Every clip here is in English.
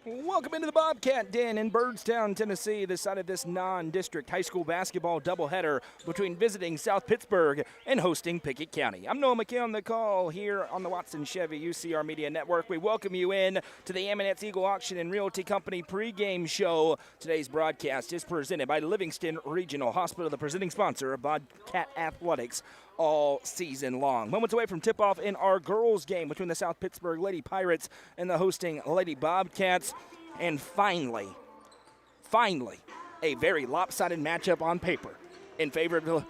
Welcome into the Bobcat Den in Byrdstown, Tennessee, the site of this non-district high school basketball doubleheader between visiting South Pittsburg and hosting Pickett County. I'm Noah McKay on the call here on the Watson Chevy UCR Media Network. We welcome you in to the Aminet's Eagle Auction and Realty Company pregame show. Today's broadcast is presented by Livingston Regional Hospital, the presenting sponsor of Bobcat Athletics all season long. Moments away from tip-off in our girls' game between the South Pittsburg Lady Pirates and the hosting Lady Bobcats. And finally, a very lopsided matchup on paper in favor of the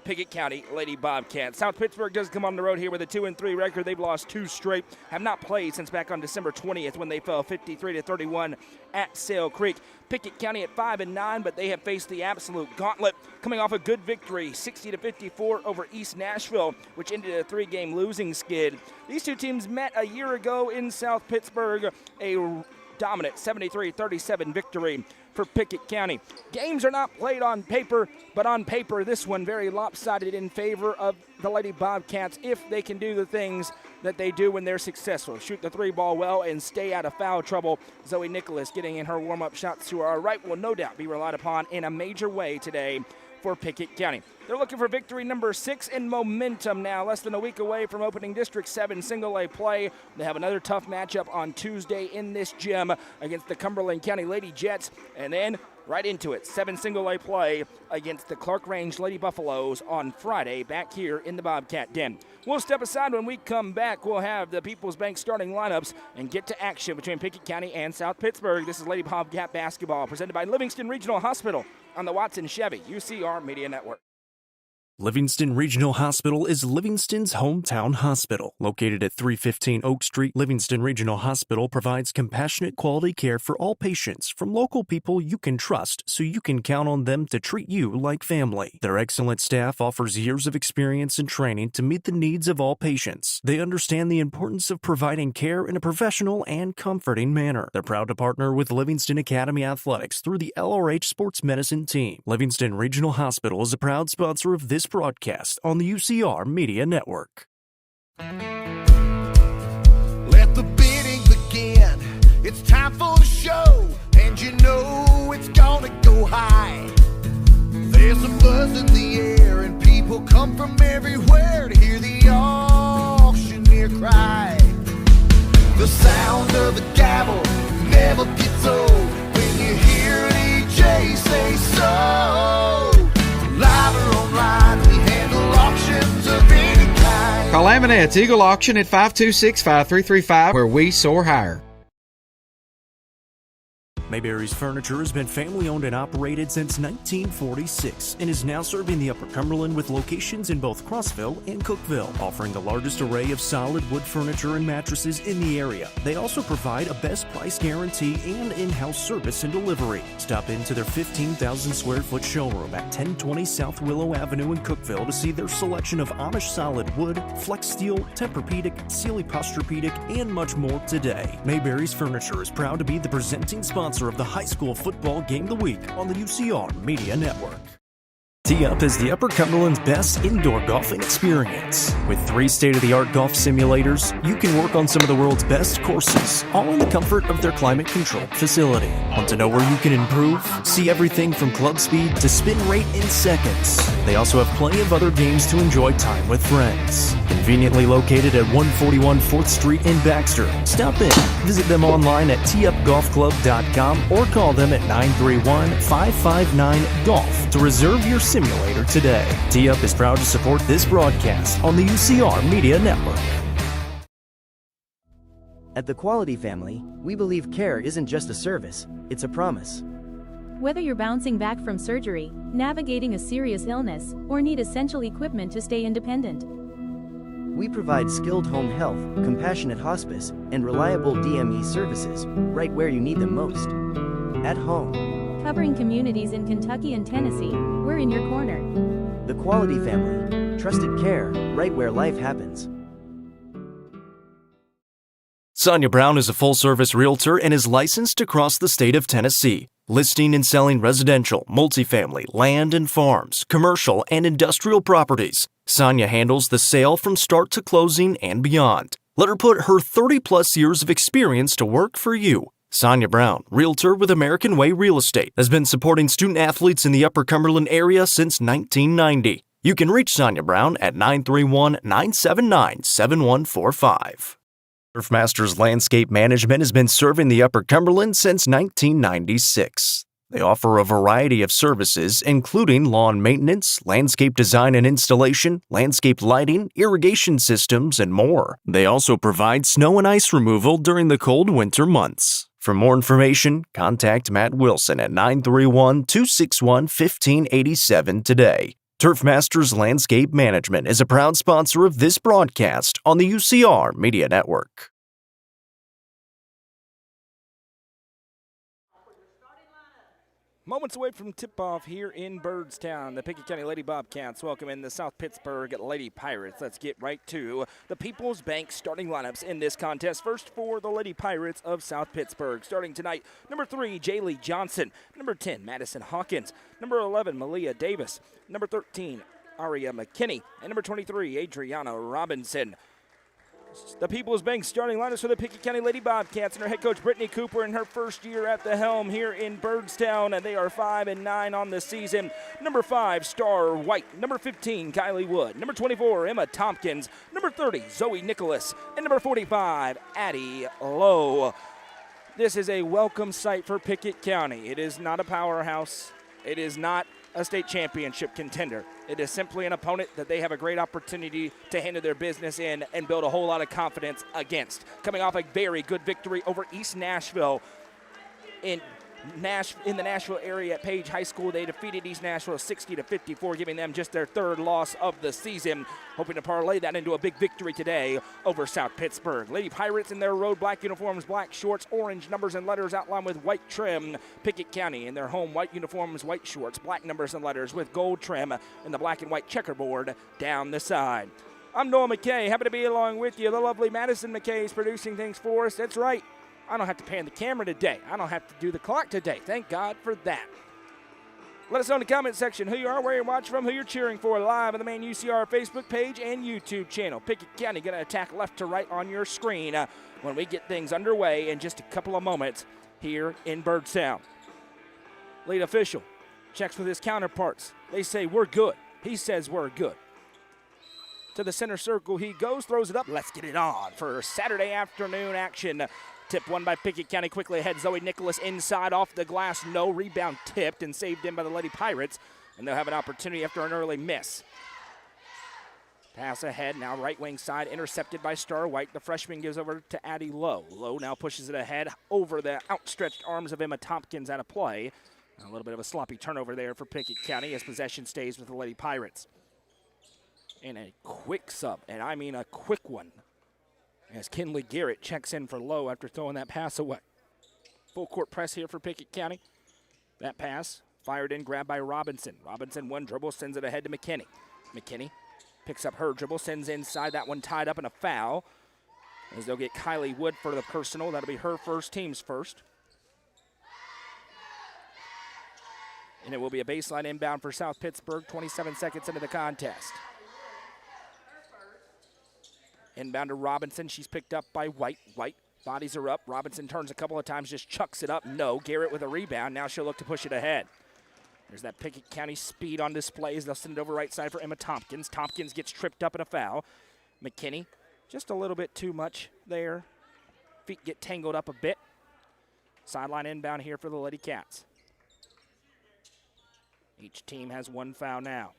Pickett County Lady Bobcats. South Pittsburg does come on the road here with a 2-3 record. They've lost two straight, have not played since back on December 20th when they fell 53-31 at Sail Creek. Pickett County at 5-9, but they have faced the absolute gauntlet, coming off a good victory, 60-54 over East Nashville, which ended a three-game losing skid. These two teams met a year ago in South Pittsburg, a dominant 73-37 victory for Pickett County. Games are not played on paper, but on paper, this one very lopsided in favor of the Lady Bobcats if they can do the things that they do when they're successful. Shoot the three ball well and stay out of foul trouble. Zoe Nicholas getting in her warm-up shots to our right will no doubt be relied upon in a major way today for Pickett County. They're looking for victory number 6 in momentum now, less than a week away from opening District 7 single-A play. They have another tough matchup on Tuesday in this gym against the Cumberland County Lady Jets, and then right into it, 7 single-A play against the Clark Range Lady Buffaloes on Friday back here in the Bobcat Den. We'll step aside when we come back. We'll have the People's Bank starting lineups and get to action between Pickett County and South Pittsburg. This is Lady Bobcat basketball presented by Livingston Regional Hospital on the Watson Chevy UCR Media Network. Livingston Regional Hospital is Livingston's hometown hospital. Located at 315 Oak Street, Livingston Regional Hospital provides compassionate quality care for all patients from local people you can trust so you can count on them to treat you like family. Their excellent staff offers years of experience and training to meet the needs of all patients. They understand the importance of providing care in a professional and comforting manner. They're proud to partner with Livingston Academy Athletics through the LRH Sports Medicine team. Livingston Regional Hospital is a proud sponsor of this broadcast on the UCR Media Network. Let the bidding begin. It's time for the show, and you know it's gonna go high. There's a buzz in the air, and people come from everywhere to hear the auctioneer cry. The sound of the gavel never gets old when you hear an EJ say so. Live or online, we handle auctions of any kind. Call Aminet's Eagle Auction at 526-5335, where we soar higher. Mayberry's Furniture has been family-owned and operated since 1946 and is now serving the Upper Cumberland with locations in both Crossville and Cookeville, offering the largest array of solid wood furniture and mattresses in the area. They also provide a best price guarantee and in-house service and delivery. Stop into their 15,000 square foot showroom at 1020 South Willow Avenue in Cookeville to see their selection of Amish solid wood, flex steel, Tempur-Pedic, Sealy Posturepedic, and much more today. Mayberry's Furniture is proud to be the presenting sponsor of the high school football game of the week on the UCR Media Network. Tee-Up is the Upper Cumberland's best indoor golfing experience. With 3 state-of-the-art golf simulators, you can work on some of the world's best courses, all in the comfort of their climate-controlled facility. Want to know where you can improve? See everything from club speed to spin rate in seconds. They also have plenty of other games to enjoy time with friends. Conveniently located at 141 4th Street in Baxter. Stop in. Visit them online at teeupgolfclub.com or call them at 931-559-GOLF to reserve your simulator today. Tee-Up is proud to support this broadcast on the UCR Media Network. At the Quality Family, we believe care isn't just a service, it's a promise. Whether you're bouncing back from surgery, navigating a serious illness, or need essential equipment to stay independent, we provide skilled home health, compassionate hospice, and reliable DME services right where you need them most. At home. Covering communities in Kentucky and Tennessee, we're in your corner. The Quality Family. Trusted care, right where life happens. Sonia Brown is a full-service realtor and is licensed across the state of Tennessee, listing and selling residential, multifamily, land and farms, commercial and industrial properties. Sonia handles the sale from start to closing and beyond. Let her put her 30-plus years of experience to work for you. Sonia Brown, realtor with American Way Real Estate, has been supporting student athletes in the Upper Cumberland area since 1990. You can reach Sonia Brown at 931-979-7145. Turf Masters Landscape Management has been serving the Upper Cumberland since 1996. They offer a variety of services, including lawn maintenance, landscape design and installation, landscape lighting, irrigation systems, and more. They also provide snow and ice removal during the cold winter months. For more information, contact Matt Wilson at 931-261-1587 today. Turf Masters Landscape Management is a proud sponsor of this broadcast on the UCR Media Network. Moments away from tip-off here in Byrdstown, the Pickett County Lady Bobcats welcome in the South Pittsburg Lady Pirates. Let's get right to the People's Bank starting lineups in this contest. First for the Lady Pirates of South Pittsburg. Starting tonight, number 3, Jaylee Johnson. Number 10, Madison Hawkins. Number 11, Malia Davis. Number 13, Aria McKinney. And number 23, Adriana Robinson. The People's Bank starting lineups for the Pickett County Lady Bobcats and her head coach Brittany Cooper in her first year at the helm here in Byrdstown, and they are 5-9 on the season. Number 5, Star White. Number 15, Kylie Wood. Number 24, Emma Tompkins. Number 30, Zoe Nicholas. And number 45, Addie Lowe. This is a welcome sight for Pickett County. It is not a powerhouse. It is not a state championship contender. It is simply an opponent that they have a great opportunity to handle their business in and build a whole lot of confidence against. Coming off a very good victory over East Nashville in the Nashville area at Page High School. They defeated East Nashville 60-54, giving them just their third loss of the season. Hoping to parlay that into a big victory today over South Pittsburg. Lady Pirates in their road black uniforms, black shorts, orange numbers and letters outlined with white trim. Pickett County in their home white uniforms, white shorts, black numbers and letters with gold trim and the black and white checkerboard down the side. I'm Noah McKay, happy to be along with you. The lovely Madison McKay is producing things for us. That's right. I don't have to pan the camera today. I don't have to do the clock today. Thank God for that. Let us know in the comment section who you are, where you're watching from, who you're cheering for live on the main UCR Facebook page and YouTube channel. Pickett County going to attack left to right on your screen when we get things underway in just a couple of moments here in Byrdstown. Lead official checks with his counterparts. They say we're good. He says we're good. To the center circle he goes, throws it up. Let's get it on for Saturday afternoon action. Tip won by Pickett County quickly ahead. Zoe Nicholas inside off the glass. No rebound tipped and saved in by the Lady Pirates. And they'll have an opportunity after an early miss. Pass ahead now right wing side intercepted by Star White. The freshman gives over to Addie Lowe. Lowe now pushes it ahead over the outstretched arms of Emma Tompkins out of play. A little bit of a sloppy turnover there for Pickett County as possession stays with the Lady Pirates. And a quick sub, and I mean a quick one, as Kinley Garrett checks in for Lowe after throwing that pass away. Full court press here for Pickett County. That pass fired in, grabbed by Robinson. Robinson one dribble, sends it ahead to McKinney. McKinney picks up her dribble, sends inside. That one tied up in a foul. As they'll get Kylie Wood for the personal. That'll be her first, team's first. And it will be a baseline inbound for South Pittsburg, 27 seconds into the contest. Inbound to Robinson. She's picked up by White. White bodies her up. Robinson turns a couple of times, just chucks it up. No. Garrett with a rebound. Now she'll look to push it ahead. There's that Pickett County speed on display as they'll send it over right side for Emma Tompkins. Tompkins gets tripped up in a foul. McKinney, just a little bit too much there. Feet get tangled up a bit. Sideline inbound here for the Lady Cats. Each team has one foul now.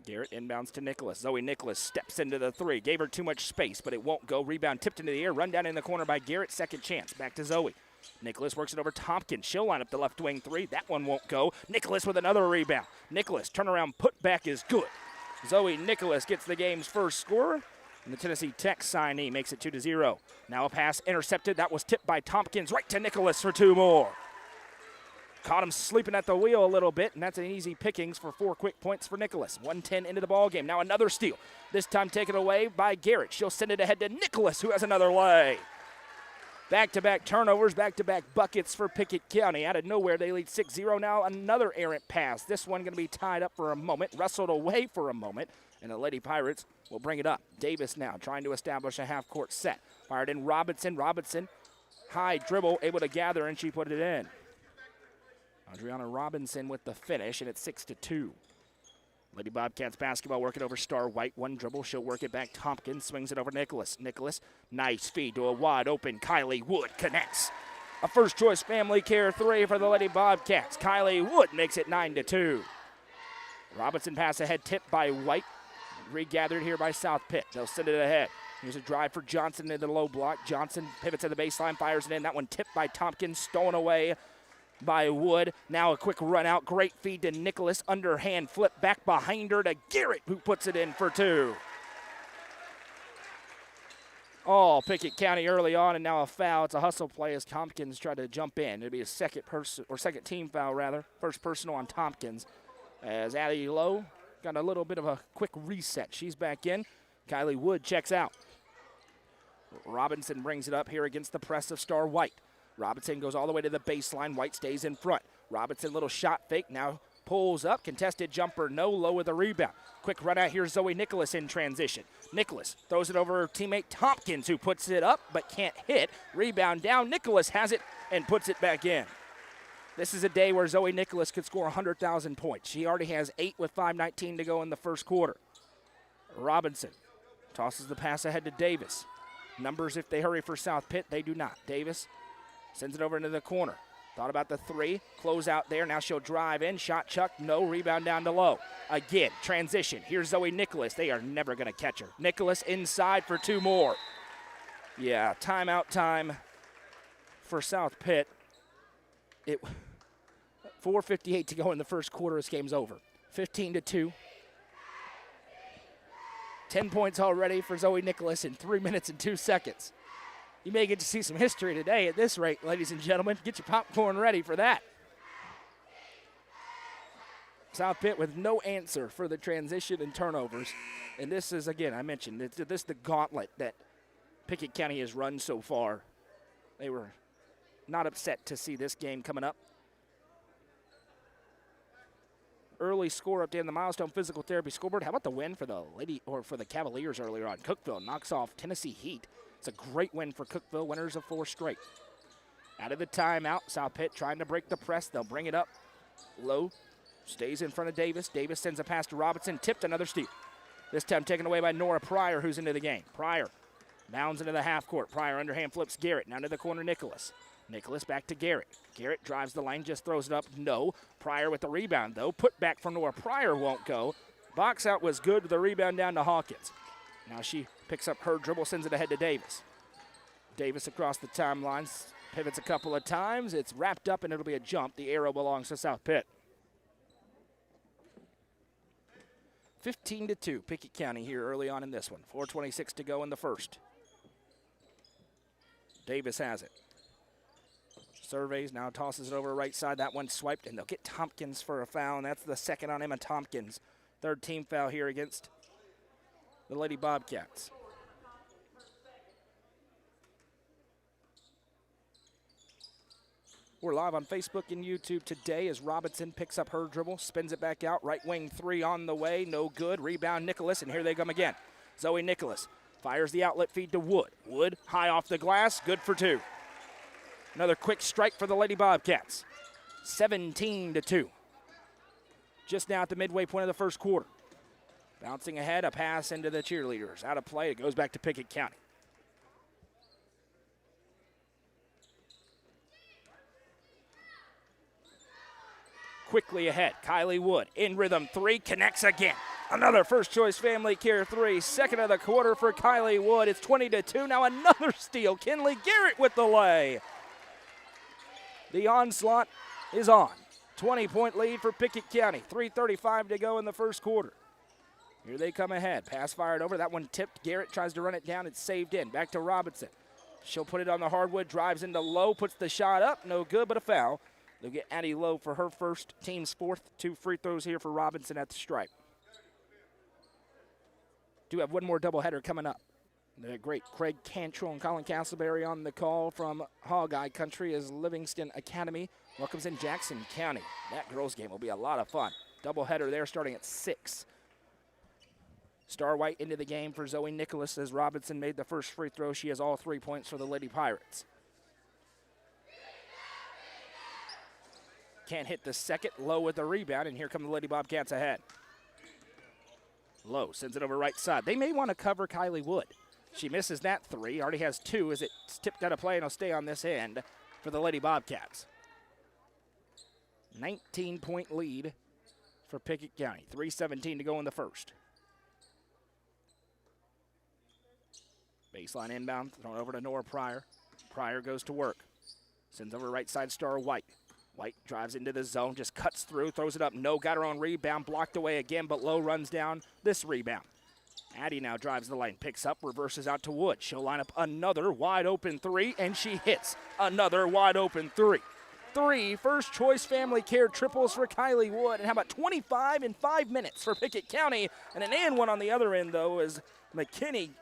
Garrett inbounds to Nicholas. Zoe Nicholas steps into the three. Gave her too much space, but it won't go. Rebound tipped into the air. Run down in the corner by Garrett. Second chance. Back to Zoe. Nicholas works it over Tompkins. She'll line up the left wing three. That one won't go. Nicholas with another rebound. Nicholas, turnaround, put back is good. Zoe Nicholas gets the game's first score. And the Tennessee Tech signee makes it 2-0. Now a pass intercepted. That was tipped by Tompkins right to Nicholas for two more. Caught him sleeping at the wheel a little bit, and that's an easy pickings for 4 quick points for Nicholas. 1:10 into the ball game. Now another steal. This time taken away by Garrett. She'll send it ahead to Nicholas, who has another lay. Back-to-back turnovers, back-to-back buckets for Pickett County. Out of nowhere, they lead 6-0. Now another errant pass. This one going to be tied up for a moment, wrestled away for a moment, and the Lady Pirates will bring it up. Davis now trying to establish a half-court set. Fired in Robinson. Robinson, high dribble, able to gather, and she put it in. Adriana Robinson with the finish, and it's 6-2. Lady Bobcats basketball working over Star White. One dribble, she'll work it back. Tompkins swings it over Nicholas. Nicholas, nice feed to a wide open Kylie Wood, connects. A first choice family care 3 for the Lady Bobcats. Kylie Wood makes it 9-2. Robinson pass ahead, tipped by White. Regathered here by South Pitt. They'll send it ahead. Here's a drive for Johnson into the low block. Johnson pivots at the baseline, fires it in. That one tipped by Tompkins, stolen away by Wood. Now a quick run out. Great feed to Nicholas. Underhand flip back behind her to Garrett, who puts it in for 2. Oh, Pickett County early on, and now a foul. It's a hustle play as Tompkins tried to jump in. It'll be a second team foul rather. First personal on Tompkins. As Addie Lowe got a little bit of a quick reset. She's back in. Kylie Wood checks out. Robinson brings it up here against the press of Star White. Robinson goes all the way to the baseline. White stays in front. Robinson, little shot fake, now pulls up. Contested jumper, no, low with a rebound. Quick run out here, Zoe Nicholas in transition. Nicholas throws it over her teammate Tompkins, who puts it up but can't hit. Rebound down. Nicholas has it and puts it back in. This is a day where Zoe Nicholas could score 100,000 points. She already has 8 with 5:19 to go in the first quarter. Robinson tosses the pass ahead to Davis. Numbers if they hurry for South Pitt, they do not. Davis sends it over into the corner. Thought about the 3. Close out there. Now she'll drive in. Shot chuck. No. Rebound down to low. Again, transition. Here's Zoe Nicholas. They are never going to catch her. Nicholas inside for 2 more. Yeah, timeout time for South Pitt. 4:58 to go in the first quarter. This game's over. 15-2. 10 points already for Zoe Nicholas in 3 minutes and 2 seconds. You may get to see some history today at this rate, ladies and gentlemen. Get your popcorn ready for that. South Pitt with no answer for the transition and turnovers. And this is, again, I mentioned, this is the gauntlet that Pickett County has run so far. They were not upset to see this game coming up. Early score update on the Milestone Physical Therapy scoreboard. How about the win for the Cavaliers earlier on? Cookeville knocks off Tennessee Heat. It's a great win for Cookeville, winners of 4 straight. Out of the timeout, South Pitt trying to break the press. They'll bring it up. Low stays in front of Davis. Davis sends a pass to Robinson. Tipped, another steal. This time taken away by Nora Pryor, who's into the game. Pryor bounds into the half court. Pryor underhand flips Garrett. Now to the corner, Nicholas. Nicholas back to Garrett. Garrett drives the lane, just throws it up. No. Pryor with the rebound, though. Put back from Nora Pryor won't go. Box out was good. The rebound down to Hawkins. Now she picks up her dribble, sends it ahead to Davis. Davis across the timeline, pivots a couple of times. It's wrapped up, and it'll be a jump. The arrow belongs to South Pitt. 15-2, Pickett County here early on in this one. 4:26 to go in the first. Davis has it. Surveys, now tosses it over right side. That one swiped, and they'll get Tompkins for a foul, and that's the second on Emma Tompkins. 3rd team foul here against the Lady Bobcats. We're live on Facebook and YouTube today as Robinson picks up her dribble, spins it back out. Right wing 3 on the way, no good. Rebound Nicholas, and here they come again. Zoe Nicholas fires the outlet feed to Wood. Wood high off the glass, good for 2. Another quick strike for the Lady Bobcats. 17-2. Just now at the midway point of the first quarter. Bouncing ahead, a pass into the cheerleaders. Out of play, it goes back to Pickett County. Quickly ahead, Kylie Wood in rhythm 3, connects again. Another first choice family care 3, second of the quarter for Kylie Wood. It's 20-2, now another steal. Kinley Garrett with the lay. The onslaught is on. 20-point lead for Pickett County. 3:35 to go in the first quarter. Here they come ahead. Pass fired over. That one tipped. Garrett tries to run it down. It's saved in. Back to Robinson. She'll put it on the hardwood. Drives into Lowe. Puts the shot up. No good, but a foul. They'll get Addie Lowe for her first, team's 4th. 2 free throws here for Robinson at the stripe. Do have one more doubleheader coming up. The great Craig Cantrell and Colin Castleberry on the call from Hog-Eye Country as Livingston Academy welcomes in Jackson County. That girls game will be a lot of fun. Doubleheader there starting at 6. Star White into the game for Zoe Nicholas as Robinson made the first free throw. She has all 3 points for the Lady Pirates. Can't hit the second. Lowe with the rebound, and here come the Lady Bobcats ahead. Lowe sends it over right side. They may want to cover Kylie Wood. She misses that 3. Already has 2 as it's tipped out of play, and will stay on this end for the Lady Bobcats. 19-point lead for Pickett County. 3:17 to go in the first. Baseline inbound, thrown over to Nora Pryor. Pryor goes to work. Sends over right side, Star White. White drives into the zone, just cuts through, throws it up. No, got her own rebound, blocked away again, but Lowe runs down this rebound. Addie now drives the lane, picks up, reverses out to Wood. She'll line up another wide open 3, and she hits another wide open 3. 3 first choice family care triples for Kylie Wood. And how about 25 in 5 minutes for Pickett County? And an and one on the other end, though, as McKinney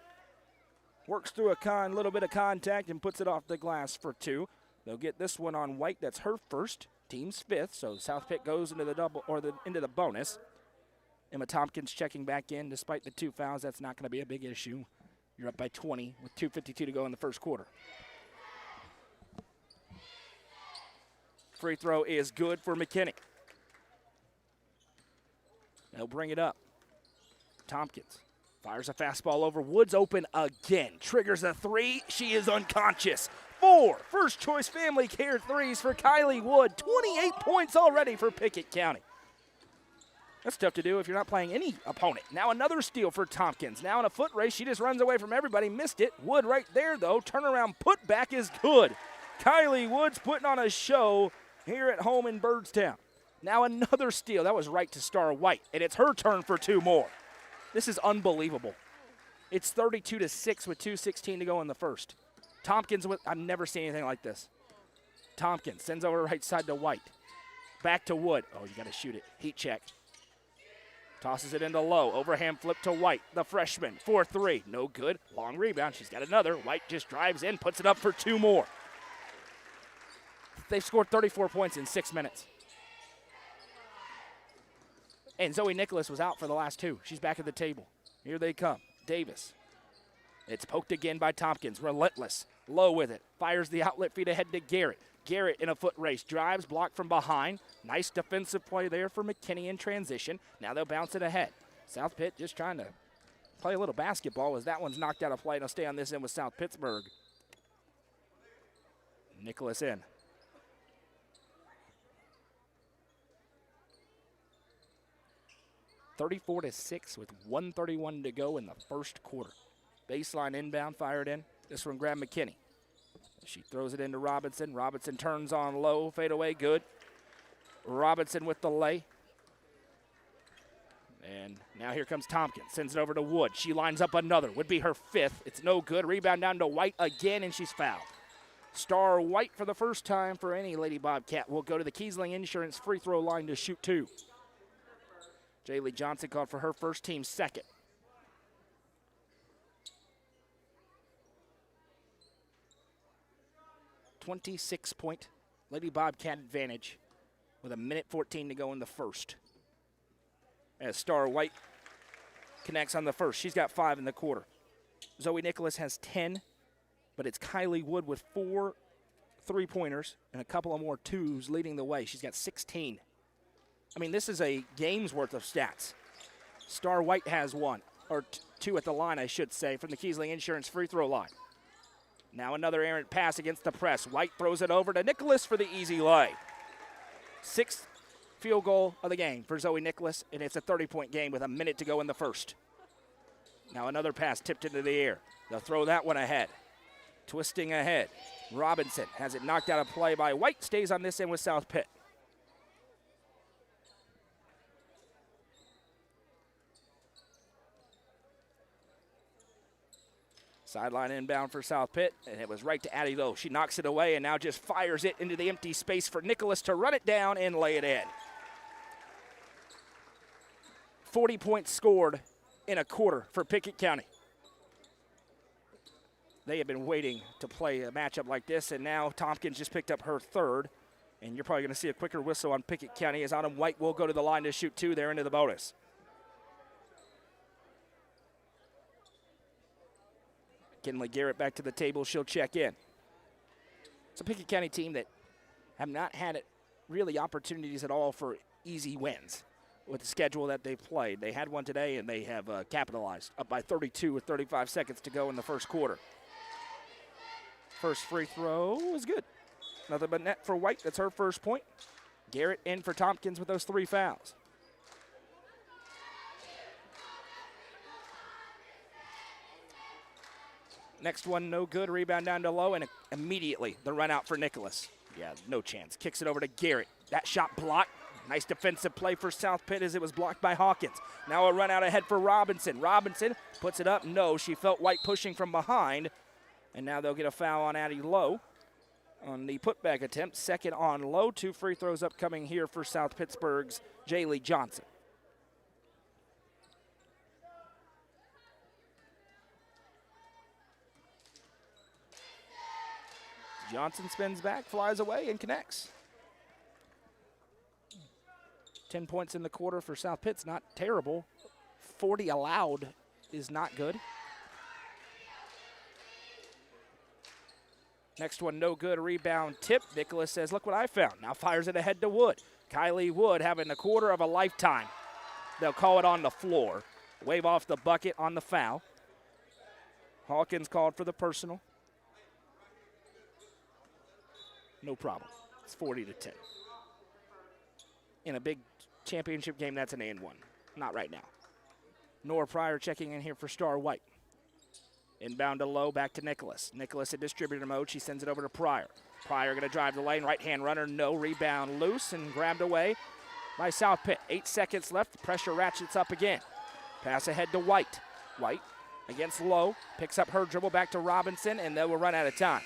works through a little bit of contact and puts it off the glass for 2. They'll get this one on White. That's her first, team's 5th. So South Pitt goes into the double or into the bonus. Emma Tompkins checking back in despite the 2 fouls. That's not going to be a big issue. You're up by 20 with 2:52 to go in the first quarter. Free throw is good for McKinney. They'll bring it up. Tompkins fires a fastball over. Woods open again. Triggers a 3. She is unconscious. 4 first choice family care 3s for Kylie Wood. 28 points already for Pickett County. That's tough to do if you're not playing any opponent. Now another steal for Tompkins. Now in a foot race, she just runs away from everybody. Missed it. Wood right there, though. Turnaround putback is good. Kylie Wood's putting on a show here at home in Byrdstown. Now another steal. That was right to Star White, and it's her turn for 2 more. This is unbelievable. It's 32-6 with 2:16 to go in the first. Tompkins, I've never seen anything like this. Tompkins sends over right side to White. Back to Wood. Oh, you got to shoot it. Heat check. Tosses it into Lowe. Overhand flip to White, the freshman. 4-3. No good. Long rebound. She's got another. White just drives in, puts it up for 2 more. They've scored 34 points in 6 minutes. And Zoe Nicholas was out for the last 2. She's back at the table. Here they come. Davis. It's poked again by Tompkins. Relentless. Low with it. Fires the outlet feed ahead to Garrett. Garrett in a foot race. Drives, blocked from behind. Nice defensive play there for McKinney in transition. Now they'll bounce it ahead. South Pitt just trying to play a little basketball as that one's knocked out of play. And they'll stay on this end with South Pittsburg. Nicholas in. (34-6) with 1:31 to go in the first quarter. Baseline inbound, fired in. This one grabbed McKinney. She throws it into Robinson. Robinson turns on Low. Fade away, good. Robinson with the lay. And now here comes Tompkins. Sends it over to Wood. She lines up another. Would be her 5th. It's no good. Rebound down to White again, and she's fouled. Star White for the first time for any Lady Bobcat will go to the Kiesling Insurance free throw line to shoot 2. Jaylee Johnson called for her first, team 2nd. .26 Lady Bobcat advantage with 1:14 to go in the first. As Star White connects on the first. She's got 5 in the quarter. Zoe Nicholas has 10, but it's Kylie Wood with 4 3-pointers and a couple of more 2s leading the way. She's got 16. I mean, this is a game's worth of stats. Star White has 1, or 2 at the line, I should say, from the Kiesling Insurance free throw line. Now another errant pass against the press. White throws it over to Nicholas for the easy lay. 6th field goal of the game for Zoe Nicholas, and it's a 30-point game with 1 minute to go in the first. Now another pass tipped into the air. They'll throw that one ahead. Twisting ahead. Robinson has it knocked out of play by White. Stays on this end with South Pitt. Sideline inbound for South Pitt, and it was right to Addie Lowe. She knocks it away and now just fires it into the empty space for Nicholas to run it down and lay it in. 40 points scored in a quarter for Pickett County. They have been waiting to play a matchup like this, and now Tompkins just picked up her third. And you're probably going to see a quicker whistle on Pickett County as Autumn White will go to the line to shoot 2 there into the bonus. Kinley Garrett back to the table. She'll check in. It's a Pickett County team that have not had really opportunities at all for easy wins with the schedule that they've played. They had one today, and they have capitalized, up by 32 with 35 seconds to go in the first quarter. First free throw is good. Nothing but net for White. That's her first point. Garrett in for Tompkins with those 3 fouls. Next one, no good. Rebound down to low, and immediately the run out for Nicholas. Yeah, no chance. Kicks it over to Garrett. That shot blocked. Nice defensive play for South Pitt as it was blocked by Hawkins. Now a run out ahead for Robinson. Robinson puts it up. No, she felt White pushing from behind. And now they'll get a foul on Addie Lowe on the putback attempt. Second on Lowe. 2 free throws upcoming here for South Pittsburgh's Jaylee Johnson. Johnson spins back, flies away, and connects. 10 points in the quarter for South Pitt's not terrible. 40 allowed is not good. Next one, no good. Rebound tip. Nicholas says, look what I found. Now fires it ahead to Wood. Kylie Wood having a quarter of a lifetime. They'll call it on the floor. Wave off the bucket on the foul. Hawkins called for the personal. No problem. It's 40-10. In a big championship game, that's an and one. Not right now. Nora Pryor checking in here for Star White. Inbound to Lowe, back to Nicholas. Nicholas in distributor mode. She sends it over to Pryor. Pryor going to drive the lane. Right-hand runner, no. Rebound loose and grabbed away by South Pitt. 8 seconds left. The pressure ratchets up again. Pass ahead to White. White against Lowe. Picks up her dribble back to Robinson, and they will run out of time.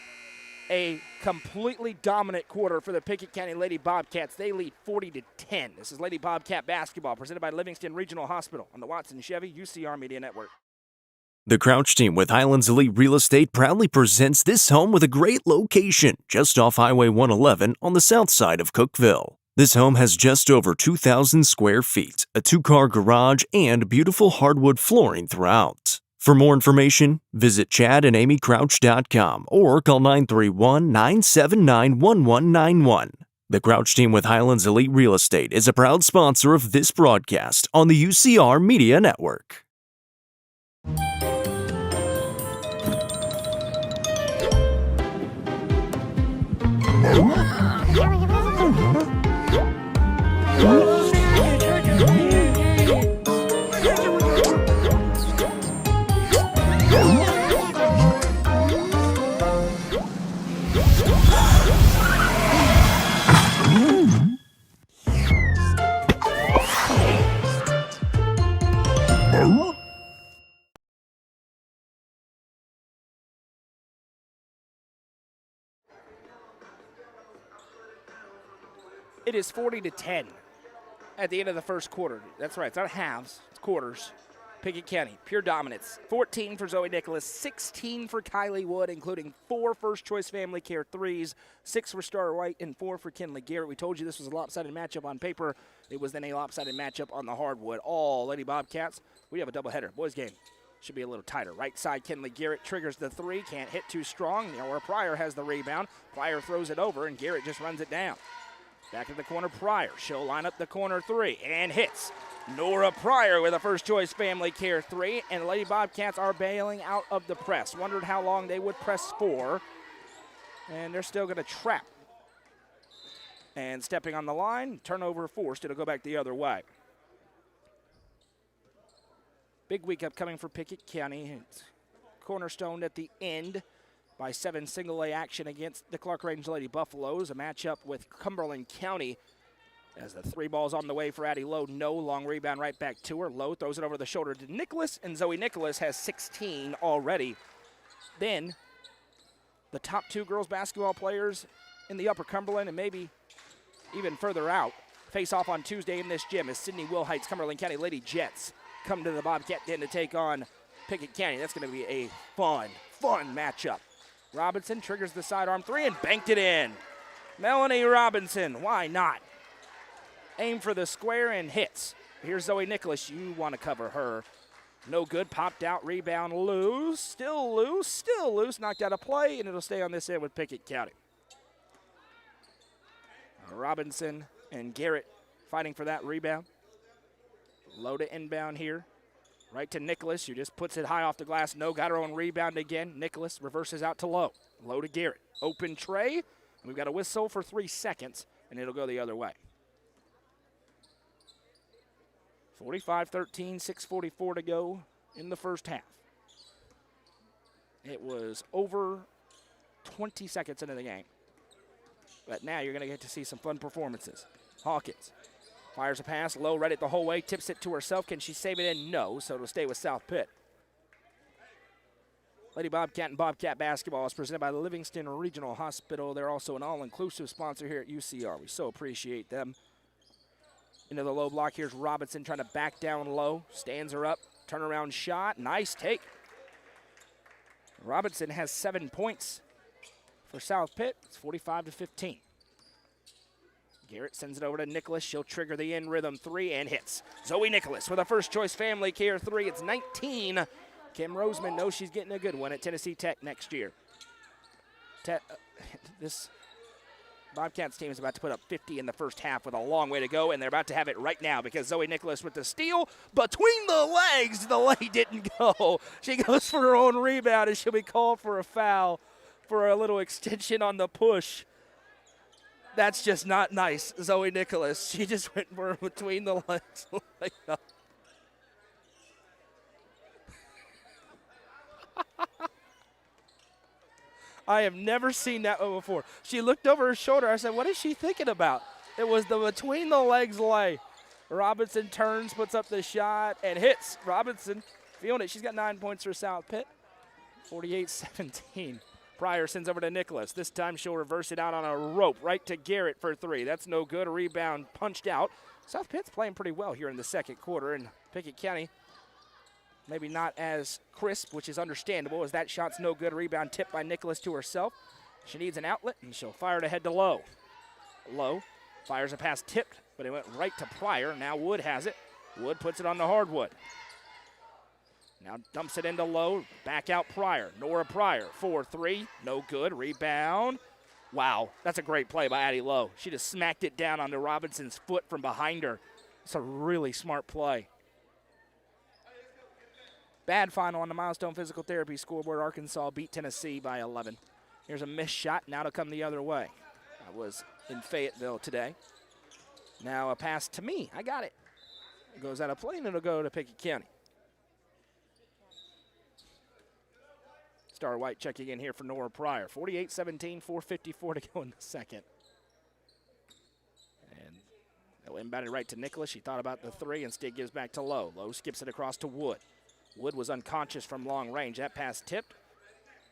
A completely dominant quarter for the Pickett County Lady Bobcats. They lead 40-10. This is Lady Bobcat basketball presented by Livingston Regional Hospital on the Watson Chevy UCR Media Network. The Crouch team with Highlands Elite Real Estate proudly presents this home with a great location just off Highway 111 on the south side of Cookeville. This home has just over 2,000 square feet, a 2-car garage, and beautiful hardwood flooring throughout. For more information, visit chadandamycrouch.com or call 931-979-1191. The Crouch team with Highlands Elite Real Estate is a proud sponsor of this broadcast on the UCR Media Network. It is 40-10 at the end of the first quarter. That's right, it's not halves, it's quarters. Pickett County, pure dominance. 14 for Zoe Nicholas, 16 for Kylie Wood, including 4 first-choice family care threes, 6 for Star White, and 4 for Kinley Garrett. We told you this was a lopsided matchup on paper. It was then a lopsided matchup on the hardwood. All Lady Bobcats, we have a doubleheader. Boys game should be a little tighter. Right side, Kinley Garrett triggers the 3, can't hit too strong. Nora Pryor has the rebound. Pryor throws it over, and Garrett just runs it down. Back at the corner, Pryor. She'll line up the corner 3 and hits. Nora Pryor with a first-choice family care 3, and the Lady Bobcats are bailing out of the press. Wondered how long they would press for, and they're still going to trap. And stepping on the line, turnover forced. It'll go back the other way. Big week upcoming for Pickett County. It's cornerstoned at the end by 7 single-A action against the Clark Range Lady Buffaloes, a matchup with Cumberland County as the 3 ball's on the way for Addie Lowe. No long rebound right back to her. Lowe throws it over the shoulder to Nicholas, and Zoe Nicholas has 16 already. Then the top 2 girls basketball players in the Upper Cumberland and maybe even further out face off on Tuesday in this gym as Sydney Wilhite's Cumberland County Lady Jets come to the Bobcat Den to take on Pickett County. That's going to be a fun matchup. Robinson triggers the sidearm three and banked it in. Melanie Robinson, why not? Aim for the square and hits. Here's Zoe Nicholas. You want to cover her. No good. Popped out. Rebound loose. Still loose. Knocked out of play, and it'll stay on this end with Pickett County. Robinson and Garrett fighting for that rebound. Low to inbound here. Right to Nicholas, who just puts it high off the glass. No, got her own rebound again. Nicholas reverses out to Low. Low to Garrett. Open tray. And we've got a whistle for 3 seconds, and it'll go the other way. 45-13, 6:44 to go in the first half. It was over 20 seconds into the game. But now you're going to get to see some fun performances. Hawkins fires a pass, Low read it the whole way, tips it to herself. Can she save it in? No, so it'll stay with South Pitt. Lady Bobcat and Bobcat basketball is presented by the Livingston Regional Hospital. They're also an all-inclusive sponsor here at UCR. We so appreciate them. Into the low block, here's Robinson trying to back down Low. Stands her up, turnaround shot, nice take. Robinson has 7 points for South Pitt. It's 45-15. Garrett sends it over to Nicholas. She'll trigger the in-rhythm three and hits. Zoe Nicholas with a first-choice Family Care three. It's 19. Kim Roseman knows she's getting a good one at Tennessee Tech next year. This Bobcats team is about to put up 50 in the first half with a long way to go, and they're about to have it right now because Zoe Nicholas with the steal between the legs. The lay didn't go. She goes for her own rebound, and she'll be called for a foul for a little extension on the push. That's just not nice, Zoe Nicholas. She just went for between the legs. I have never seen that one before. She looked over her shoulder. I said, what is she thinking about? It was the between the legs lay. Robinson turns, puts up the shot, and hits. Robinson feeling it. She's got 9 points for South Pitt. 48-17. Pryor sends over to Nicholas. This time she'll reverse it out on a rope right to Garrett for three. That's no good. A rebound punched out. South Pitt's playing pretty well here in the second quarter, and Pickett County maybe not as crisp, which is understandable as that shot's no good. A rebound tipped by Nicholas to herself. She needs an outlet, and she'll fire it ahead to Low. Low fires a pass tipped, but it went right to Pryor. Now Wood has it. Wood puts it on the hardwood. Now dumps it into Low, back out Pryor. Nora Pryor, 4-3, no good, rebound. Wow, that's a great play by Addie Low. She just smacked it down onto Robinson's foot from behind her. It's a really smart play. Bad final on the Milestone Physical Therapy scoreboard. Arkansas beat Tennessee by 11. Here's a missed shot, now to come the other way. I was in Fayetteville today. Now a pass to me, I got it. It goes out of play and it'll go to Pickett County. Star White checking in here for Nora Pryor. 48-17, 4:54 to go in the second. And they'll inbound it right to Nicholas. She thought about the three, instead gives back to Low. Low skips it across to Wood. Wood was unconscious from long range. That pass tipped.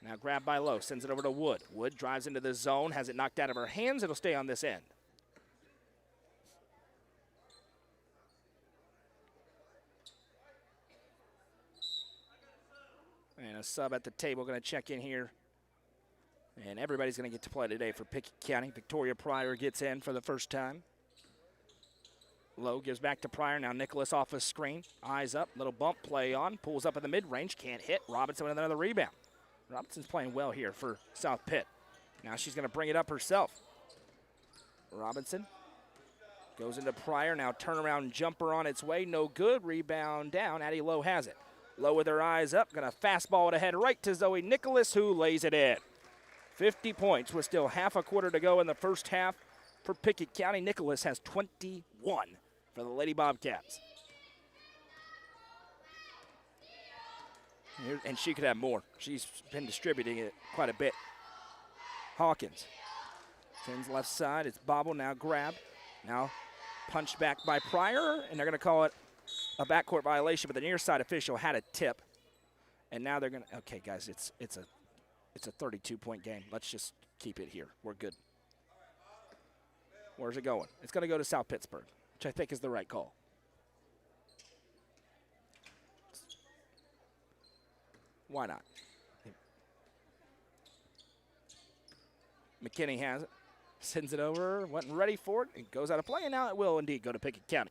Now grabbed by Low, sends it over to Wood. Wood drives into the zone, has it knocked out of her hands. It'll stay on this end. And a sub at the table going to check in here. And everybody's going to get to play today for Pickett County. Victoria Pryor gets in for the first time. Low gives back to Pryor. Now Nicholas off a screen. Eyes up, little bump play on. Pulls up in the mid-range, can't hit. Robinson with another rebound. Robinson's playing well here for South Pitt. Now she's going to bring it up herself. Robinson goes into Pryor. Now turnaround jumper on its way. No good. Rebound down. Addie Low has it. Low with her eyes up, going to fastball it ahead right to Zoe Nicholas, who lays it in. 50 points with still half a quarter to go in the first half for Pickett County. Nicholas has 21 for the Lady Bobcats. And she could have more. She's been distributing it quite a bit. Hawkins sends left side. It's bobble, now grab. Now punched back by Pryor, and they're going to call it a backcourt violation, but the near side official had a tip. And now they're going to, okay, guys, it's a 32-point game. Let's just keep it here. We're good. Where's it going? It's going to go to South Pittsburg, which I think is the right call. Why not? McKinney has it. Sends it over. Wasn't ready for it. It goes out of play, and now it will indeed go to Pickett County.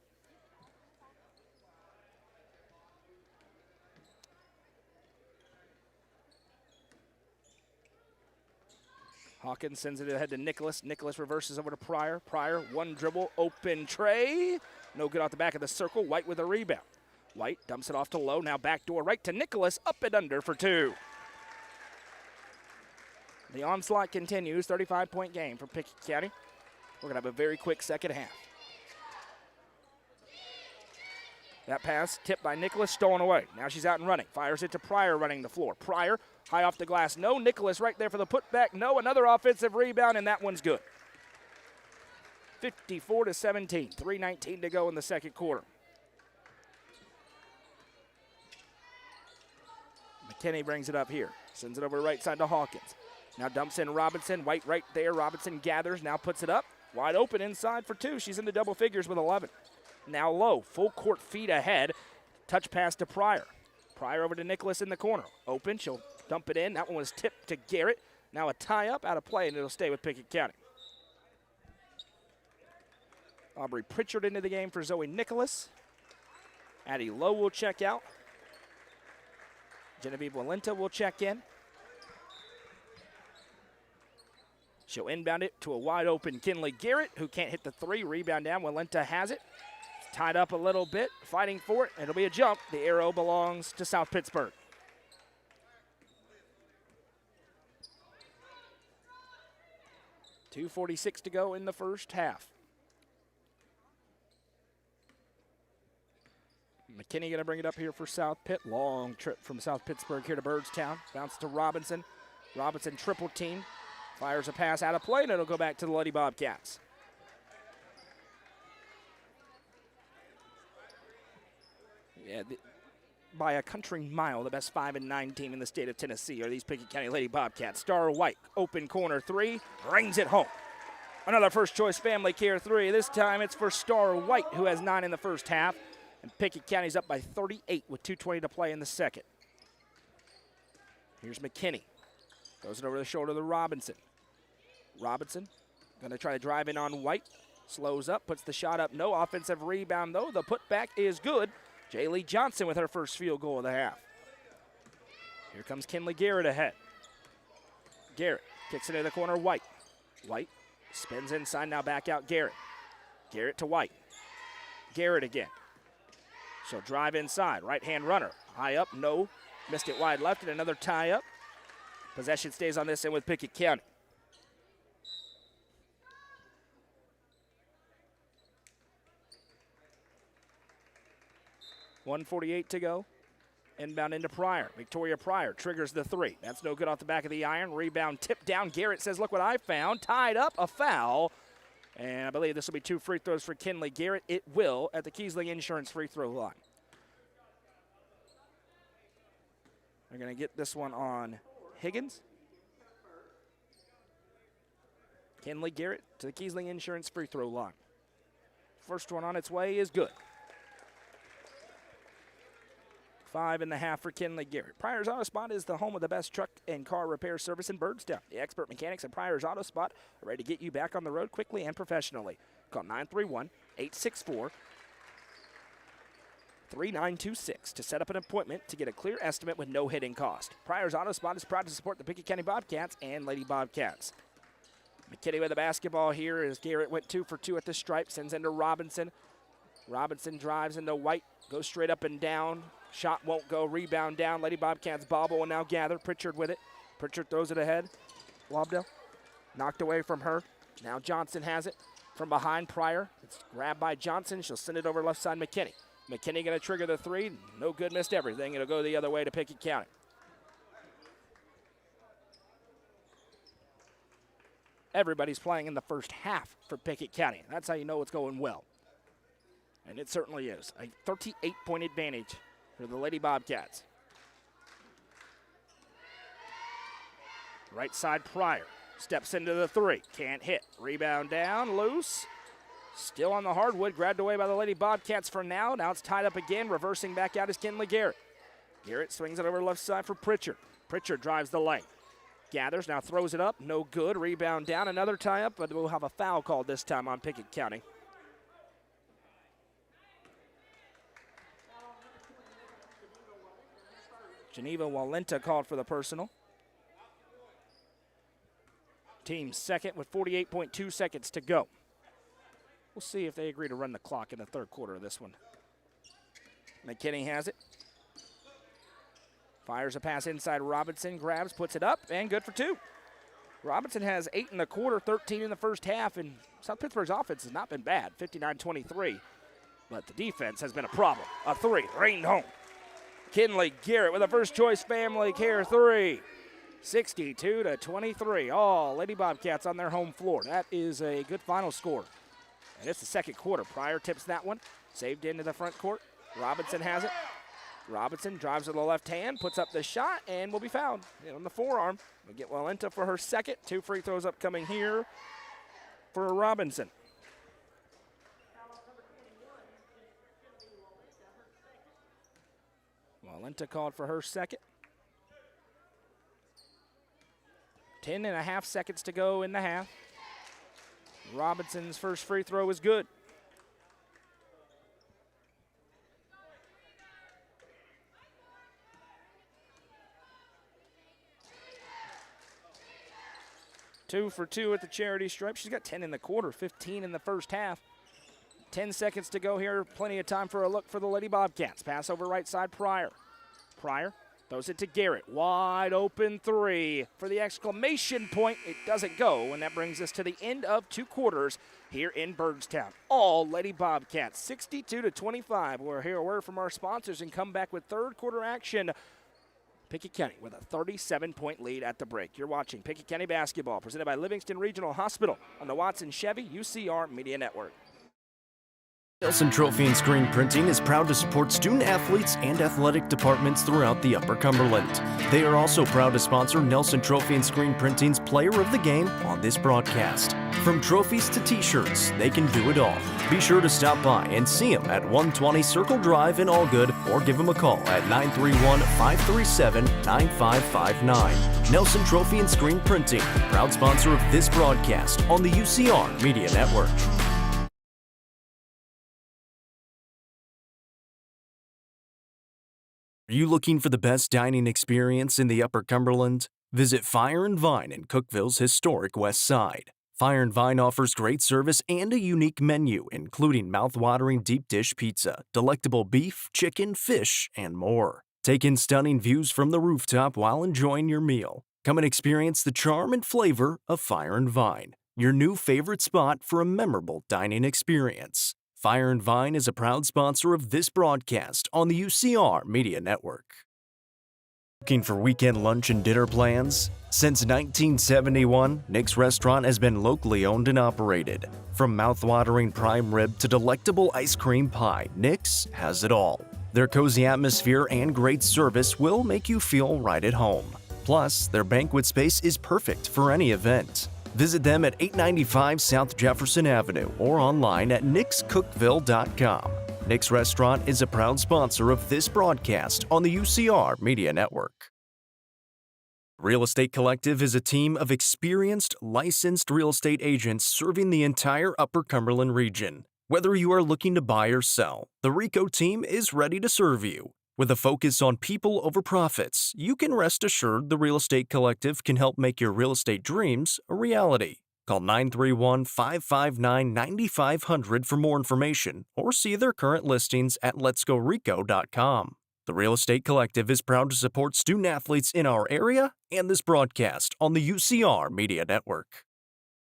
Hawkins sends it ahead to Nicholas. Nicholas reverses over to Pryor. Pryor, one dribble, open tray. No good off the back of the circle. White with a rebound. White dumps it off to Lowe. Now backdoor right to Nicholas. Up and under for two. The onslaught continues. 35-point game for Pickett County. We're going to have a very quick second half. That pass tipped by Nicholas, stolen away. Now she's out and running. Fires it to Pryor running the floor. Pryor, high off the glass. No. Nicholas right there for the putback. No. Another offensive rebound, and that one's good. 54-17. 3:19 to go in the second quarter. McKinney brings it up here. Sends it over the right side to Hawkins. Now dumps in Robinson. White right there. Robinson gathers. Now puts it up. Wide open inside for two. She's in the double figures with 11. Now Lowe. Full court feet ahead. Touch pass to Pryor. Pryor over to Nicholas in the corner. Open. She'll dump it in. That one was tipped to Garrett. Now a tie-up out of play, and it'll stay with Pickett County. Aubrey Pritchard into the game for Zoe Nicholas. Addie Lowe will check out. Genevieve Walenta will check in. She'll inbound it to a wide-open Kinley Garrett, who can't hit the three. Rebound down. Walenta has it. It's tied up a little bit, fighting for it. It'll be a jump. The arrow belongs to South Pittsburg. .246 to go in the first half. McKinney going to bring it up here for South Pitt. Long trip from South Pittsburg here to Byrdstown. Bounce to Robinson. Robinson triple team. Fires a pass out of play, and it'll go back to the Lady Bobcats. Yeah, by a country mile, the best 5-9 team in the state of Tennessee are these Pickett County Lady Bobcats. Star White, open corner three, rings it home. Another first-choice Family Care three. This time it's for Star White, who has 9 in the first half. And Pickett County's up by 38 with 2:20 to play in the second. Here's McKinney. Throws it over the shoulder to Robinson. Robinson going to try to drive in on White. Slows up, puts the shot up. No offensive rebound, though. The putback is good. Jaylee Johnson with her first field goal of the half. Here comes Kinley Garrett ahead. Garrett kicks it in the corner. White. White spins inside, now back out Garrett. Garrett to White. Garrett again. She'll drive inside. Right-hand runner. High up, no. Missed it wide left, and another tie-up. Possession stays on this end with Pickett County. .148 to go. Inbound into Pryor. Victoria Pryor triggers the three. That's no good off the back of the iron. Rebound tipped down. Garrett says, look what I found. Tied up, a foul. And I believe this will be 2 free throws for Kinley Garrett. It will at the Keesling Insurance free throw line. They're going to get this one on Higgins. Kinley Garrett to the Keesling Insurance free throw line. First one on its way is good. 5.5 for Kinley Garrett. Pryor's Auto Spot is the home of the best truck and car repair service in Byrdstown. The expert mechanics at Pryor's Auto Spot are ready to get you back on the road quickly and professionally. Call 931-864-3926 to set up an appointment to get a clear estimate with no hidden cost. Pryor's Auto Spot is proud to support the Pickett County Bobcats and Lady Bobcats. McKinney with the basketball here as Garrett went 2 for 2 at the stripe, sends into Robinson. Robinson drives into White, goes straight up and down. Shot won't go, rebound down. Lady Bobcats bobble will now gather. Pritchard with it. Pritchard throws it ahead. Lobdell knocked away from her. Now Johnson has it from behind Pryor. It's grabbed by Johnson. She'll send it over left side McKinney. McKinney going to trigger the three. No good, missed everything. It'll go the other way to Pickett County. Everybody's playing in the first half for Pickett County. That's how you know it's going well. And it certainly is. A 38-point advantage for the Lady Bobcats. Right side Pryor. Steps into the three. Can't hit. Rebound down. Loose. Still on the hardwood. Grabbed away by the Lady Bobcats for now. Now it's tied up again. Reversing back out is Kinley Garrett. Garrett swings it over the left side for Pritchard. Pritchard drives the lane. Gathers, now throws it up. No good. Rebound down. Another tie-up, but we'll have a foul called this time on Pickett County. Geneva Walenta called for the personal. Team second with 48.2 seconds to go. We'll see if they agree to run the clock in the third quarter of this one. McKinney has it. Fires a pass inside. Robinson grabs, puts it up, and good for two. Robinson has 8 in the quarter, 13 in the first half, and South Pittsburgh's offense has not been bad, 59-23. But the defense has been a problem. A three, rained home. Kinley Garrett with a first-choice family care three. 62-23. All Lady Bobcats on their home floor. That is a good final score. And it's the second quarter. Pryor tips that one. Saved into the front court. Robinson has it. Robinson drives with the left hand, puts up the shot, and will be fouled on the forearm. We'll get Walenta for her second. 2 free throws upcoming here for Robinson. Walenta called for her second. 10.5 seconds to go in the half. Robinson's first free throw is good. Two for two at the charity stripe. She's got 10 in the quarter, 15 in the first half. 10 seconds to go here. Plenty of time for a look for the Lady Bobcats. Pass over right side, Pryor. Pryor throws it to Garrett. Wide open three for the exclamation point. It doesn't go, and that brings us to the end of 2 quarters here in Byrdstown. All Lady Bobcats, 62-25. We'll hear a word from our sponsors and come back with third quarter action. Pickett County with a 37-point lead at the break. You're watching Pickett County basketball presented by Livingston Regional Hospital on the Watson Chevy UCR Media Network. Nelson Trophy and Screen Printing is proud to support student athletes and athletic departments throughout the Upper Cumberland. They are also proud to sponsor Nelson Trophy and Screen Printing's Player of the Game on this broadcast. From trophies to t-shirts, they can do it all. Be sure to stop by and see them at 120 Circle Drive in Allgood or give them a call at 931-537-9559. Nelson Trophy and Screen Printing, proud sponsor of this broadcast on the UCR Media Network. Are you looking for the best dining experience in the Upper Cumberland? Visit Fire and Vine in Cookeville's historic West Side. Fire and Vine offers great service and a unique menu, including mouth-watering deep dish pizza, delectable beef, chicken, fish, and more. Take in stunning views from the rooftop while enjoying your meal. Come and experience the charm and flavor of Fire and Vine, your new favorite spot for a memorable dining experience. Fire and Vine is a proud sponsor of this broadcast on the UCR Media Network. Looking for weekend lunch and dinner plans? Since 1971, Nick's Restaurant has been locally owned and operated. From mouth-watering prime rib to delectable ice cream pie, Nick's has it all. Their cozy atmosphere and great service will make you feel right at home. Plus, their banquet space is perfect for any event. Visit them at 895 South Jefferson Avenue or online at nickscookville.com. Nick's Restaurant is a proud sponsor of this broadcast on the UCR Media Network. Real Estate Collective is a team of experienced, licensed real estate agents serving the entire Upper Cumberland region. Whether you are looking to buy or sell, the RICO team is ready to serve you. With a focus on people over profits, you can rest assured the Real Estate Collective can help make your real estate dreams a reality. Call 931-559-9500 for more information or see their current listings at letsgorico.com. The Real Estate Collective is proud to support student athletes in our area and this broadcast on the UCR Media Network.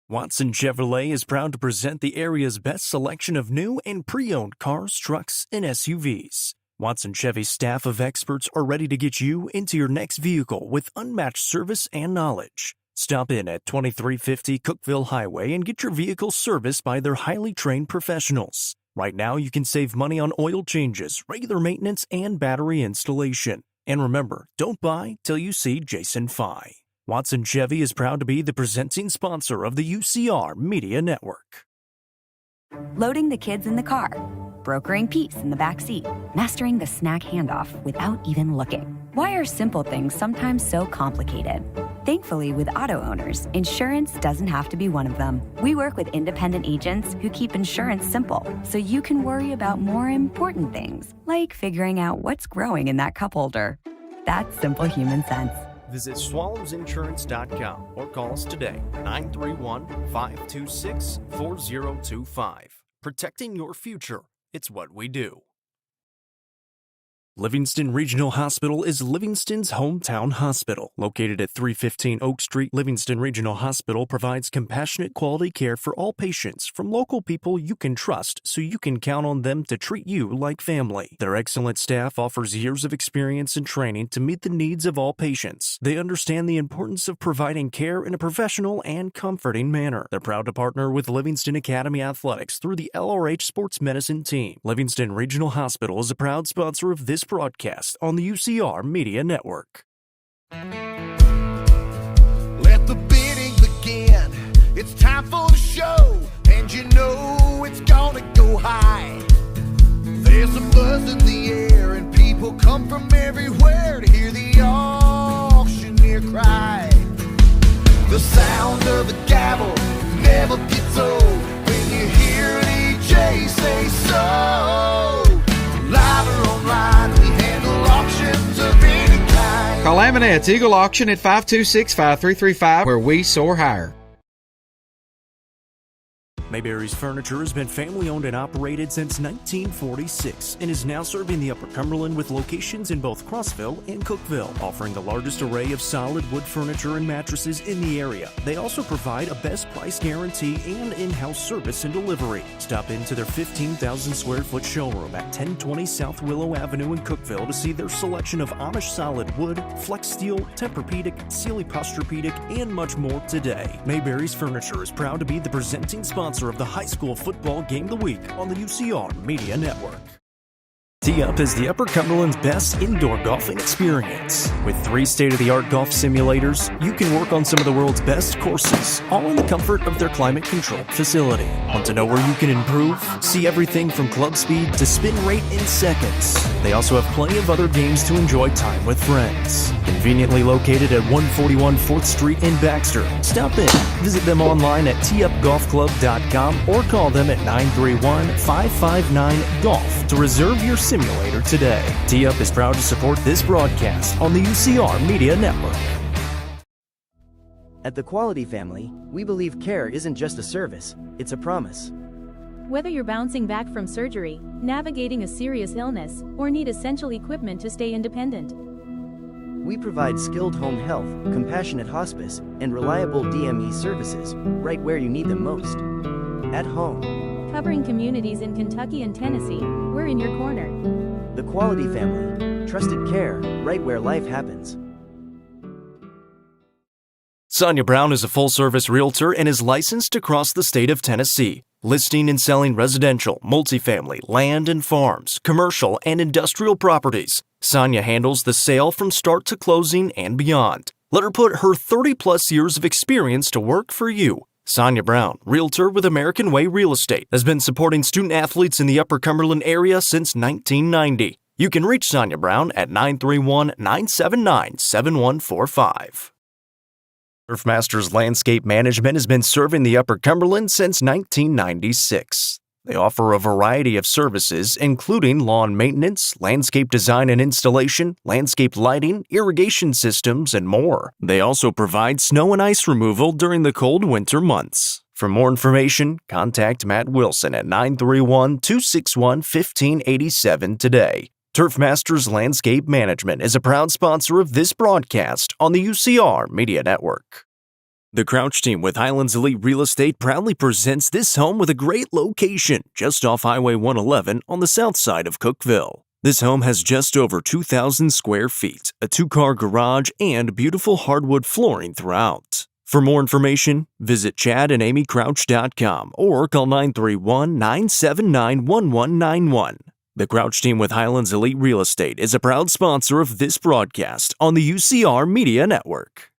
Watson Chevrolet is proud to present the area's best selection of new and pre-owned cars, trucks, and SUVs. Watson Chevy's staff of experts are ready to get you into your next vehicle with unmatched service and knowledge. Stop in at 2350 Cookeville Highway and get your vehicle serviced by their highly trained professionals. Right now, you can save money on oil changes, regular maintenance, and battery installation. And remember, don't buy till you see Jason Fye. Watson Chevy is proud to be the presenting sponsor of the UCR Media Network. Loading the kids in the car. brokering peace in the back seat, mastering the snack handoff without even looking. Why are simple things sometimes so complicated? Thankfully, with auto owners, insurance doesn't have to be one of them. We work with independent agents who keep insurance simple, so you can worry about more important things, like figuring out what's growing in that cup holder. That's simple human sense. Visit swallowsinsurance.com or call us today, 931-526-4025. Protecting your future. It's what we do. Livingston Regional Hospital is Livingston's hometown hospital. Located at 315 Oak Street, Livingston Regional Hospital provides compassionate quality care for all patients from local people you can trust, so you can count on them to treat you like family. Their excellent staff offers years of experience and training to meet the needs of all patients. They understand the importance of providing care in a professional and comforting manner. They're proud to partner with Livingston Academy Athletics through the LRH Sports Medicine team. Livingston Regional Hospital is a proud sponsor of this broadcast on the UCR Media Network. Let the bidding begin. It's time for the show, and you know it's gonna go high. There's a buzz in the air, and people come from everywhere to hear the auctioneer cry. The sound of the gavel never gets old when you hear an EJ say so. Live or online, we handle auctions of any kind. Call Aminette's Eagle Auction at 526-5335, where we soar higher. Mayberry's Furniture has been family-owned and operated since 1946 and is now serving the Upper Cumberland with locations in both Crossville and Cookville, offering the largest array of solid wood furniture and mattresses in the area. They also provide a best price guarantee and in-house service and delivery. Stop into their 15,000 square foot showroom at 1020 South Willow Avenue in Cookville to see their selection of Amish solid wood, flex steel, Tempur-Pedic, Sealy Posturepedic, and much more today. Mayberry's Furniture is proud to be the presenting sponsor of the high school football game of the week on the UCR Media Network. Tee Up is the Upper Cumberland's best indoor golfing experience. With 3 state-of-the-art golf simulators, you can work on some of the world's best courses, all in the comfort of their climate-controlled facility. Want to know where you can improve? See everything from club speed to spin rate in seconds. They also have plenty of other games to enjoy time with friends. Conveniently located at 141 4th Street in Baxter. Stop in. Visit them online at teeupgolfclub.com or call them at 931-559-GOLF to reserve your simulator today. Tee Up is proud to support this broadcast on the UCR Media Network. At the Quality Family, we believe care isn't just a service, it's a promise. Whether you're bouncing back from surgery, navigating a serious illness, or need essential equipment to stay independent, We provide skilled home health, compassionate hospice, and reliable DME services right where you need them most. At home. covering communities in Kentucky and Tennessee, we're in your corner. The Quality Family. Trusted care right where life happens. Sonia Brown is a full-service realtor and is licensed across the state of Tennessee, listing and selling residential, multifamily, land and farms, commercial and industrial properties. Sonia handles the sale from start to closing and beyond. Let her put her 30-plus years of experience to work for you. Sonia Brown, realtor with American Way Real Estate, has been supporting student-athletes in the Upper Cumberland area since 1990. You can reach Sonia Brown at 931-979-7145. Turfmasters Landscape Management has been serving the Upper Cumberland since 1996. They offer a variety of services, including lawn maintenance, landscape design and installation, landscape lighting, irrigation systems, and more. They also provide snow and ice removal during the cold winter months. For more information, contact Matt Wilson at 931-261-1587 today. Turfmasters Landscape Management is a proud sponsor of this broadcast on the UCR Media Network. The Crouch team with Highlands Elite Real Estate proudly presents this home with a great location just off Highway 111 on the south side of Cookville. This home has just over 2,000 square feet, a 2-car garage, and beautiful hardwood flooring throughout. For more information, visit chadandamycrouch.com or call 931-979-1191. The Crouch team with Highlands Elite Real Estate is a proud sponsor of this broadcast on the UCR Media Network.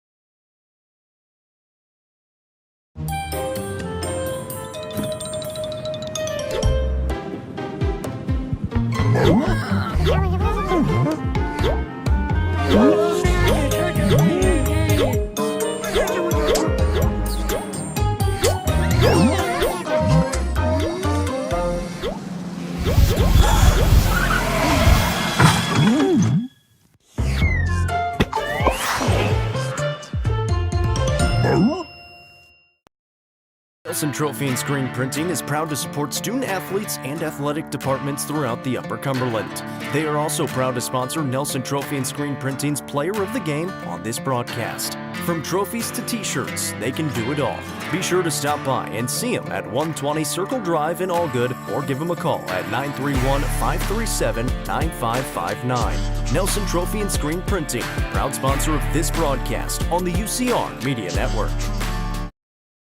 Nelson Trophy and Screen Printing is proud to support student athletes and athletic departments throughout the Upper Cumberland. They are also proud to sponsor Nelson Trophy and Screen Printing's Player of the Game on this broadcast. From trophies to t-shirts, they can do it all. Be sure to stop by and see them at 120 Circle Drive in Allgood or give them a call at 931-537-9559. Nelson Trophy and Screen Printing, proud sponsor of this broadcast on the UCR Media Network.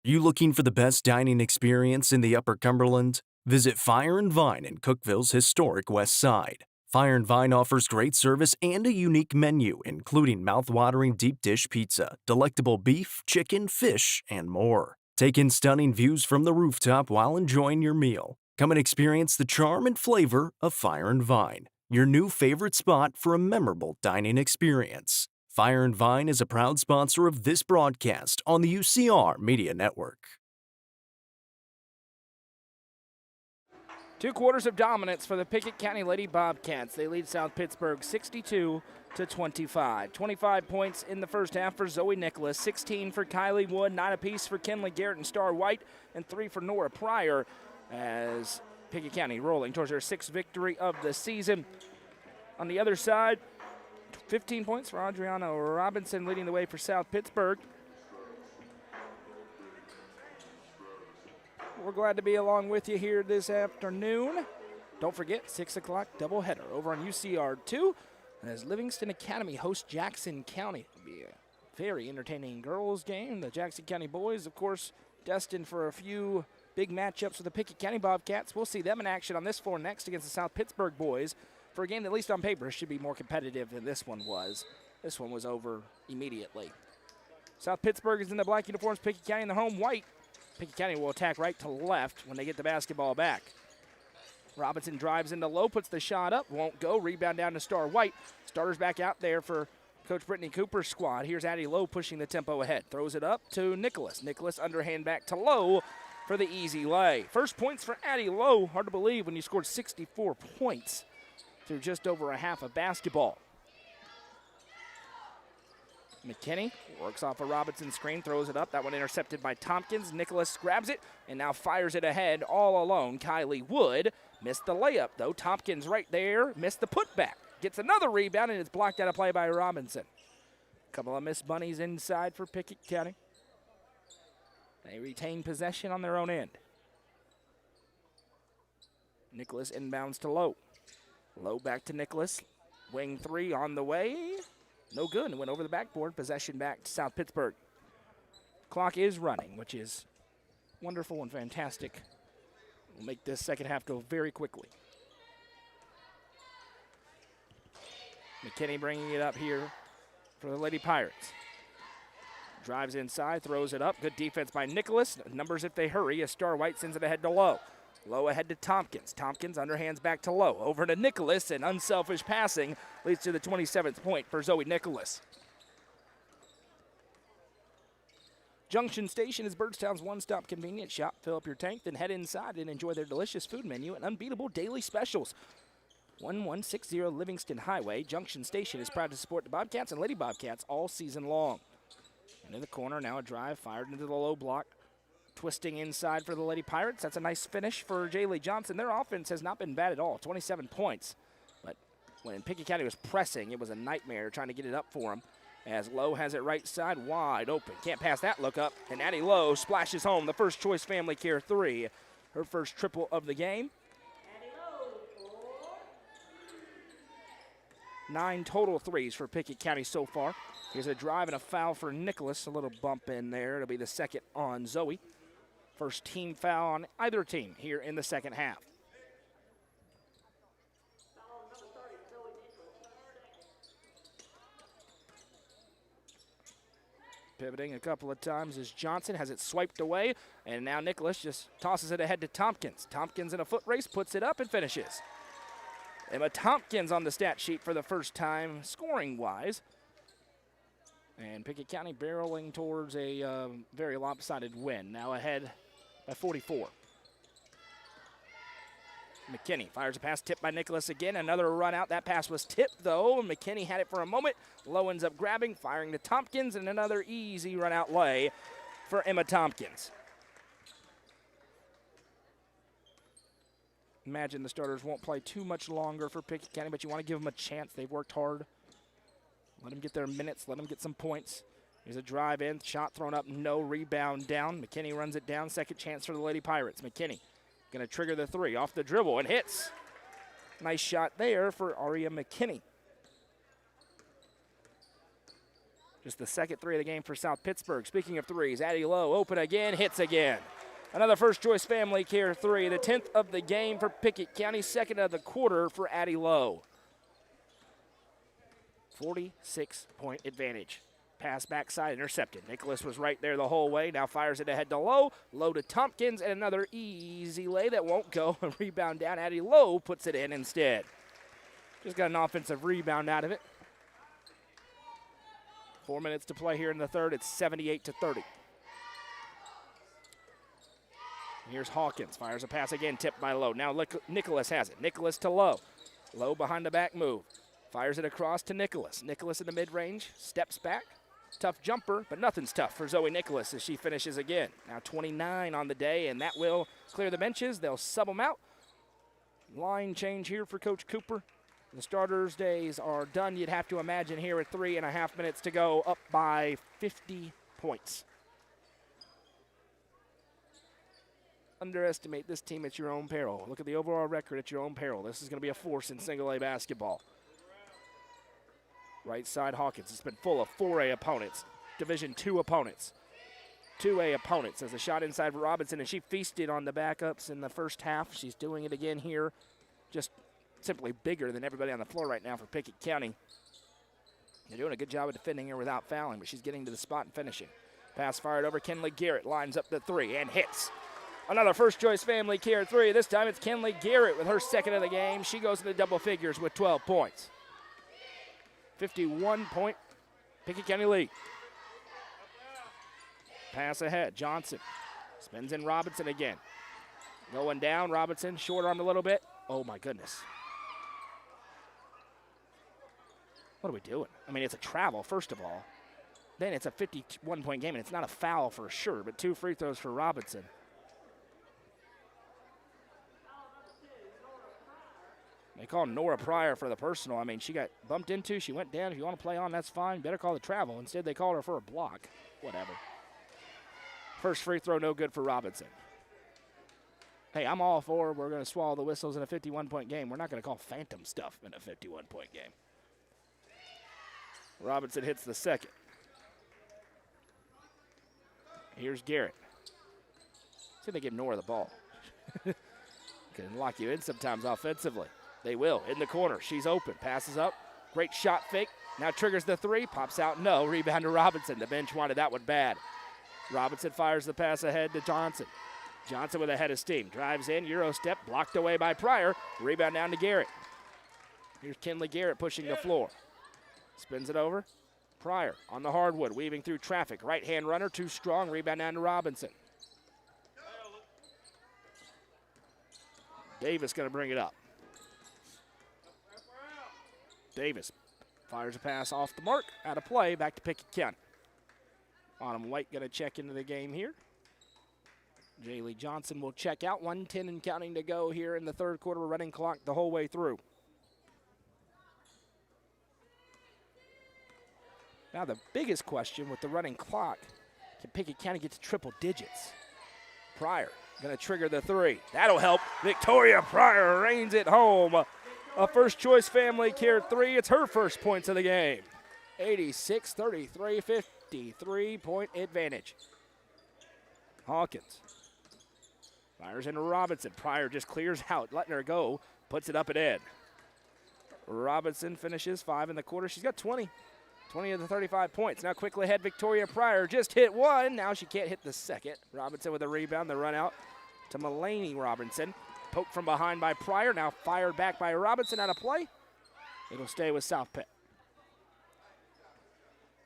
You looking for the best dining experience in the Upper Cumberland? Visit Fire and Vine in Cookeville's historic West Side. Fire and Vine offers great service and a unique menu, including mouth-watering deep dish pizza, delectable beef, chicken, fish, and more. Take in stunning views from the rooftop while enjoying your meal. Come and experience the charm and flavor of Fire and Vine, your new favorite spot for a memorable dining experience. Fire and Vine is a proud sponsor of this broadcast on the UCR Media Network. 2 quarters of dominance for the Pickett County Lady Bobcats. They lead South Pittsburg 62-25. 25 points in the first half for Zoe Nicholas, 16 for Kylie Wood, 9 apiece for Kenley Garrett and Star White, and 3 for Nora Pryor as Pickett County rolling towards their 6th victory of the season. On the other side, 15 points for Adriana Robinson leading the way for South Pittsburg. We're glad to be along with you here this afternoon. Don't forget, 6 o'clock doubleheader over on UCR2 as Livingston Academy hosts Jackson County. It'll be a very entertaining girls game. The Jackson County boys, of course, destined for a few big matchups with the Pickett County Bobcats. We'll see them in action on this floor next against the South Pittsburg boys for a game that, at least on paper, should be more competitive than this one was. This one was over immediately. South Pittsburg is in the black uniforms, Pickett County in the home white. Pickett County will attack right to left when they get the basketball back. Robinson drives into low, puts the shot up, won't go. Rebound down to Star White. Starters back out there for Coach Brittany Cooper's squad. Here's Addie Lowe pushing the tempo ahead. Throws it up to Nicholas. Nicholas underhand back to Lowe for the easy lay. First points for Addie Lowe. Hard to believe when you scored 64 points through just over a half of basketball. McKinney works off a Robinson screen, throws it up. That one intercepted by Tompkins. Nicholas grabs it and now fires it ahead all alone. Kylie Wood missed the layup, though. Tompkins right there missed the putback. Gets another rebound, and it's blocked out of play by Robinson. Couple of missed bunnies inside for Pickett County. They retain possession on their own end. Nicholas inbounds to Lowe. Low back to Nicholas. Wing 3 on the way. No good. It went over the backboard. Possession back to South Pittsburg. Clock is running, which is wonderful and fantastic. We'll make this second half go very quickly. McKinney bringing it up here for the Lady Pirates. Drives inside, throws it up. Good defense by Nicholas. Numbers if they hurry as Star White sends it ahead to Lowe. Lowe ahead to Tompkins. Tompkins underhands back to Lowe. Over to Nicholas, and unselfish passing leads to the 27th point for Zoe Nicholas. Junction Station is Byrdstown's one-stop convenience shop. Fill up your tank, then head inside and enjoy their delicious food menu and unbeatable daily specials. 1160 Livingston Highway. Junction Station is proud to support the Bobcats and Lady Bobcats all season long. Into the corner, now a drive fired into the low block. Twisting inside for the Lady Pirates. That's a nice finish for Jaylee Johnson. Their offense has not been bad at all, 27 points. But when Pickett County was pressing, it was a nightmare trying to get it up for them. As Lowe has it right side, wide open. Can't pass that look up. And Addie Lowe splashes home the First Choice Family Care 3. Her first triple of the game. 9 total threes for Pickett County so far. Here's a drive and a foul for Nicholas. A little bump in there. It'll be the second on Zoe. First team foul on either team here in the second half. Pivoting a couple of times as Johnson has it swiped away, and now Nicholas just tosses it ahead to Tompkins. Tompkins in a foot race, puts it up and finishes. Emma Tompkins on the stat sheet for the first time, scoring-wise. And Pickett County barreling towards a very lopsided win. Now ahead by 44. McKinney fires a pass, tipped by Nicholas again. Another run out. That pass was tipped, though. McKinney had it for a moment. Lowe ends up grabbing, firing to Tompkins, and another easy run-out lay for Emma Tompkins. Imagine the starters won't play too much longer for Pickett County, but you want to give them a chance. They've worked hard. Let them get their minutes. Let them get some points. Here's a drive in. Shot thrown up. No rebound down. McKinney runs it down. Second chance for the Lady Pirates. McKinney going to trigger the three off the dribble and hits. Nice shot there for Aria McKinney. Just the second three of the game for South Pittsburg. Speaking of threes, Addie Lowe open again, hits again. Another First Choice Family Care three, the 10th of the game for Pickett County, second of the quarter for Addie Lowe. 46-point advantage. Pass backside, intercepted. Nicholas was right there the whole way. Now fires it ahead to Lowe. Lowe to Tompkins, and another easy lay that won't go. A rebound down. Addie Lowe puts it in instead. Just got an offensive rebound out of it. 4 minutes to play here in the third. It's 78-30. Here's Hawkins. Fires a pass again, tipped by Lowe. Now Nicholas has it. Nicholas to Lowe. Lowe behind the back move. Fires it across to Nicholas. Nicholas in the mid-range. Steps back. Tough jumper, but nothing's tough for Zoe Nicholas as she finishes again. Now 29 on the day, and that will clear the benches. They'll sub them out. Line change here for Coach Cooper. The starters' days are done, you'd have to imagine, here at 3.5 minutes to go, up by 50 points. Underestimate this team at your own peril. Look at the overall record at your own peril. This is going to be a force in single-A basketball. Right side, Hawkins. It's been full of 4A opponents, Division II opponents, 2A opponents. As a shot inside for Robinson, and she feasted on the backups in the first half. She's doing it again here, just simply bigger than everybody on the floor right now for Pickett County. They're doing a good job of defending her without fouling, but she's getting to the spot and finishing. Pass fired over. Kenley Garrett lines up the three and hits. Another First Choice Family Care three. This time it's Kenley Garrett with her second of the game. She goes into double figures with 12 points. 51-point Pickett County lead. Pass ahead. Johnson spins in Robinson again. Going down. Robinson short armed a little bit. Oh, my goodness. What are we doing? I mean, it's a travel, first of all. Then it's a 51-point game, and it's not a foul for sure, but 2 free throws for Robinson. They call Nora Pryor for the personal. I mean, she got bumped into. She went down. If you want to play on, that's fine. Better call the travel. Instead, they called her for a block. Whatever. First free throw, no good for Robinson. Hey, I'm all for we're going to swallow the whistles in a 51-point game. We're not going to call phantom stuff in a 51-point game. Robinson hits the second. Here's Garrett. See if they give Nora the ball. Can lock you in sometimes offensively. They will. In the corner. She's open. Passes up. Great shot fake. Now triggers the three. Pops out. No. Rebound to Robinson. The bench wanted that one bad. Robinson fires the pass ahead to Johnson. Johnson with a head of steam. Drives in. Euro step. Blocked away by Pryor. Rebound down to Garrett. Here's Kenley Garrett pushing the floor. Spins it over. Pryor on the hardwood. Weaving through traffic. Right-hand runner. Too strong. Rebound down to Robinson. Davis going to bring it up. Davis fires a pass off the mark, out of play, back to Pickett County. Autumn White going to check into the game here. Jaylee Johnson will check out. 1:10 and counting to go here in the third quarter. We're running clock the whole way through. Now the biggest question with the running clock, can Pickett County get to triple digits? Pryor going to trigger the three. That'll help. Victoria Pryor reigns it home. A First Choice Family Care three. It's her first points of the game. 86-33, 53-point advantage. Hawkins fires into Robinson. Pryor just clears out, letting her go. Puts it up and in. Robinson finishes 5 in the quarter. She's got 20 of the 35 points. Now quickly ahead, Victoria Pryor just hit one. Now she can't hit the second. Robinson with a rebound, the run out to Mulaney Robinson. Poked from behind by Pryor, now fired back by Robinson out of play. It'll stay with South Pitt.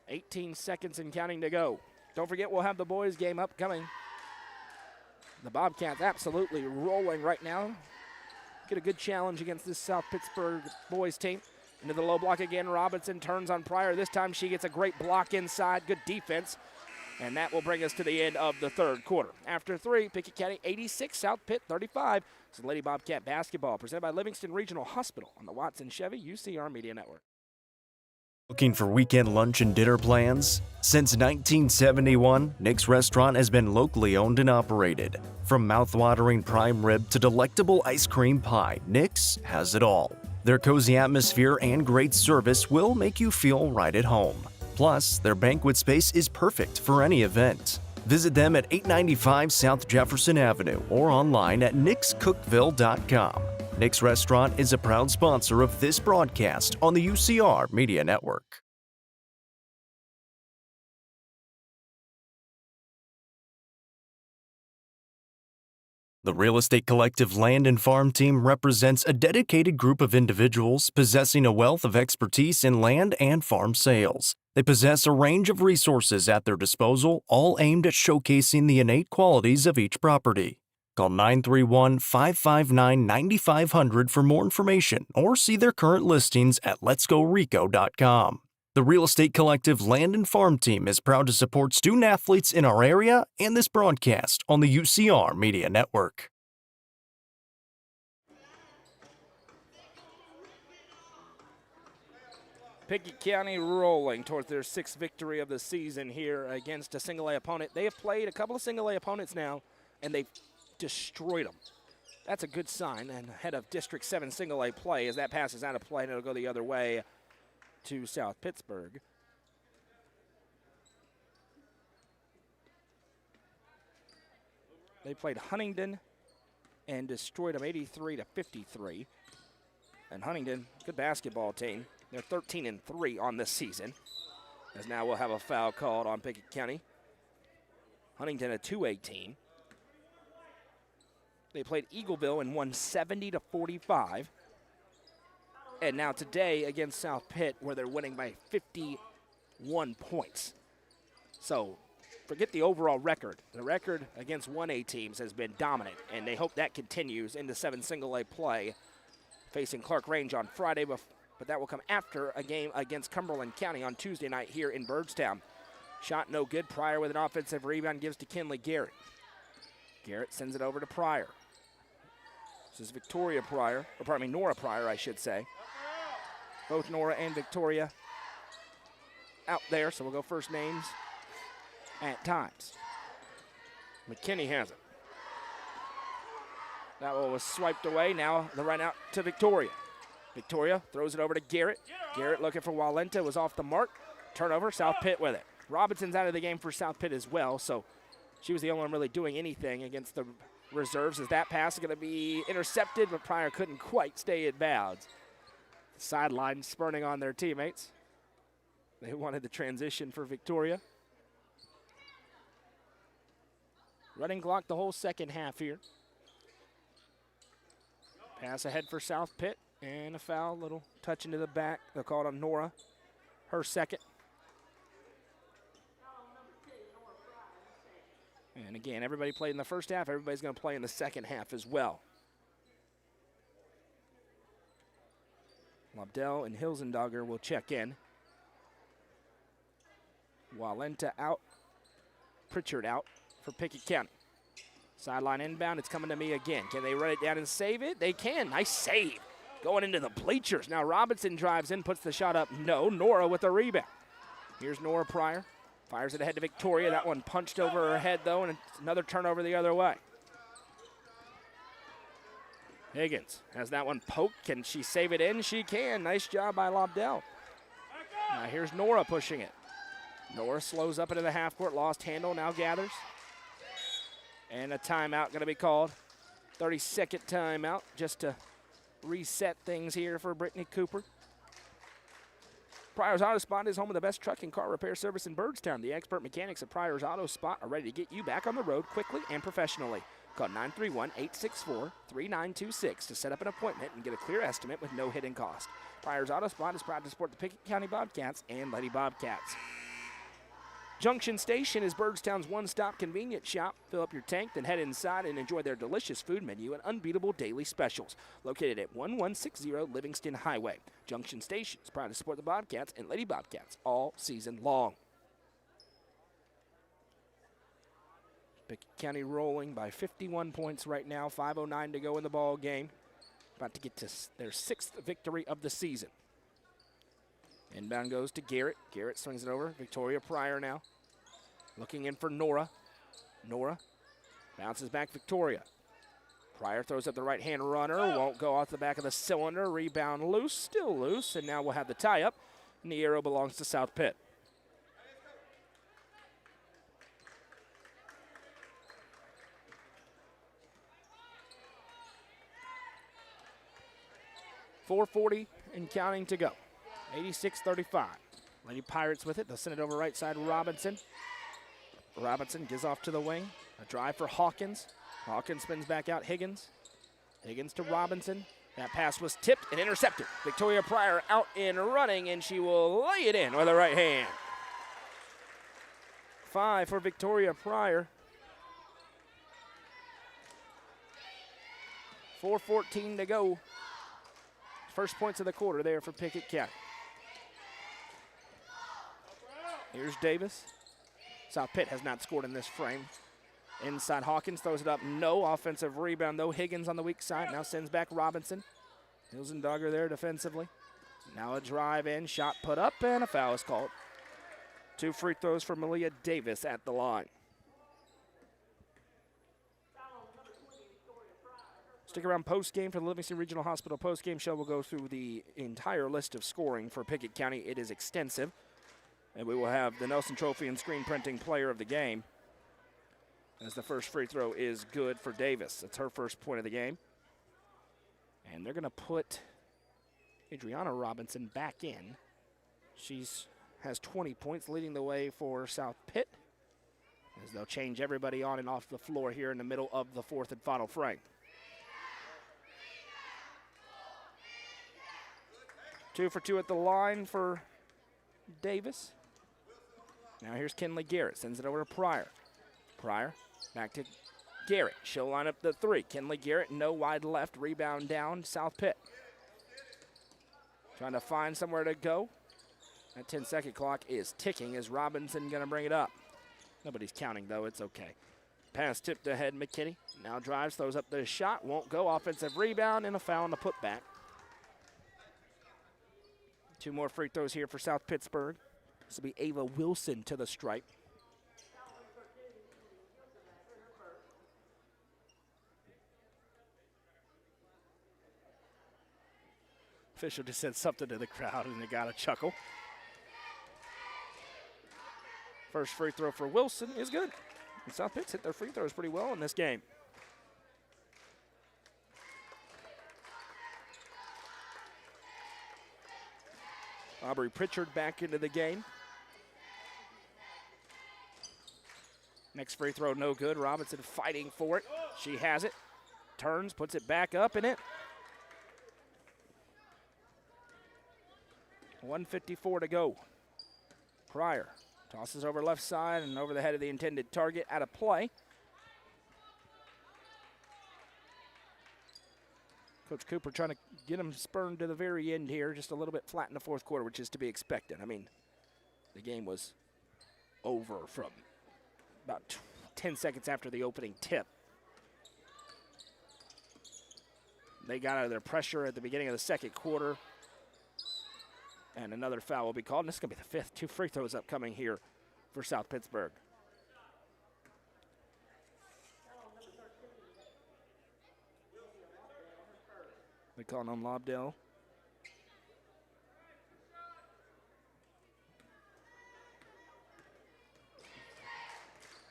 18 seconds and counting to go. Don't forget, we'll have the boys game upcoming. The Bobcats absolutely rolling right now. Get a good challenge against this South Pittsburg boys team. Into the low block again. Robinson turns on Pryor. This time she gets a great block inside. Good defense. And that will bring us to the end of the third quarter. After 3, Pickett County 86, South Pitt 35. It's Lady Bobcat basketball presented by Livingston Regional Hospital on the Watson Chevy UCR Media Network. Looking for weekend lunch and dinner plans? Since 1971, Nick's Restaurant has been locally owned and operated. From mouth-watering prime rib to delectable ice cream pie, Nick's has it all. Their cozy atmosphere and great service will make you feel right at home. Plus, their banquet space is perfect for any event. Visit them at 895 South Jefferson Avenue or online at nickscookville.com. Nick's Restaurant is a proud sponsor of this broadcast on the UCR Media Network. The Real Estate Collective Land and Farm Team represents a dedicated group of individuals possessing a wealth of expertise in land and farm sales. They possess a range of resources at their disposal, all aimed at showcasing the innate qualities of each property. Call 931-559-9500 for more information or see their current listings at letsgorico.com. The Real Estate Collective Land and Farm Team is proud to support student athletes in our area and this broadcast on the UCR Media Network. Pickett County rolling towards their 6th victory of the season here against a single-A opponent. They have played a couple of single-A opponents now, and they've destroyed them. That's a good sign, and ahead of District 7 single-A play as that pass is out of play, and it'll go the other way to South Pittsburg. They played Huntington and destroyed them 83-53. And Huntington, good basketball team. They're 13-3 on this season, as now we'll have a foul called on Pickett County. Huntington, a 2A team. They played Eagleville and won 70-45. And now today against South Pitt, where they're winning by 51 points. So forget the overall record. The record against 1A teams has been dominant, and they hope that continues into 7 single-A play, facing Clark Range on Friday, but that will come after a game against Cumberland County on Tuesday night here in Byrdstown. Shot no good. Pryor with an offensive rebound gives to Kinley Garrett. Garrett sends it over to Pryor. This is Victoria Pryor, or pardon me, Nora Pryor, I should say. Both Nora and Victoria out there, so we'll go first names at times. McKinney has it. That one was swiped away. Now the run out to Victoria. Victoria throws it over to Garrett. Garrett looking for Walenta, was off the mark. Turnover, South Pitt with it. Robinson's out of the game for South Pitt as well, so she was the only one really doing anything against the reserves, as that pass is going to be intercepted, but Pryor couldn't quite stay in bounds. Sideline spurning on their teammates. They wanted the transition for Victoria. Running clock the whole second half here. Pass ahead for South Pitt, and a foul, little touch into the back. They'll call it on Nora, her second. And again, everybody played in the first half. Everybody's going to play in the second half as well. Lobdell and Hilsendogger will check in. Walenta out. Pritchard out for Pickett County. Sideline inbound. It's coming to me again. Can they run it down and save it? They can. Nice save. Going into the bleachers. Now Robinson drives in, puts the shot up. No. Nora with the rebound. Here's Nora Pryor. Fires it ahead to Victoria. That one punched over her head, though, and it's another turnover the other way. Higgins has that one poked. Can she save it in? She can. Nice job by Lobdell. Now here's Nora pushing it. Nora slows up into the half court. Lost handle, now gathers. And a timeout going to be called. 30-second timeout just to reset things here for Brittany Cooper. Pryor's Auto Spot is home of the best truck and car repair service in Byrdstown. The expert mechanics at Pryor's Auto Spot are ready to get you back on the road quickly and professionally. Call 931-864-3926 to set up an appointment and get a clear estimate with no hidden cost. Pryor's Auto Spot is proud to support the Pickett County Bobcats and Lady Bobcats. Junction Station is Bergstown's one-stop convenience shop. Fill up your tank, then head inside and enjoy their delicious food menu and unbeatable daily specials. Located at 1160 Livingston Highway. Junction Station is proud to support the Bobcats and Lady Bobcats all season long. Pickett County rolling by 51 points right now, 5:09 to go in the ball game. About to get to their 6th victory of the season. Inbound goes to Garrett. Garrett swings it over. Victoria Pryor now. Looking in for Nora. Nora bounces back Victoria. Pryor throws up the right-hand runner. Won't go off the back of the cylinder. Rebound loose. Still loose. And now we'll have the tie-up. And the arrow belongs to South Pitt. .440 and counting to go. 86-35. Lady Pirates with it. They'll send it over right side. Robinson. Robinson gives off to the wing. A drive for Hawkins. Hawkins spins back out. Higgins. Higgins to Robinson. That pass was tipped and intercepted. Victoria Pryor out and running, and she will lay it in with her right hand. 5 for Victoria Pryor. 4:14 to go. First points of the quarter there for Pickett County. Here's Davis. South Pitt has not scored in this frame. Inside Hawkins throws it up. No offensive rebound, though. Higgins on the weak side. Now sends back Robinson. Hilsendogger there defensively. Now a drive in. Shot put up, and a foul is called. 2 free throws for Malia Davis at the line. Stick around post-game for the Livingston Regional Hospital post-game show. We'll go through the entire list of scoring for Pickett County. It is extensive. And we will have the Nelson Trophy and screen printing player of the game, as the first free throw is good for Davis. It's her first point of the game. And they're going to put Adriana Robinson back in. She has 20 points, leading the way for South Pitt, as they'll change everybody on and off the floor here in the middle of the 4th and final frame. 2 for 2 at the line for Davis. Now here's Kinley Garrett. Sends it over to Pryor. Pryor back to Garrett. She'll line up the 3. Kinley Garrett, no wide left. Rebound down, South Pitt. Trying to find somewhere to go. That 10-second clock is ticking. Is Robinson going to bring it up? Nobody's counting, though. It's okay. Pass tipped ahead, McKinney. Now drives, throws up the shot. Won't go. Offensive rebound and a foul on the putback. 2 more free throws here for South Pittsburg. This will be Ava Wilson to the stripe. Official just said something to the crowd, and they got a chuckle. First free throw for Wilson is good. And South Pitt's hit their free throws pretty well in this game. Aubrey Pritchard back into the game. Next free throw, no good. Robinson fighting for it. She has it. Turns, puts it back up in it. 1:54 to go. Pryor tosses over left side and over the head of the intended target, out of play. Coach Cooper trying to get him spurned to the very end here, just a little bit flat in the 4th quarter, which is to be expected. I mean, the game was over from about 10 seconds after the opening tip. They got out of their pressure at the beginning of the 2nd quarter, and another foul will be called. And this is going to be the 5th. 2 free throws upcoming here for South Pittsburg. They calling on Lobdell.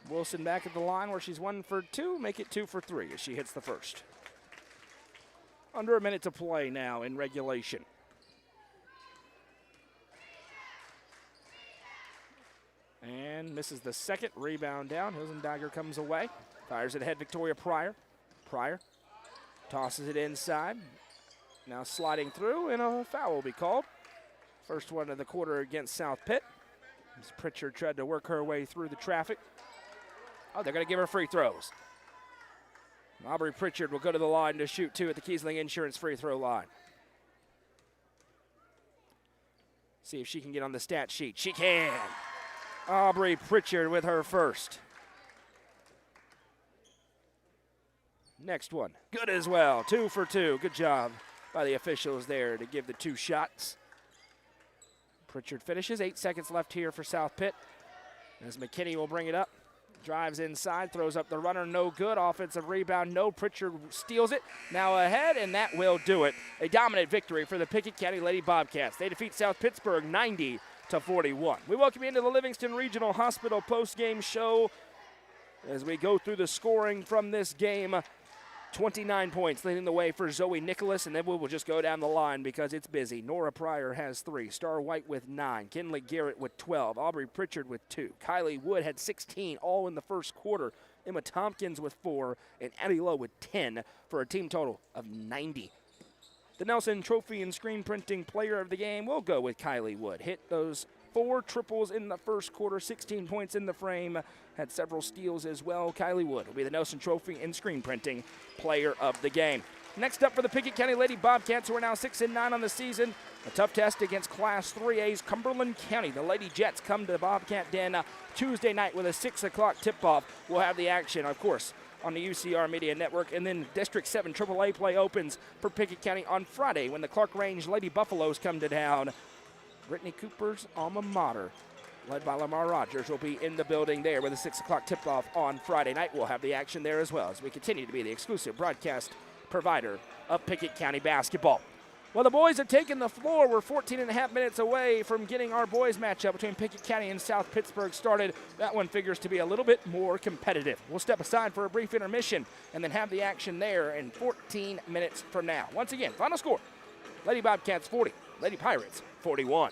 Wilson back at the line where she's 1 for 2, make it 2 for 3 as she hits the first. Under a minute to play now in regulation. And misses the second. Rebound down. Hilsendogger comes away. Fires it ahead, Victoria Pryor. Pryor tosses it inside. Now sliding through, and a foul will be called. First one of the quarter against South Pitt. As Pritchard tried to work her way through the traffic. Oh, they're going to give her free throws. Aubrey Pritchard will go to the line to shoot 2 at the Kiesling Insurance free throw line. See if she can get on the stat sheet. She can. Aubrey Pritchard with her first. Next one, good as well. 2 for 2. Good job by the officials there to give the 2 shots. Pritchard finishes. 8 seconds left here for South Pitt. As McKinney will bring it up. Drives inside, throws up the runner, no good. Offensive rebound, no. Pritchard steals it. Now ahead, and that will do it. A dominant victory for the Pickett County Lady Bobcats. They defeat South Pittsburg 90-41. We welcome you into the Livingston Regional Hospital post-game show as we go through the scoring from this game. 29 points leading the way for Zoe Nicholas, and then we will just go down the line because it's busy. Nora Pryor has 3, Star White with 9, Kinley Garrett with 12, Aubrey Pritchard with 2, Kylie Wood had 16, all in the first quarter, Emma Tompkins with 4, and Addie Lowe with 10 for a team total of 90. The Nelson Trophy and Screen Printing Player of the Game will go with Kylie Wood. Hit those 4 triples in the first quarter, 16 points in the frame, had several steals as well. Kylie Wood will be the Nelson Trophy and Screen Printing Player of the Game. Next up for the Pickett County Lady Bobcats, who are now 6-9 on the season. A tough test against Class 3A's Cumberland County. The Lady Jets come to the Bobcat Den Tuesday night with a 6 o'clock tip-off. We'll have the action, of course, on the UCR Media Network. And then District 7 AAA play opens for Pickett County on Friday when the Clark Range Lady Buffaloes come to town. Brittany Cooper's alma mater, led by Lamar Rogers, will be in the building there with a 6 o'clock tip-off on Friday night. We'll have the action there as well as we continue to be the exclusive broadcast provider of Pickett County basketball. Well, the boys have taken the floor. We're 14 and a half minutes away from getting our boys matchup between Pickett County and South Pittsburg started. That one figures to be a little bit more competitive. We'll step aside for a brief intermission and then have the action there in 14 minutes from now. Once again, final score, Lady Bobcats 40, Lady Pirates 41.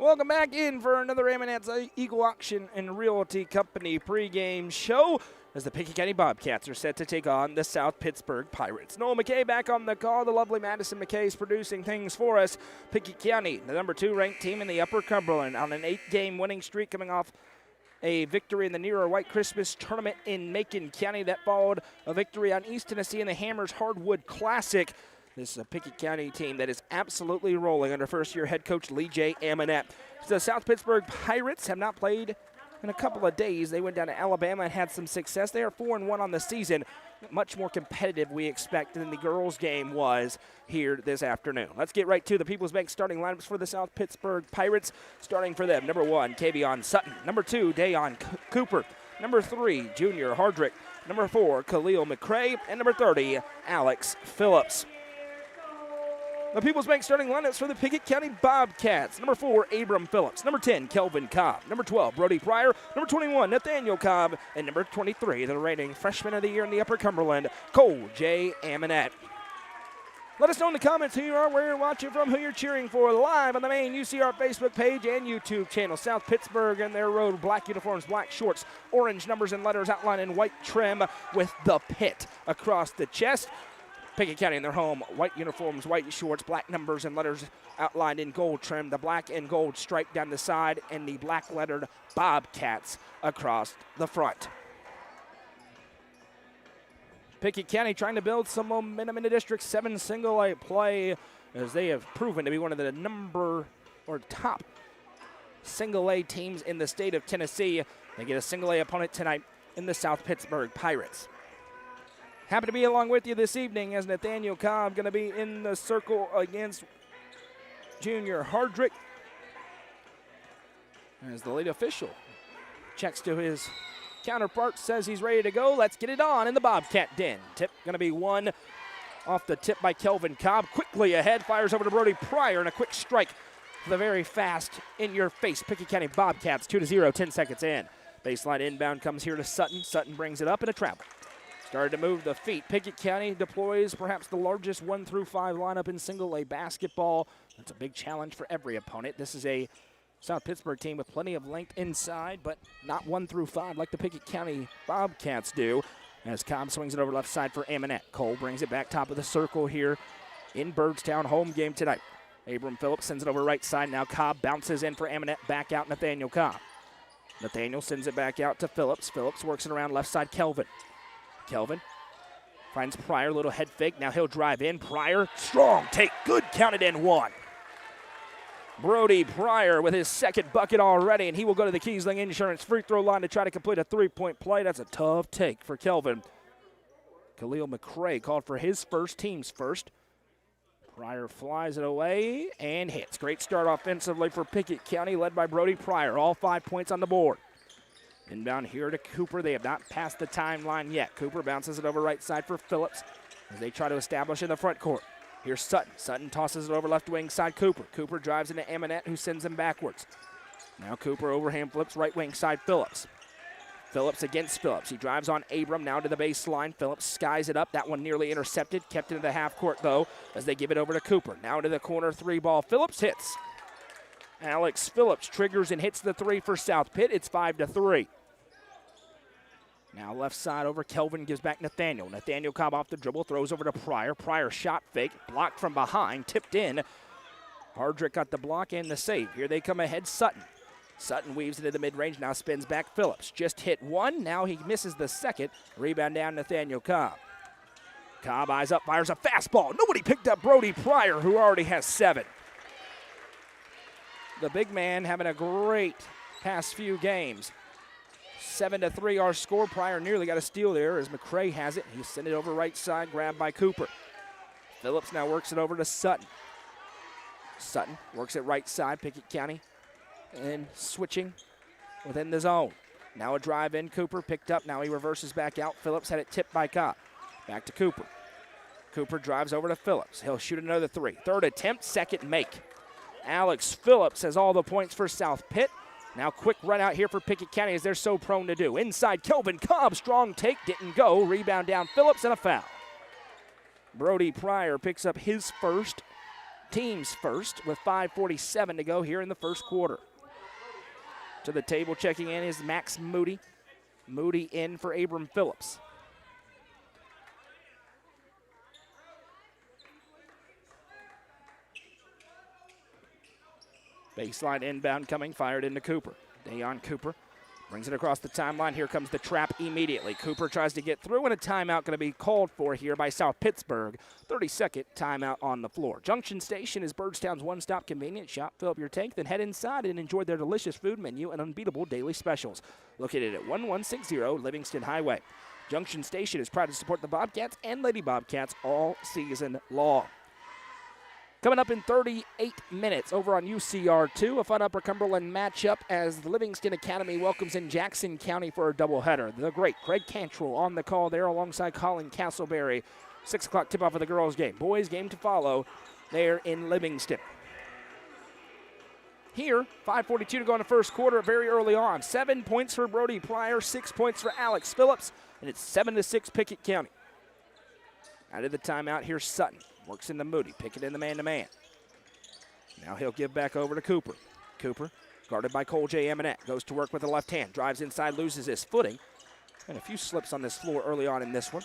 Welcome back in for another Ammonet's Eagle Auction and Realty Company pregame show as the Pickett County Bobcats are set to take on the South Pittsburg Pirates. Noel McKay back on the call. The lovely Madison McKay is producing things for us. Pickett County, the number 2 ranked team in the Upper Cumberland, on an 8-game winning streak, coming off a victory in the Nero White Christmas tournament in Macon County. That followed a victory on East Tennessee in the Hammers Hardwood Classic. This is a Pickett County team that is absolutely rolling under first-year head coach Lee J. Amonette. The South Pittsburg Pirates have not played in a couple of days. They went down to Alabama and had some success. They are 4-1 on the season. Much more competitive, we expect, than the girls' game was here this afternoon. Let's get right to the People's Bank starting lineups for the South Pittsburg Pirates. Starting for them, number 1, Kavion Sutton. Number 2, Dayon Cooper. Number 3, Junior Hardrick. Number 4, Khalil McCray. And number 30, Alex Phillips. The People's Bank starting lineups for the Pickett County Bobcats. Number 4, Abram Phillips. Number 10, Kelvin Cobb. Number 12, Brody Pryor. Number 21, Nathaniel Cobb. And number 23, the reigning freshman of the year in the Upper Cumberland, Cole J. Amonette. Let us know in the comments who you are, where you're watching from, who you're cheering for, live on the main UCR Facebook page and YouTube channel. South Pittsburg and their road, black uniforms, black shorts, orange numbers and letters outlined in white trim with the pit across the chest. Pickett County in their home, white uniforms, white shorts, black numbers and letters outlined in gold trim, the black and gold stripe down the side, and the black lettered Bobcats across the front. Pickett County trying to build some momentum in the District 7 single-A play, as they have proven to be one of the top single-A teams in the state of Tennessee. They get a single-A opponent tonight in the South Pittsburg Pirates. Happy to be along with you this evening as Nathaniel Cobb going to be in the circle against Junior Hardrick. As the lead official checks to his counterpart, says he's ready to go. Let's get it on in the Bobcat den. Tip going to be won off the tip by Kelvin Cobb. Quickly ahead, fires over to Brody Pryor, and a quick strike for the very fast, in-your-face Pickett County Bobcats. 2-0, 10 seconds in. Baseline inbound comes here to Sutton. Sutton brings it up and a travel. Started to move the feet. Pickett County deploys perhaps the largest 1-5 lineup in single-A basketball. That's a big challenge for every opponent. This is a South Pittsburg team with plenty of length inside, but not 1-5 like the Pickett County Bobcats do. As Cobb swings it over left side for Amonette. Cole brings it back top of the circle here in Byrdstown, home game tonight. Abram Phillips sends it over right side. Now Cobb bounces in for Amonette. Back out Nathaniel Cobb. Nathaniel sends it back out to Phillips. Phillips works it around left side Kelvin. Kelvin finds Pryor, little head fake. Now he'll drive in. Pryor, strong take, good, counted in one. Brody Pryor with his second bucket already, and he will go to the Kiesling Insurance free throw line to try to complete a three-point play. That's a tough take for Kelvin. Khalil McCray called for his first, team's first. Pryor flies it away and hits. Great start offensively for Pickett County, led by Brody Pryor. All 5 points on the board. Inbound here to Cooper. They have not passed the timeline yet. Cooper bounces it over right side for Phillips as they try to establish in the front court. Here's Sutton. Sutton tosses it over left wing side Cooper. Cooper drives into Amonette, who sends him backwards. Now Cooper overhand flips right wing side Phillips. Phillips against Phillips. He drives on Abram now to the baseline. Phillips skies it up. That one nearly intercepted. Kept into the half court, though, as they give it over to Cooper. Now to the corner three ball. Phillips hits. Alex Phillips triggers and hits the three for South Pitt. It's 5-3. Now left side over, Kelvin gives back Nathaniel. Nathaniel Cobb off the dribble, throws over to Pryor. Pryor shot fake, blocked from behind, tipped in. Hardrick got the block and the save. Here they come ahead, Sutton. Sutton weaves into the mid-range, now spins back Phillips. Just hit one, now he misses the second. Rebound down Nathaniel Cobb. Cobb eyes up, fires a fastball. Nobody picked up Brody Pryor, who already has 7. The big man having a great past few games. 7-3 our score. Pryor nearly got a steal there as McCray has it. He sent it over right side, grabbed by Cooper. Phillips now works it over to Sutton. Sutton works it right side, Pickett County, and switching within the zone. Now a drive in, Cooper picked up. Now he reverses back out. Phillips had it tipped by Cobb. Back to Cooper. Cooper drives over to Phillips. He'll shoot another three. Third attempt, second make. Alex Phillips has all the points for South Pitt. Now quick run out here for Pickett County as they're so prone to do. Inside Kelvin Cobb, strong take, didn't go. Rebound down Phillips and a foul. Brody Pryor picks up his first, teams first with 5:47 to go here in the first quarter. To the table checking in is Max Moody. Moody in for Abram Phillips. Baseline inbound coming, fired into Cooper. Dayon Cooper brings it across the timeline. Here comes the trap immediately. Cooper tries to get through, and a timeout going to be called for here by South Pittsburg. 30-second timeout on the floor. Junction Station is Birdstown's one-stop convenience shop. Fill up your tank, then head inside and enjoy their delicious food menu and unbeatable daily specials. Located at 1160 Livingston Highway. Junction Station is proud to support the Bobcats and Lady Bobcats all season long. Coming up in 38 minutes over on UCR2, a fun Upper Cumberland matchup as the Livingston Academy welcomes in Jackson County for a doubleheader. The great Craig Cantrell on the call there alongside Colin Castleberry. 6 o'clock tip-off of the girls' game. Boys' game to follow there in Livingston. Here, 5:42 to go in the first quarter, very early on. 7 points for Brody Pryor, 6 points for Alex Phillips, and it's 7-6 Pickett County. Out of the timeout, here's Sutton. Works into Moody. Pickett in the man-to-man. Now he'll give back over to Cooper. Cooper, guarded by Cole J. Eminette, goes to work with the left hand. Drives inside, loses his footing. And a few slips on this floor early on in this one.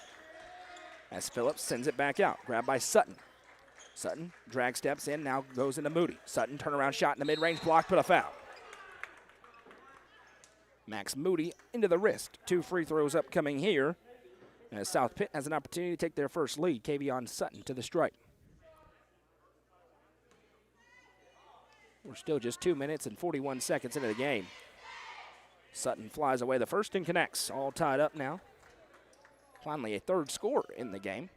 As Phillips sends it back out. Grabbed by Sutton. Sutton drag steps in, now goes into Moody. Sutton turnaround shot in the mid-range, blocked, but a foul. Max Moody into the wrist. 2 free throws upcoming here. As South Pitt has an opportunity to take their first lead. Kavion Sutton to the stripe. We're still just 2 minutes and 41 seconds into the game. Sutton flies away the first and connects. All tied up now. Finally a third score in the game.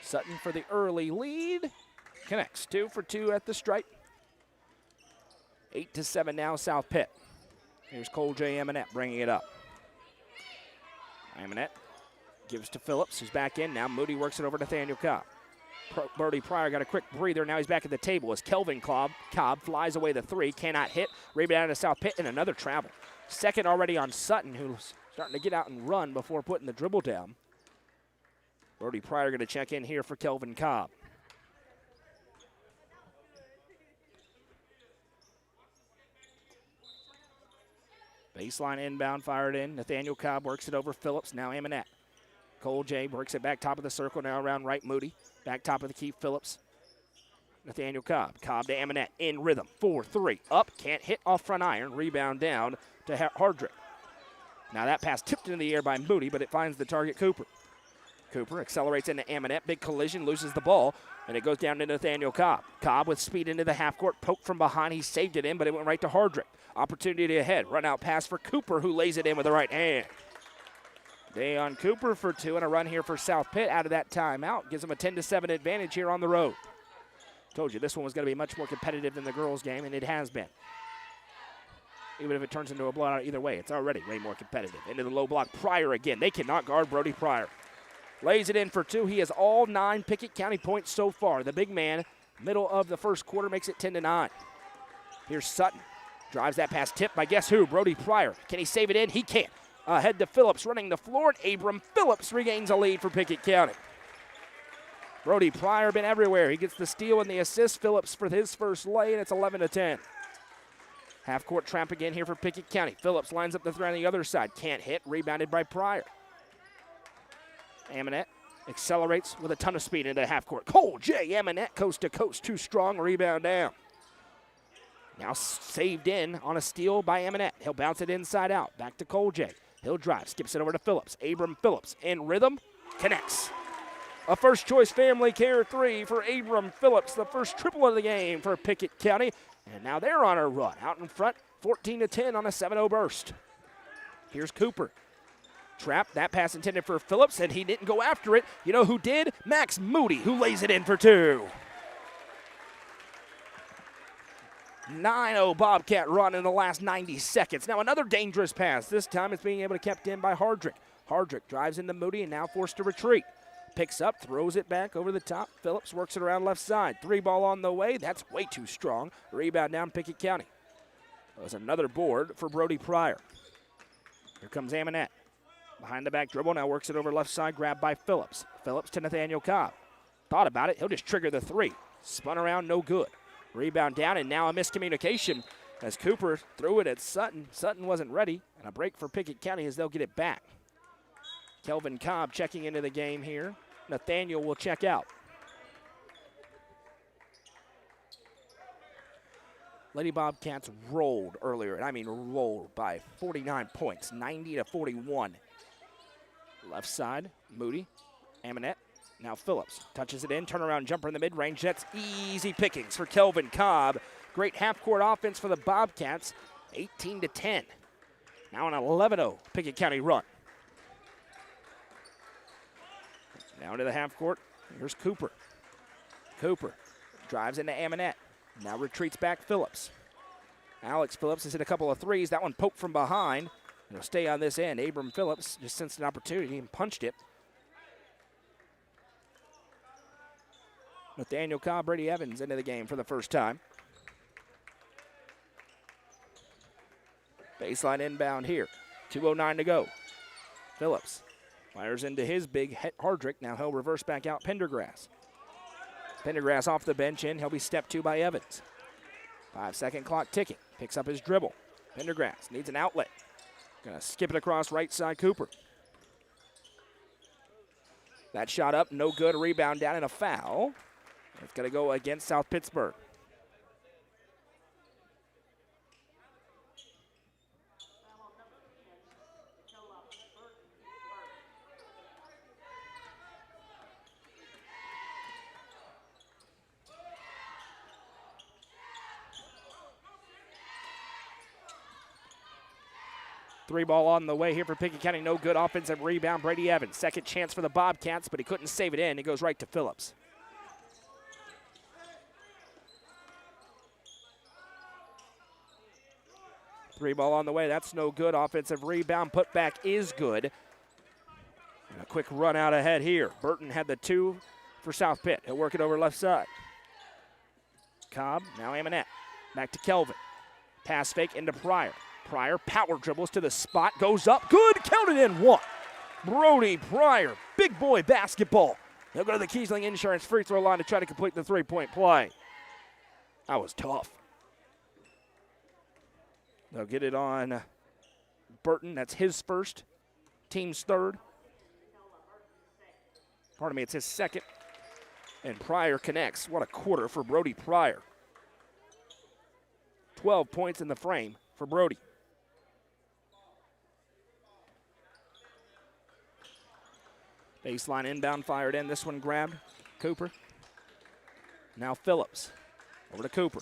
Sutton for the early lead. Connects. 2 for 2 at the stripe. 8-7 now, South Pitt. Here's Cole J. Eminette bringing it up. Eminette gives to Phillips, who's back in. Now Moody works it over to Nathaniel Cobb. Brody Pryor got a quick breather. Now he's back at the table as Kelvin Cobb flies away the 3. Cannot hit. Rebound to South Pitt and another travel. Second already on Sutton, who's starting to get out and run before putting the dribble down. Brody Pryor going to check in here for Kelvin Cobb. Baseline inbound, fired in. Nathaniel Cobb works it over Phillips. Now Eminette. Cole J. works it back top of the circle. Now around right Moody. Back top of the key, Phillips. Nathaniel Cobb. Cobb to Eminette. In rhythm. 4-3. Up. Can't hit off front iron. Rebound down to Hardrick. Now that pass tipped into the air by Moody, but it finds the target, Cooper. Cooper accelerates into Eminette. Big collision. Loses the ball. And it goes down to Nathaniel Cobb. Cobb with speed into the half court. Poke from behind. He saved it in, but it went right to Hardrick. Opportunity ahead. Run out pass for Cooper, who lays it in with the right hand. Dayon Cooper for 2 and a run here for South Pitt out of that timeout. Gives them a 10-7 advantage here on the road. Told you this one was going to be much more competitive than the girls' game, and it has been. Even if it turns into a blowout either way, it's already way more competitive. Into the low block, Pryor again. They cannot guard Brody Pryor. Lays it in for 2. He has all 9 Pickett County points so far. The big man, middle of the first quarter, makes it 10-9. Here's Sutton. Drives that pass tipped by guess who? Brody Pryor. Can he save it in? He can't. Ahead to Phillips running the floor, and Abram Phillips regains a lead for Pickett County. Brody Pryor been everywhere. He gets the steal and the assist. Phillips for his first lay, and it's 11-10. Half-court trap again here for Pickett County. Phillips lines up the three on the other side. Can't hit. Rebounded by Pryor. Eminette accelerates with a ton of speed into half-court. Cole J. Eminette coast to coast. Too strong. Rebound down. Now saved in on a steal by Eminette. He'll bounce it inside out. Back to Cole J. He'll drive. Skips it over to Phillips. Abram Phillips in rhythm. Connects. A first-choice family care 3 for Abram Phillips. The first triple of the game for Pickett County. And now they're on a run. Out in front, 14-10 on a 7-0 burst. Here's Cooper. Trap. That pass intended for Phillips, and he didn't go after it. You know who did? Max Moody, who lays it in for 2. 9-0 Bobcat run in the last 90 seconds. Now another dangerous pass. This time it's being able to kept in by Hardrick. Hardrick drives into Moody and now forced to retreat. Picks up, throws it back over the top. Phillips works it around left side. 3 ball on the way. That's way too strong. Rebound down Pickett County. That was another board for Brody Pryor. Here comes Eminette. Behind the back dribble, now works it over left side, grabbed by Phillips. Phillips to Nathaniel Cobb. Thought about it, he'll just trigger the three. Spun around, no good. Rebound down, and now a miscommunication as Cooper threw it at Sutton. Sutton wasn't ready, and a break for Pickett County as they'll get it back. Kelvin Cobb checking into the game here. Nathaniel will check out. Lady Bobcats rolled earlier, and I mean rolled by 49 points, 90-41. Left side, Moody, Amonette, now Phillips. Touches it in, turnaround jumper in the mid-range. That's easy pickings for Kelvin Cobb. Great half-court offense for the Bobcats, 18-10. Now an 11-0 Pickett County run. Down to the half court. Here's Cooper. Cooper drives into Amonette. Now retreats back Phillips. Alex Phillips has hit a couple of threes. That one poked from behind. It'll stay on this end. Abram Phillips just sensed an opportunity and punched it. Nathaniel Cobb, Brady Evans into the game for the first time. Baseline inbound here. 2:09 to go. Phillips fires into his big Hardrick. Now he'll reverse back out Pendergrass. Pendergrass off the bench in. He'll be stepped to by Evans. 5-second clock ticking. Picks up his dribble. Pendergrass needs an outlet. Gonna skip it across right side Cooper. That shot up, no good. Rebound down and a foul. It's gonna go against South Pittsburg. Three ball on the way here for Pickett County. No good. Offensive rebound. Brady Evans. Second chance for the Bobcats, but he couldn't save it in. It goes right to Phillips. Three ball on the way. That's no good. Offensive rebound. Put back is good. And a quick run out ahead here. Burton had the two for South Pitt. He'll work it over left side. Cobb. Now Amonette. Back to Kelvin. Pass fake into Pryor. Pryor power dribbles to the spot, goes up, good, counted in one. Brody Pryor, big boy basketball. He'll go to the Kiesling Insurance free throw line to try to complete the three-point play. That was tough. They'll get it on Burton, that's his first, team's third. Pardon me, it's his second. And Pryor connects. What a quarter for Brody Pryor. 12 points in the frame for Brody. Baseline inbound fired in. This one grabbed Cooper. Now Phillips. Over to Cooper.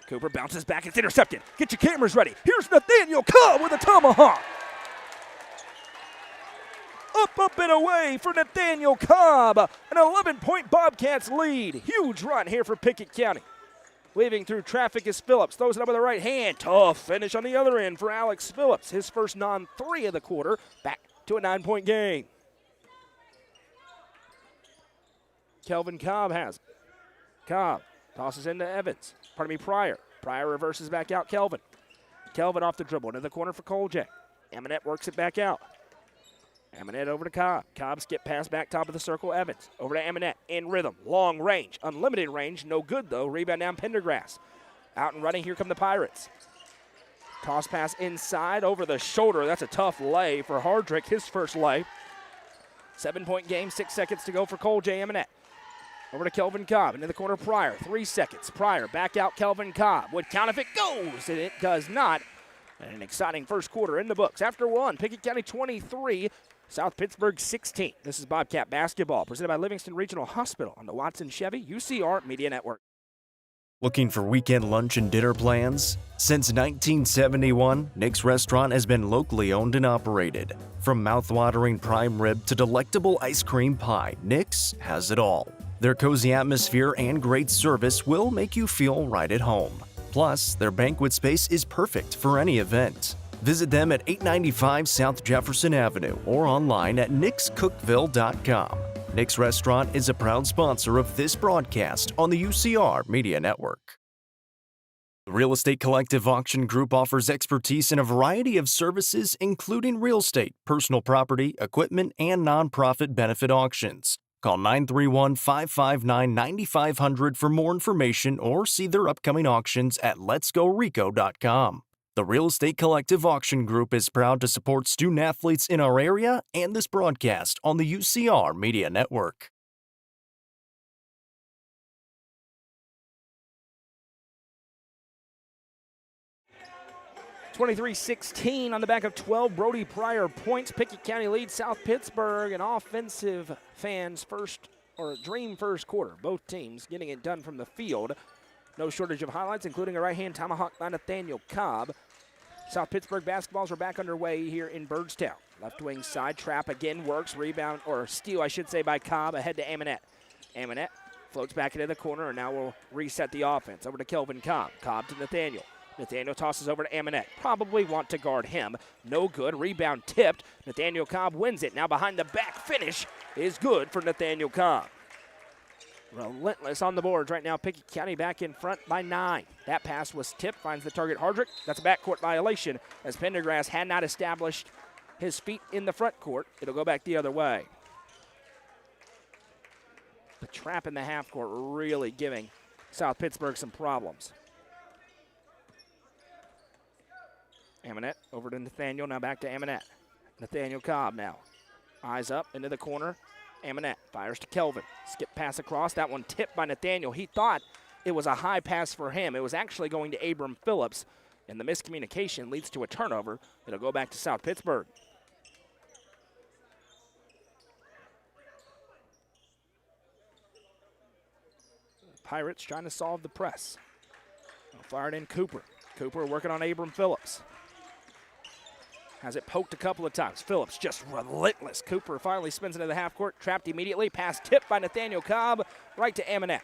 Cooper bounces back. It's intercepted. Get your cameras ready. Here's Nathaniel Cobb with a tomahawk. Up, and away for Nathaniel Cobb. An 11-point Bobcats lead. Huge run here for Pickett County. Weaving through traffic is Phillips. Throws it up with the right hand. Tough finish on the other end for Alex Phillips. His first non-3 of the quarter. Back to a 9-point game. Kelvin Cobb has it. Cobb tosses into Evans. Pardon me, Pryor. Pryor reverses back out Kelvin. Kelvin off the dribble into the corner for Coljack. Amonette works it back out. Amonette over to Cobb. Cobb skip pass back top of the circle. Evans over to Amonette. In rhythm. Long range. Unlimited range. No good though. Rebound down Pendergrass. Out and running. Here come the Pirates. Toss pass inside over the shoulder. That's a tough lay for Hardrick. His first lay. 7-point game. 6 seconds to go for Cole J. Amonette. Over to Kelvin Cobb. Into the corner Pryor. 3 seconds. Pryor back out Kelvin Cobb. Would count if it goes. And it does not. And an exciting first quarter in the books. After one, Pickett County 23. South Pittsburg 16. This is Bobcat Basketball, presented by Livingston Regional Hospital on the Watson Chevy UCR Media Network. Looking for weekend lunch and dinner plans? Since 1971, Nick's Restaurant has been locally owned and operated. From mouth-watering prime rib to delectable ice cream pie, Nick's has it all. Their cozy atmosphere and great service will make you feel right at home. Plus, their banquet space is perfect for any event. Visit them at 895 South Jefferson Avenue or online at nickscookville.com. Nick's Restaurant is a proud sponsor of this broadcast on the UCR Media Network. The Real Estate Collective Auction Group offers expertise in a variety of services, including real estate, personal property, equipment, and nonprofit benefit auctions. Call 931-559-9500 for more information or see their upcoming auctions at letsgorico.com. The Real Estate Collective Auction Group is proud to support student athletes in our area and this broadcast on the UCR Media Network. (23-16) on the back of 12 Brody Pryor points. Pickett County leads South Pittsburg. An offensive fans dream first quarter. Both teams getting it done from the field. No shortage of highlights, including a right-hand tomahawk by Nathaniel Cobb. South Pittsburg basketballs are back underway here in Byrdstown. Left wing side trap again works. Rebound, or steal I should say, by Cobb ahead to Amonette. Amonette floats back into the corner and now will reset the offense. Over to Kelvin Cobb. Cobb to Nathaniel. Nathaniel tosses over to Amonette. Probably want to guard him. No good. Rebound tipped. Nathaniel Cobb wins it. Now behind the back finish is good for Nathaniel Cobb. Relentless on the boards right now. Pickett County back in front by 9. That pass was tipped. Finds the target Hardrick. That's a backcourt violation as Pendergrass had not established his feet in the front court. It'll go back the other way. The trap in the half court really giving South Pittsburg some problems. Amonette over to Nathaniel, now back to Amonette. Nathaniel Cobb now. Eyes up into the corner. Amonette fires to Kelvin. Skip pass across. That one tipped by Nathaniel. He thought it was a high pass for him. It was actually going to Abram Phillips, and the miscommunication leads to a turnover. It'll go back to South Pittsburg. Pirates trying to solve the press. Fired in Cooper. Cooper working on Abram Phillips. Has it poked a couple of times. Phillips just relentless. Cooper finally spins into the half court. Trapped immediately. Pass tipped by Nathaniel Cobb right to Amonette.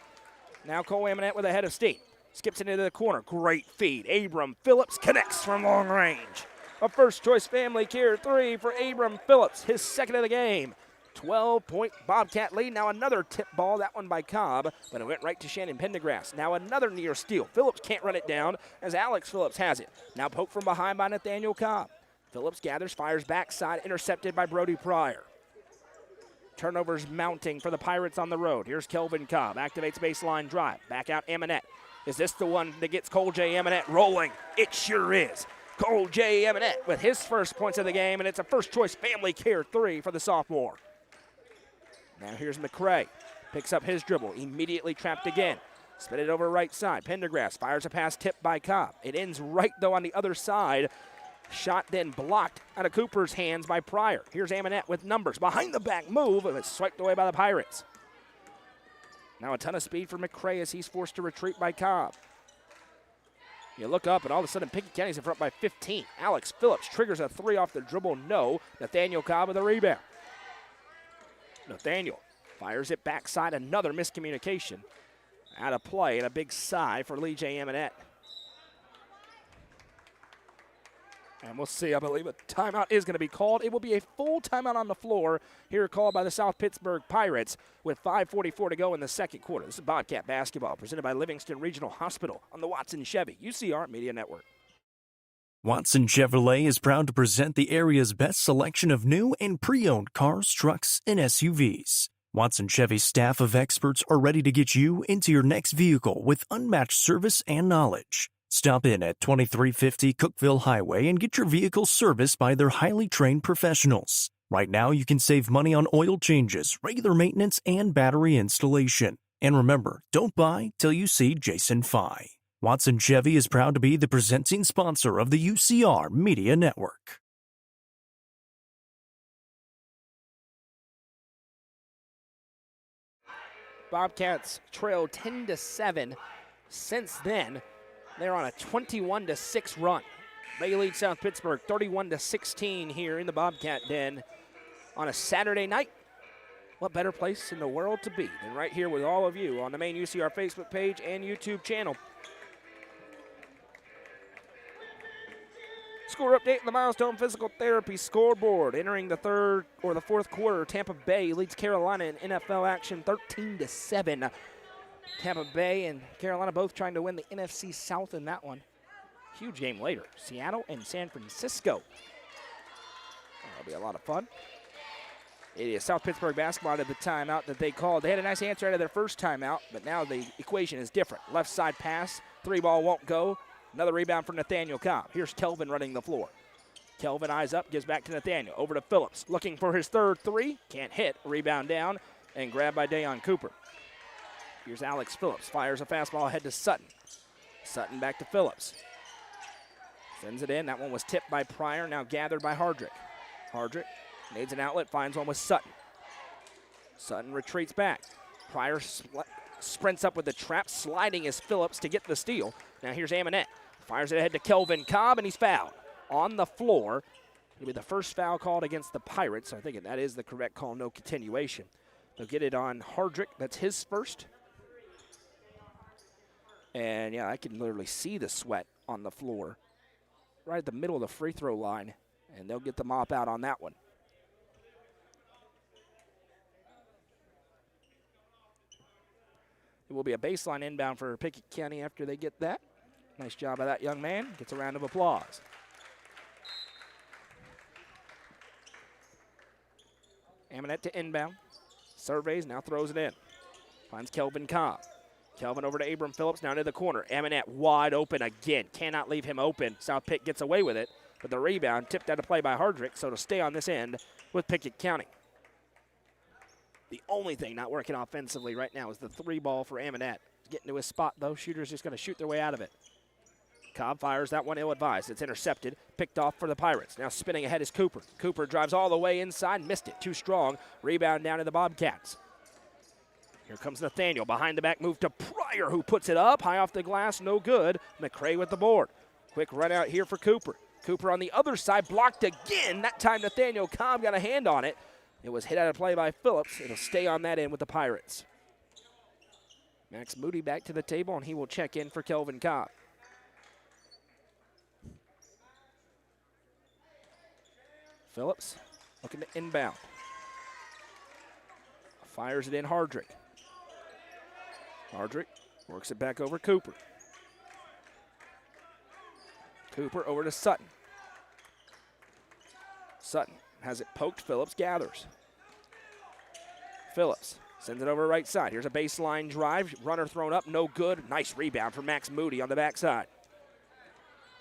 Now Cole Amonette with a head of steam. Skips into the corner. Great feed. Abram Phillips connects from long range. A first-choice Family Care 3 for Abram Phillips. His second of the game. 12-point Bobcat lead. Now another tip ball. That one by Cobb. But it went right to Shannon Pendergrass. Now another near steal. Phillips can't run it down as Alex Phillips has it. Now poked from behind by Nathaniel Cobb. Phillips gathers, fires backside, intercepted by Brody Pryor. Turnovers mounting for the Pirates on the road. Here's Kelvin Cobb, activates baseline drive. Back out Amonette. Is this the one that gets Cole J. Amonette rolling? It sure is. Cole J. Amonette with his first points of the game, and it's a first-choice Family Care 3 for the sophomore. Now here's McCray. Picks up his dribble, immediately trapped again. Spin it over right side. Pendergrass fires a pass tipped by Cobb. It ends right, though, on the other side. Shot then blocked out of Cooper's hands by Pryor. Here's Amonette with numbers. Behind the back move, and it's swiped away by the Pirates. Now a ton of speed for McCray as he's forced to retreat by Cobb. You look up, and all of a sudden Pickett County's in front by 15. Alex Phillips triggers a three off the dribble. No. Nathaniel Cobb with a rebound. Nathaniel fires it backside. Another miscommunication. Out of play, and a big sigh for Lee J. Amonette. And we'll see, I believe a timeout is going to be called. It will be a full timeout on the floor here called by the South Pittsburg Pirates with 5:44 to go in the second quarter. This is Bobcat Basketball presented by Livingston Regional Hospital on the Watson Chevy UCR Media Network. Watson Chevrolet is proud to present the area's best selection of new and pre-owned cars, trucks, and SUVs. Watson Chevy's staff of experts are ready to get you into your next vehicle with unmatched service and knowledge. Stop in at 2350 Cookeville Highway and get your vehicle serviced by their highly trained professionals. Right now, you can save money on oil changes, regular maintenance, and battery installation. And remember, don't buy till you see Jason Fye. Watson Chevy is proud to be the presenting sponsor of the UCR Media Network. Bobcats trail 10-7. Since then, they're on a 21-6 run. They lead South Pittsburg 31-16 here in the Bobcat Den on a Saturday night. What better place in the world to be than right here with all of you on the main UCR Facebook page and YouTube channel. Score update in the Milestone Physical Therapy scoreboard. Entering the third or the fourth quarter, Tampa Bay leads Carolina in NFL action 13-7. Tampa Bay and Carolina both trying to win the NFC South in that one. Huge game later. Seattle and San Francisco. That'll be a lot of fun. It is South Pittsburg basketball at the timeout that they called. They had a nice answer out of their first timeout, but now the equation is different. Left side pass, 3-ball won't go. Another rebound for Nathaniel Cobb. Here's Kelvin running the floor. Kelvin eyes up, gives back to Nathaniel. Over to Phillips, looking for his third three. Can't hit. Rebound down and grabbed by Dayon Cooper. Here's Alex Phillips. Fires a fastball ahead to Sutton. Sutton back to Phillips. Sends it in. That one was tipped by Pryor, now gathered by Hardrick. Hardrick needs an outlet, finds one with Sutton. Sutton retreats back. Pryor sprints up with the trap, sliding as Phillips to get the steal. Now here's Amonette. Fires it ahead to Kelvin Cobb, and he's fouled. On the floor. It'll be the first foul called against the Pirates. I think that is the correct call, no continuation. They'll get it on Hardrick. That's his first. And, yeah, I can literally see the sweat on the floor right at the middle of the free throw line, and they'll get the mop out on that one. It will be a baseline inbound for Pickett County after they get that. Nice job by that young man. Gets a round of applause. Amonette to inbound. Surveys, now throws it in. Finds Kelvin Cobb. Kelvin over to Abram Phillips, now to the corner. Amonette wide open again. Cannot leave him open. South Pitt gets away with it, but the rebound tipped out of play by Hardrick, so it'll stay on this end with Pickett County. The only thing not working offensively right now is the 3-ball for Amonette. Getting to his spot, though. Shooter's just going to shoot their way out of it. Cobb fires that one ill-advised. It's intercepted, picked off for the Pirates. Now spinning ahead is Cooper. Cooper drives all the way inside, missed it. Too strong. Rebound down to the Bobcats. Here comes Nathaniel. Behind the back move to Pryor, who puts it up. High off the glass, no good. McCray with the board. Quick run out here for Cooper. Cooper on the other side, blocked again. That time Nathaniel Cobb got a hand on it. It was hit out of play by Phillips. It'll stay on that end with the Pirates. Max Moody back to the table, and he will check in for Kelvin Cobb. Phillips looking to inbound. Fires it in Hardrick. Hardrick works it back over Cooper. Cooper over to Sutton. Sutton has it poked. Phillips gathers. Phillips sends it over right side. Here's a baseline drive. Runner thrown up, no good. Nice rebound for Max Moody on the backside.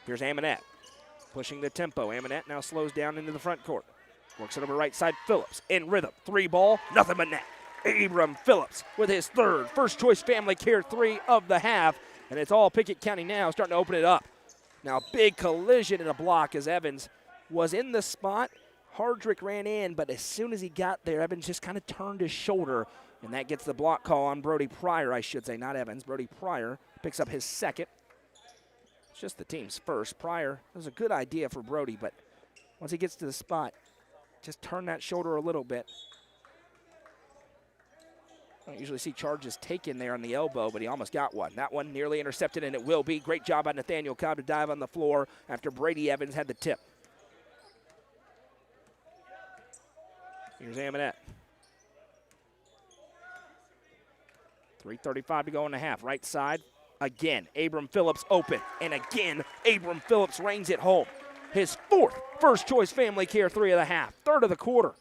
Here's Amonette. Pushing the tempo. Amonette now slows down into the front court. Works it over right side. Phillips in rhythm. 3-ball, nothing but net. Abram Phillips with his third First Choice Family Care 3 of the half. And it's all Pickett County now, starting to open it up. Now big collision in a block as Evans was in the spot. Hardrick ran in, but as soon as he got there, Evans just kind of turned his shoulder. And that gets the block call on Brody Pryor, I should say, not Evans. Brody Pryor picks up his second. It's just the team's first. Pryor, it was a good idea for Brody, but once he gets to the spot, just turn that shoulder a little bit. I don't usually see charges taken there on the elbow, but he almost got one. That one nearly intercepted, and it will be. Great job by Nathaniel Cobb to dive on the floor after Brady Evans had the tip. Here's Amonette. 3:35 to go in the half. Right side. Again, Abram Phillips open. And again, Abram Phillips reigns it home. His fourth First Choice Family Care 3 of the half. Third of the quarter.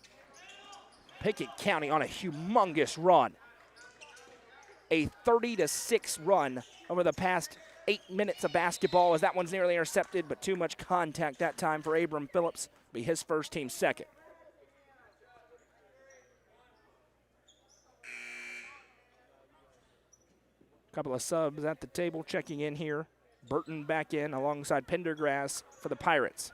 Pickett County on a humongous run. A 30-6 run over the past 8 minutes of basketball as that one's nearly intercepted, but too much contact that time for Abram Phillips. Be his first, team second. Couple of subs at the table checking in here. Burton back in alongside Pendergrass for the Pirates.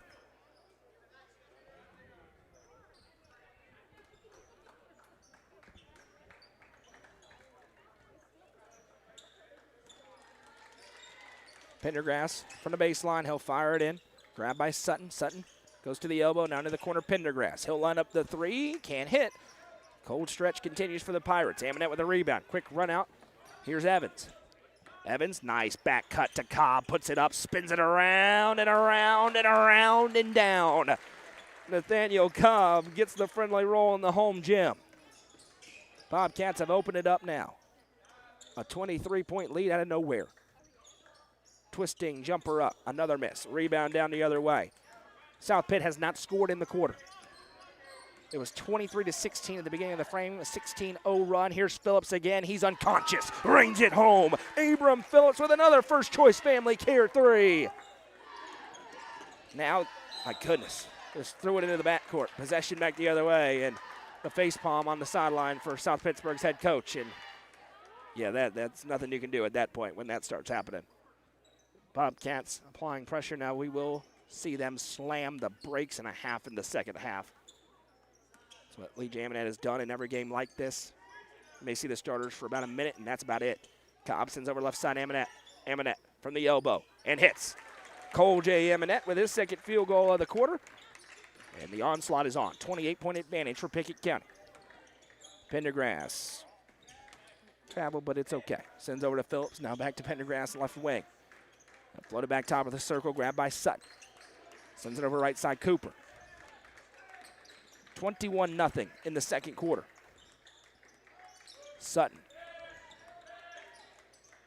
Pendergrass from the baseline. He'll fire it in. Grabbed by Sutton. Sutton goes to the elbow, down to the corner. Pendergrass. He'll line up the three. Can't hit. Cold stretch continues for the Pirates. Amonette with a rebound. Quick run out. Here's Evans. Evans, nice back cut to Cobb. Puts it up, spins it around and around and around and down. Nathaniel Cobb gets the friendly roll in the home gym. Bobcats have opened it up now. A 23-point lead out of nowhere. Twisting jumper up, another miss. Rebound down the other way. South Pitt has not scored in the quarter. It was 23-16 at the beginning of the frame, a 16-0 run. Here's Phillips again. He's unconscious, rings it home. Abram Phillips with another first-choice Family Care three. Now, my goodness, just threw it into the backcourt. Possession back the other way, and the facepalm on the sideline for South Pittsburgh's head coach. And yeah, that's nothing you can do at that point when that starts happening. Bobcats applying pressure. Now we will see them slam the brakes and a half in the second half. That's what Lee Jaminet has done in every game like this. You may see the starters for about a minute, and that's about it. Cobb sends over left side Amonette. Amonette from the elbow and hits. Cole J. Amonette with his second field goal of the quarter. And the onslaught is on. 28-point advantage for Pickett County. Pendergrass. Travel, but it's okay. Sends over to Phillips. Now back to Pendergrass, left wing. Floated back top of the circle, grabbed by Sutton. Sends it over right side, Cooper. 21-0 in the second quarter. Sutton.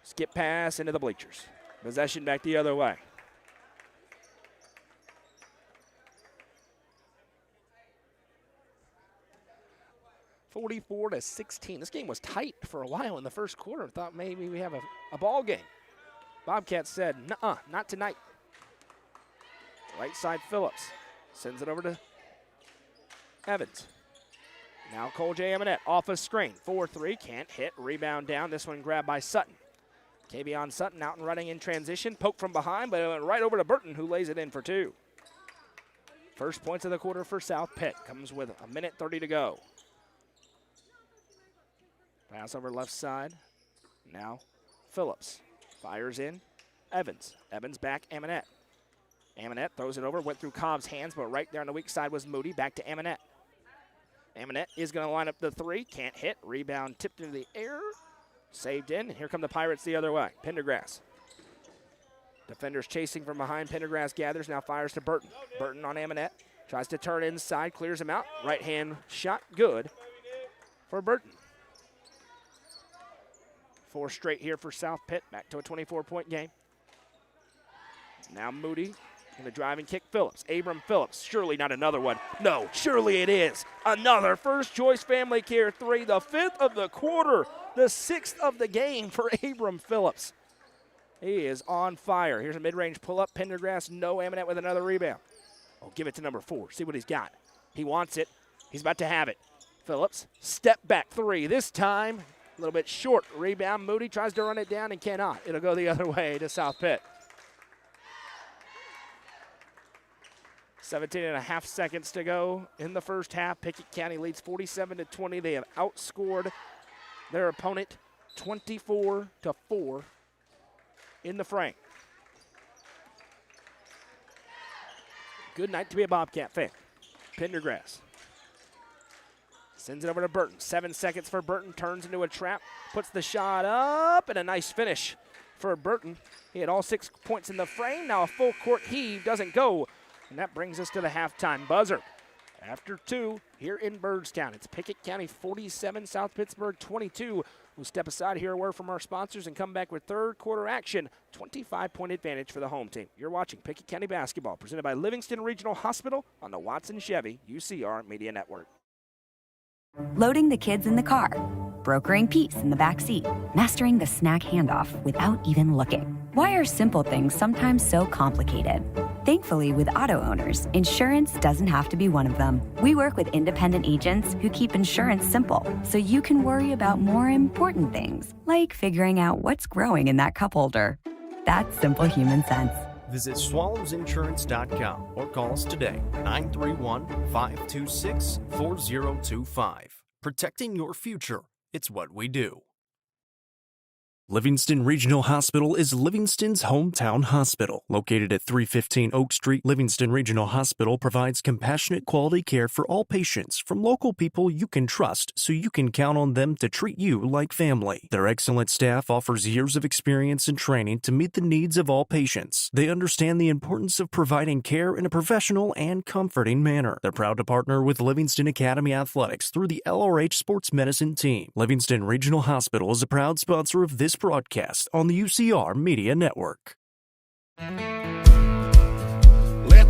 Skip pass into the bleachers. Possession back the other way. (44-16). This game was tight for a while in the first quarter. Thought maybe we have a ball game. Bobcats said, nuh-uh, not tonight. Right side Phillips. Sends it over to Evans. Now Cole J. Amonette off a screen. 4-3, can't hit. Rebound down. This one grabbed by Sutton. Kavion Sutton out and running in transition. Poke from behind, but it went right over to Burton, who lays it in for two. First points of the quarter for South Pitt. Comes with 1:30 to go. Pass over left side. Now Phillips. Fires in. Evans. Evans back. Amonette. Amonette throws it over. Went through Cobb's hands, but right there on the weak side was Moody. Back to Amonette. Amonette is going to line up the three. Can't hit. Rebound tipped into the air. Saved in. Here come the Pirates the other way. Pendergrass. Defenders chasing from behind. Pendergrass gathers. Now fires to Burton. Burton on Amonette. Tries to turn inside. Clears him out. Right hand shot. Good for Burton. 4 straight here for South Pitt. Back to a 24-point game. Now Moody going to drive and kick Phillips. Abram Phillips. Surely not another one. No, surely it is. Another first-choice Family Care three. The 5th of the quarter. The 6th of the game for Abram Phillips. He is on fire. Here's a mid-range pull-up. Pendergrass, no. Amonette with another rebound. Oh, give it to number 4. See what he's got. He wants it. He's about to have it. Phillips, step back three. This time, a little bit short. Rebound. Moody tries to run it down and cannot. It'll go the other way to South Pitt. 17.5 seconds to go in the first half. Pickett County leads 47-20. They have outscored their opponent 24-4 in the frame. Good night to be a Bobcat fan. Pendergrass sends it over to Burton. 7 seconds for Burton. Turns into a trap. Puts the shot up, and a nice finish for Burton. He had all 6 points in the frame. Now a full court heave doesn't go. And that brings us to the halftime buzzer. After 2 here in Byrdstown, it's Pickett County 47, South Pittsburg 22. We'll step aside, hear a word from our sponsors, and come back with third quarter action. 25-point advantage for the home team. You're watching Pickett County basketball, presented by Livingston Regional Hospital on the Watson Chevy UCR Media Network. Loading the kids in the car, brokering peace in the back seat, mastering the snack handoff without even looking. Why are simple things sometimes so complicated? Thankfully, with auto owners, insurance doesn't have to be one of them. We work with independent agents who keep insurance simple, so you can worry about more important things, like figuring out what's growing in that cup holder. That's simple human sense. Visit swallowsinsurance.com or call us today, 931-526-4025. Protecting your future, it's what we do. Livingston Regional Hospital is Livingston's hometown hospital. Located at 315 Oak Street, Livingston Regional Hospital provides compassionate quality care for all patients from local people you can trust so you can count on them to treat you like family. Their excellent staff offers years of experience and training to meet the needs of all patients. They understand the importance of providing care in a professional and comforting manner. They're proud to partner with Livingston Academy Athletics through the LRH Sports Medicine team. Livingston Regional Hospital is a proud sponsor of this broadcast on the UCR Media Network. Let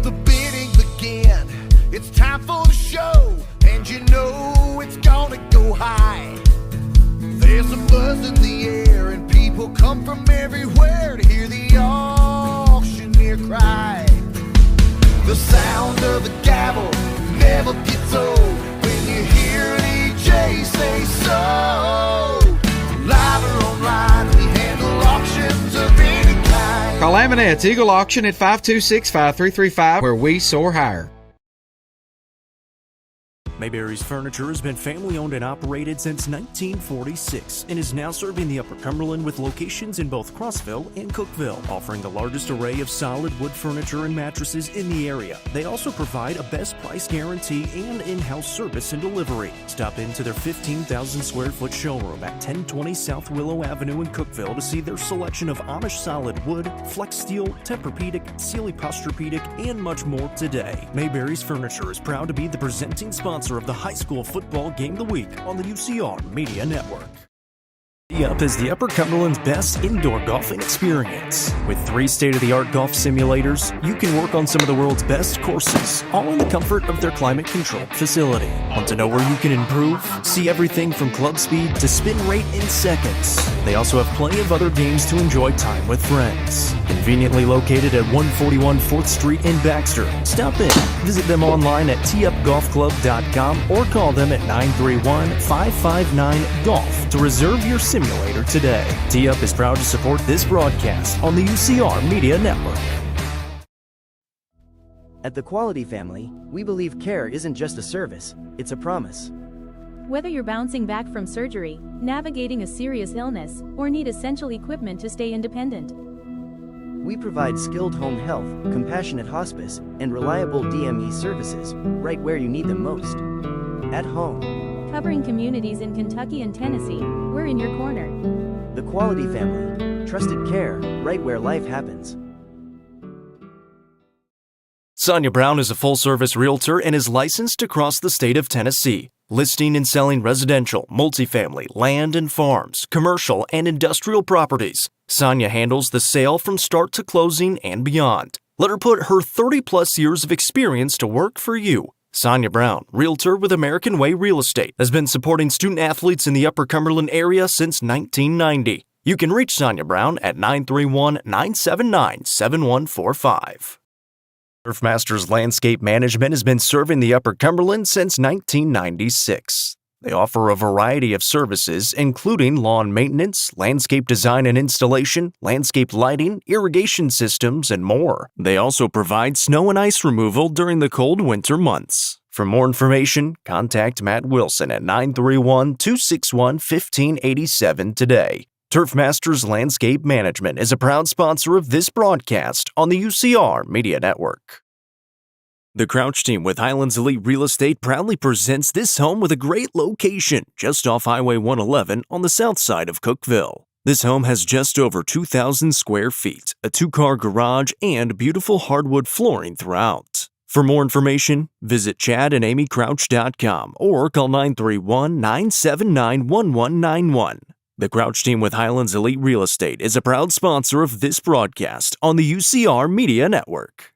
the bidding begin. It's time for the show, and you know it's gonna go high. There's a buzz in the air, and people come from everywhere to hear the auctioneer cry. The sound of the gavel never gets old when you hear an EJ say so. Live or online, we handle auctions of any kind. Call Aminette's Eagle Auction at 526-5335, where we soar higher. Mayberry's Furniture has been family-owned and operated since 1946 and is now serving the Upper Cumberland with locations in both Crossville and Cookville, offering the largest array of solid wood furniture and mattresses in the area. They also provide a best price guarantee and in-house service and delivery. Stop into their 15,000 square foot showroom at 1020 South Willow Avenue in Cookville to see their selection of Amish solid wood, flex steel, Tempur-Pedic, Sealy Posturepedic, and much more today. Mayberry's Furniture is proud to be the presenting sponsor of the high school football game of the week on the UCR Media Network. Up is the Upper Cumberland's best indoor golfing experience. With 3 state-of-the-art golf simulators, you can work on some of the world's best courses, all in the comfort of their climate-controlled facility. Want to know where you can improve? See everything from club speed to spin rate in seconds. They also have plenty of other games to enjoy time with friends. Conveniently located at 141 4th Street in Baxter. Stop in. Visit them online at teupgolfclub.com or call them at 931-559-GOLF to reserve your simulator today. T-Up is proud to support this broadcast on the UCR Media Network. At the Quality Family, we believe care isn't just a service, it's a promise. Whether you're bouncing back from surgery, navigating a serious illness, or need essential equipment to stay independent, We provide skilled home health, compassionate hospice, and reliable DME services right where you need them most. At home. Covering communities in Kentucky and Tennessee, we're in your corner. The Quality Family. Trusted care, right where life happens. Sonia Brown is a full-service realtor and is licensed across the state of Tennessee, listing and selling residential, multifamily, land and farms, commercial and industrial properties. Sonia handles the sale from start to closing and beyond. Let her put her 30-plus years of experience to work for you. Sonia Brown, realtor with American Way Real Estate, has been supporting student-athletes in the Upper Cumberland area since 1990. You can reach Sonia Brown at 931-979-7145. Turf Masters Landscape Management has been serving the Upper Cumberland since 1996. They offer a variety of services, including lawn maintenance, landscape design and installation, landscape lighting, irrigation systems, and more. They also provide snow and ice removal during the cold winter months. For more information, contact Matt Wilson at 931-261-1587 today. Turf Masters Landscape Management is a proud sponsor of this broadcast on the UCR Media Network. The Crouch team with Highlands Elite Real Estate proudly presents this home with a great location just off Highway 111 on the south side of Cookville. This home has just over 2,000 square feet, a 2-car garage, and beautiful hardwood flooring throughout. For more information, visit chadandamycrouch.com or call 931-979-1191. The Crouch team with Highlands Elite Real Estate is a proud sponsor of this broadcast on the UCR Media Network.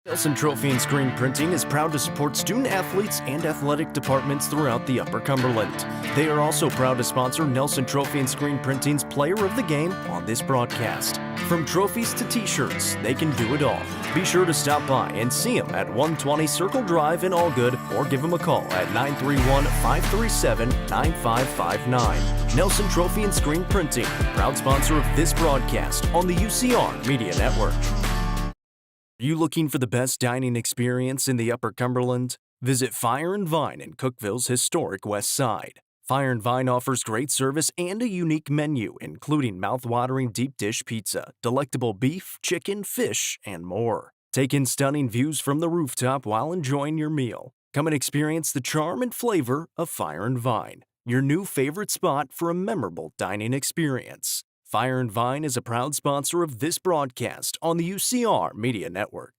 Nelson Trophy and Screen Printing is proud to support student athletes and athletic departments throughout the Upper Cumberland. They are also proud to sponsor Nelson Trophy and Screen Printing's Player of the Game on this broadcast. From trophies to t-shirts, they can do it all. Be sure to stop by and see them at 120 Circle Drive in Allgood or give them a call at 931-537-9559. Nelson Trophy and Screen Printing, proud sponsor of this broadcast on the UCR Media Network. Are you looking for the best dining experience in the Upper Cumberland? Visit Fire and Vine in Cookeville's historic West Side. Fire and Vine offers great service and a unique menu, including mouth-watering deep dish pizza, delectable beef, chicken, fish, and more. Take in stunning views from the rooftop while enjoying your meal. Come and experience the charm and flavor of Fire and Vine, your new favorite spot for a memorable dining experience. Fire and Vine is a proud sponsor of this broadcast on the UCR Media Network.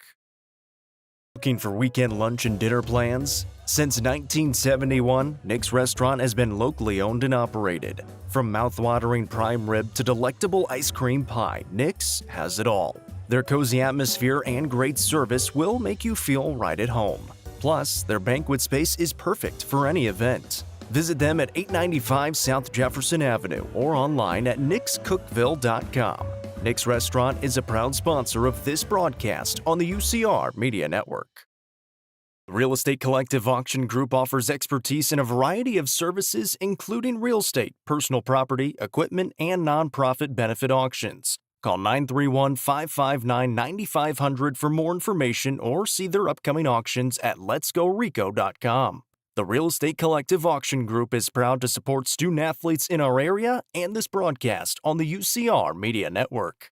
Looking for weekend lunch and dinner plans? Since 1971, Nick's Restaurant has been locally owned and operated. From mouth-watering prime rib to delectable ice cream pie, Nick's has it all. Their cozy atmosphere and great service will make you feel right at home. Plus, their banquet space is perfect for any event. Visit them at 895 South Jefferson Avenue or online at nickscookville.com. Nick's Restaurant is a proud sponsor of this broadcast on the UCR Media Network. The Real Estate Collective Auction Group offers expertise in a variety of services, including real estate, personal property, equipment, and nonprofit benefit auctions. Call 931-559-9500 for more information or see their upcoming auctions at letsgorico.com. The Real Estate Collective Auction Group is proud to support student athletes in our area and this broadcast on the UCR Media Network.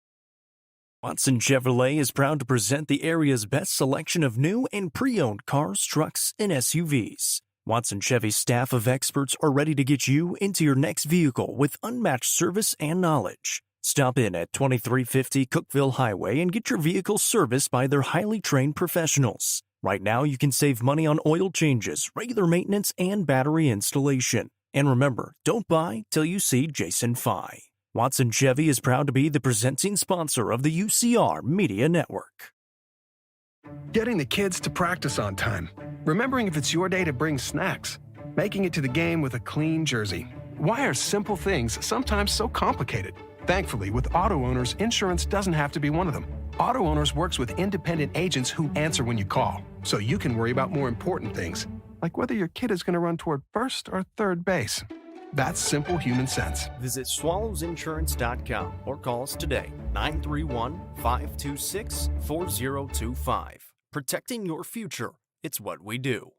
Watson Chevrolet is proud to present the area's best selection of new and pre-owned cars, trucks, and SUVs. Watson Chevy's staff of experts are ready to get you into your next vehicle with unmatched service and knowledge. Stop in at 2350 Cookeville Highway and get your vehicle serviced by their highly trained professionals. Right now, you can save money on oil changes, regular maintenance, and battery installation. And remember, don't buy till you see Jason Fye. Watson Chevy is proud to be the presenting sponsor of the UCR Media Network. Getting the kids to practice on time. Remembering if it's your day to bring snacks. Making it to the game with a clean jersey. Why are simple things sometimes so complicated? Thankfully, with auto owners, insurance doesn't have to be one of them. Auto Owners works with independent agents who answer when you call, so you can worry about more important things, like whether your kid is going to run toward first or third base. That's simple human sense. Visit swallowsinsurance.com or call us today, 931-526-4025. Protecting your future, it's what we do.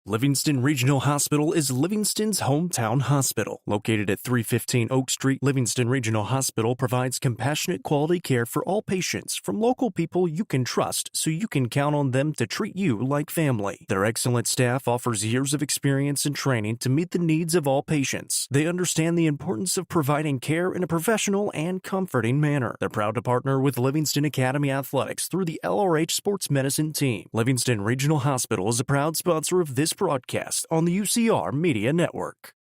Livingston Regional Hospital is Livingston's hometown hospital. Located at 315 Oak Street, Livingston Regional Hospital provides compassionate quality care for all patients from local people you can trust so you can count on them to treat you like family. Their excellent staff offers years of experience and training to meet the needs of all patients. They understand the importance of providing care in a professional and comforting manner. They're proud to partner with Livingston Academy Athletics through the LRH Sports Medicine Team. Livingston Regional Hospital is a proud sponsor of this broadcast on the UCR Media Network.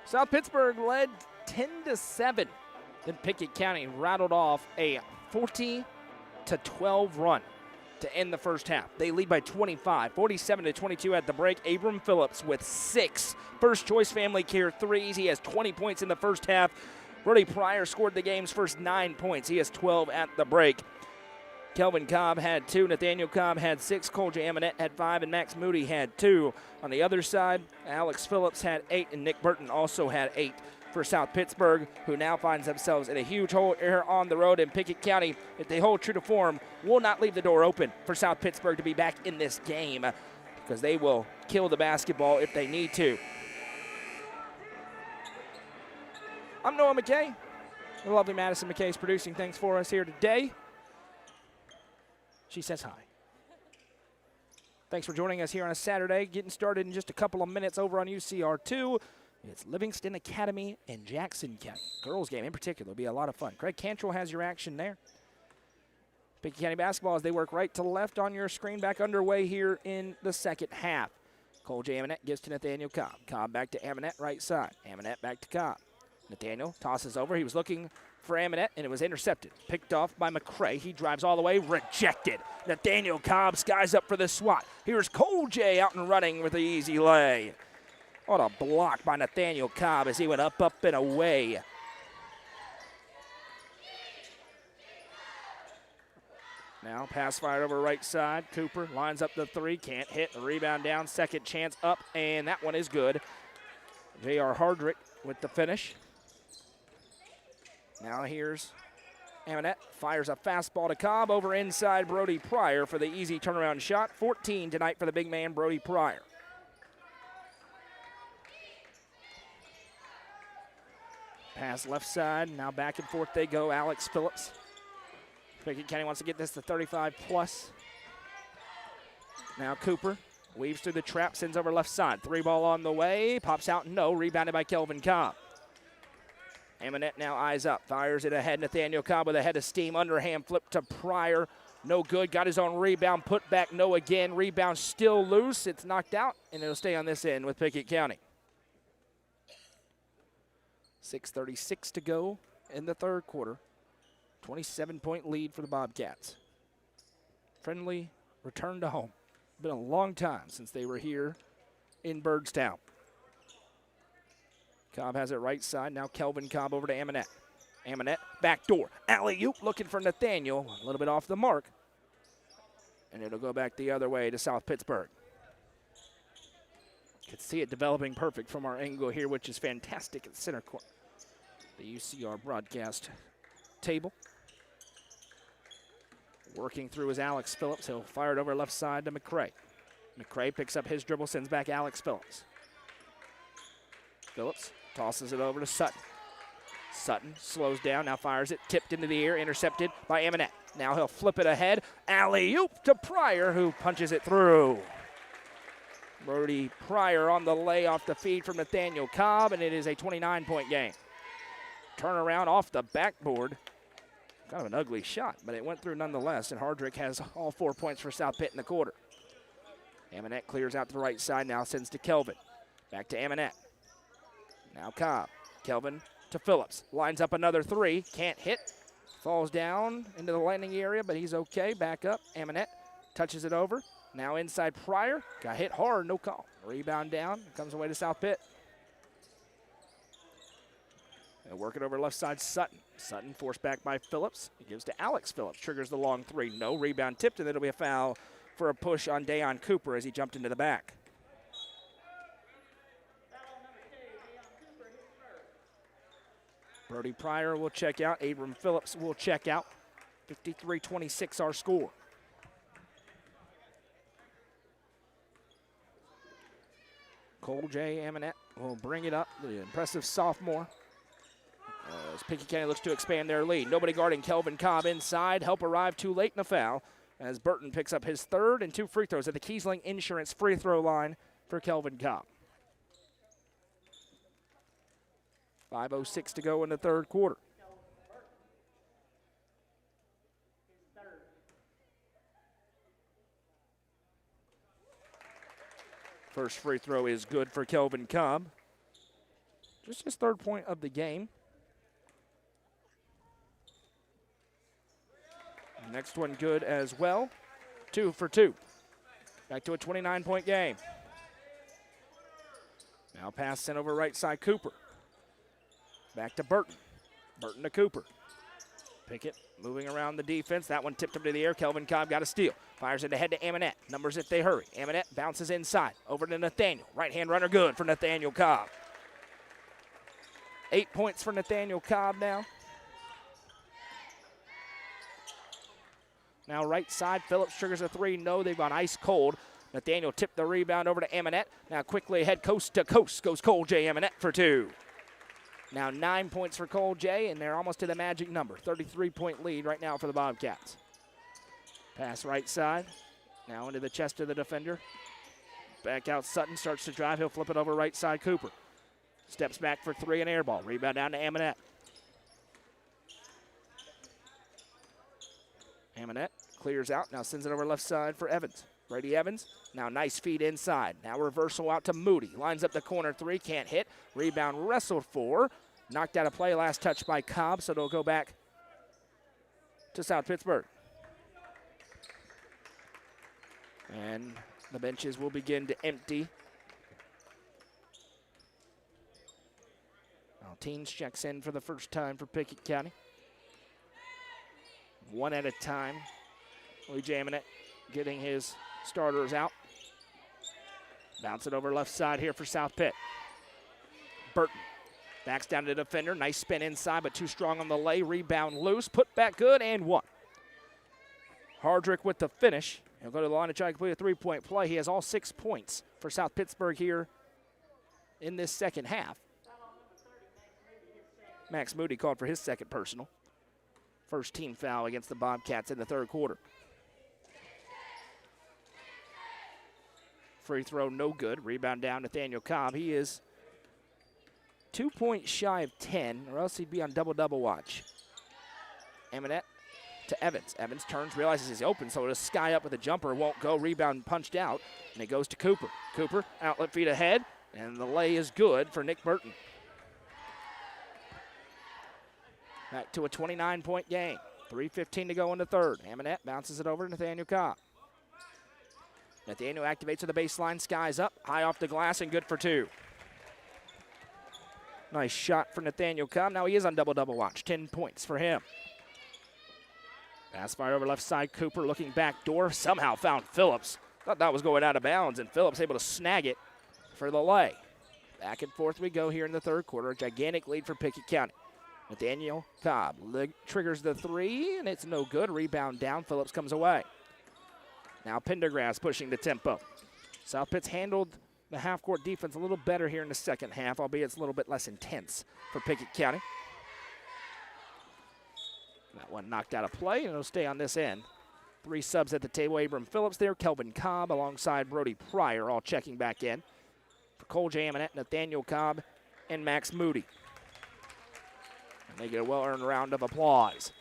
South Pittsburg led 10-7. Then Pickett County rattled off a 40-12 run to end the first half. They lead by 25, 47-22 at the break. Abram Phillips with 6 first-choice family care threes. He has 20 points in the first half. Brody Pryor scored the game's first 9 points. He has 12 at the break. Kelvin Cobb had 2, Nathaniel Cobb had 6, Cole J. Amonette had 5, and Max Moody had 2. On the other side, Alex Phillips had 8, and Nick Burton also had 8 for South Pittsburg, who now finds themselves in a huge hole here on the road in Pickett County. If they hold true to form, will not leave the door open for South Pittsburg to be back in this game, because they will kill the basketball if they need to. I'm Noah McKay. The lovely Madison McKay is producing things for us here today. She says hi. Thanks for joining us here on a Saturday. Getting started in just a couple of minutes over on UCR2. It's Livingston Academy and Jackson County. Girls game in particular will be a lot of fun. Craig Cantrell has your action there. Pickett County basketball as they work right to left on your screen, back underway here in the second half. Cole J. Amonette gives to Nathaniel Cobb. Cobb back to Amonette, right side. Amonette back to Cobb. Nathaniel tosses over. He was looking for Amonette, and it was intercepted. Picked off by McCray. He drives all the way. Rejected. Nathaniel Cobb skies up for the swat. Here's Cole J. out and running with the easy lay. What a block by Nathaniel Cobb as he went up, and away. Now pass fired over right side. Cooper lines up the three. Can't hit. The rebound down. Second chance up, and that one is good. J.R. Hardrick with the finish. Now here's Amonette. Fires a fastball to Cobb over inside Brody Pryor for the easy turnaround shot. 14 tonight for the big man, Brody Pryor. Pass left side. Now back and forth they go. Alex Phillips. Pickett County wants to get this to 35 plus. Now Cooper weaves through the trap, sends over left side. Three ball on the way, pops out, no, rebounded by Kelvin Cobb. Amonette now eyes up, fires it ahead. Nathaniel Cobb with a head of steam, underhand flip to Pryor. No good, got his own rebound, put back, no again. Rebound still loose, it's knocked out, and it'll stay on this end with Pickett County. 6:36 to go in the third quarter. 27-point lead for the Bobcats. Friendly return to home. Been a long time since they were here in Byrdstown. Cobb has it right side. Now Kelvin Cobb over to Amonette. Amonette, back door. Alley-oop looking for Nathaniel. A little bit off the mark. And it'll go back the other way to South Pittsburg. Could see it developing perfect from our angle here, which is fantastic at center court. The UCR broadcast table. Working through is Alex Phillips. He'll fire it over left side to McCray. McCray picks up his dribble, sends back Alex Phillips. Phillips tosses it over to Sutton. Sutton slows down, now fires it, tipped into the air, intercepted by Amonette. Now he'll flip it ahead. Alley-oop to Pryor, who punches it through. Brody Pryor on the lay off the feed from Nathaniel Cobb, and it is a 29-point game. Turnaround off the backboard. Kind of an ugly shot, but it went through nonetheless, and Hardrick has all 4 points for South Pitt in the quarter. Amonette clears out to the right side, now sends to Kelvin. Back to Amonette. Now Cobb. Kelvin to Phillips. Lines up another three. Can't hit. Falls down into the landing area, but he's okay. Back up. Amonette touches it over. Now inside Pryor. Got hit hard, no call. Rebound down. Comes away to South Pitt. They'll work it over left side, Sutton. Sutton forced back by Phillips. He gives to Alex Phillips. Triggers the long three. No rebound tipped, and it'll be a foul for a push on Dayon Cooper as he jumped into the back. Brody Pryor will check out. Abram Phillips will check out. 53-26 our score. Cole J. Amonette will bring it up. The impressive sophomore. As Pickett County looks to expand their lead. Nobody guarding Kelvin Cobb inside. Help arrive too late in the foul as Burton picks up his third and two free throws at the Kiesling Insurance free throw line for Kelvin Cobb. 5:06 to go in the third quarter. First free throw is good for Kelvin Cobb. Just his third point of the game. Next one good as well. 2 for 2. Back to a 29-point game. Now pass sent over right side, Cooper. Back to Burton. Burton to Cooper. Pickett moving around the defense. That one tipped up to the air. Kelvin Cobb got a steal. Fires it ahead to Amonette. Numbers if they hurry. Amonette bounces inside. Over to Nathaniel. Right-hand runner good for Nathaniel Cobb. 8 points for Nathaniel Cobb now. Now right side, Phillips triggers a three. No, they've gone ice cold. Nathaniel tipped the rebound over to Amonette. Now quickly ahead, coast to coast goes Cole J. Amonette for 2. Now 9 points for Cole J, and they're almost to the magic number. 33-point lead right now for the Bobcats. Pass right side. Now into the chest of the defender. Back out, Sutton starts to drive. He'll flip it over right side, Cooper. Steps back for three and air ball. Rebound down to Amonette. Amonette clears out, now sends it over left side for Evans. Brady Evans, now nice feed inside. Now reversal out to Moody. Lines up the corner three, can't hit. Rebound wrestled for. Knocked out of play, last touch by Cobb, so it'll go back to South Pittsburg. And the benches will begin to empty. Teens checks in for the first time for Pickett County. One at a time. Lee jamming it, getting his starters out. Bounce it over left side here for South Pitt. Burton backs down to the defender. Nice spin inside, but too strong on the lay. Rebound loose, put back good, and one. Hardrick with the finish. He'll go to the line to try to complete a three-point play. He has all 6 points for South Pittsburg here in this second half. Max Moody called for his second personal. First team foul against the Bobcats in the third quarter. Free throw, no good. Rebound down, Nathaniel Cobb. He is 2 points shy of 10, or else he'd be on double-double watch. Eminette to Evans. Evans turns, realizes he's open, so it'll sky up with a jumper. Won't go. Rebound punched out, and it goes to Cooper. Cooper, outlet feed ahead, and the lay is good for Nick Burton. Back to a 29-point game. 3:15 to go in the third. Eminette bounces it over to Nathaniel Cobb. Nathaniel activates to the baseline, skies up, high off the glass, and good for two. Nice shot for Nathaniel Cobb. Now he is on double-double watch. 10 points for him. Pass fire over left side. Cooper looking back door. Somehow found Phillips. Thought that was going out of bounds, and Phillips able to snag it for the lay. Back and forth we go here in the third quarter. A gigantic lead for Pickett County. Nathaniel Cobb triggers the three, and it's no good. Rebound down. Phillips comes away. Now Pendergrass pushing the tempo. South Pitt's handled the half-court defense a little better here in the second half, albeit it's a little bit less intense for Pickett County. That one knocked out of play, and it'll stay on this end. 3 subs at the table. Abram Phillips there, Kelvin Cobb alongside Brody Pryor, all checking back in. For Cole J. Eminette, Nathaniel Cobb, and Max Moody. And they get a well-earned round of applause.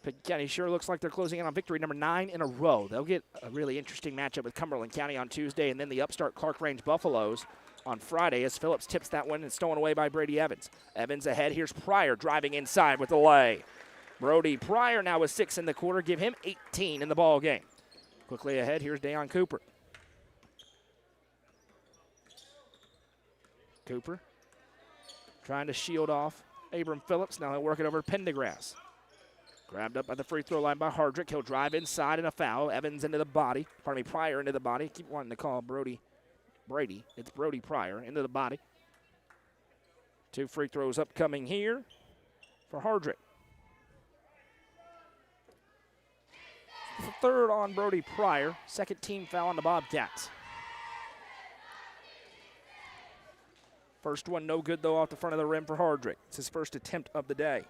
Pickett County sure looks like they're closing in on victory number 9 in a row. They'll get a really interesting matchup with Cumberland County on Tuesday, and then the upstart Clark Range Buffaloes on Friday as Phillips tips that one and stolen away by Brady Evans. Evans ahead. Here's Pryor driving inside with the lay. Brody Pryor now with 6 in the quarter. Give him 18 in the ball game. Quickly ahead. Here's Dayon Cooper. Cooper trying to shield off Abram Phillips. Now he'll work it over to Pendergrass. Grabbed up by the free throw line by Hardrick. He'll drive inside and a foul. Evans into the body. Pryor into the body. Keep wanting to call Brady. It's Brody Pryor into the body. 2 free throws upcoming here for Hardrick. The third on Brody Pryor. Second team foul on the Bobcats. First one no good, though, off the front of the rim for Hardrick. It's his first attempt of the day.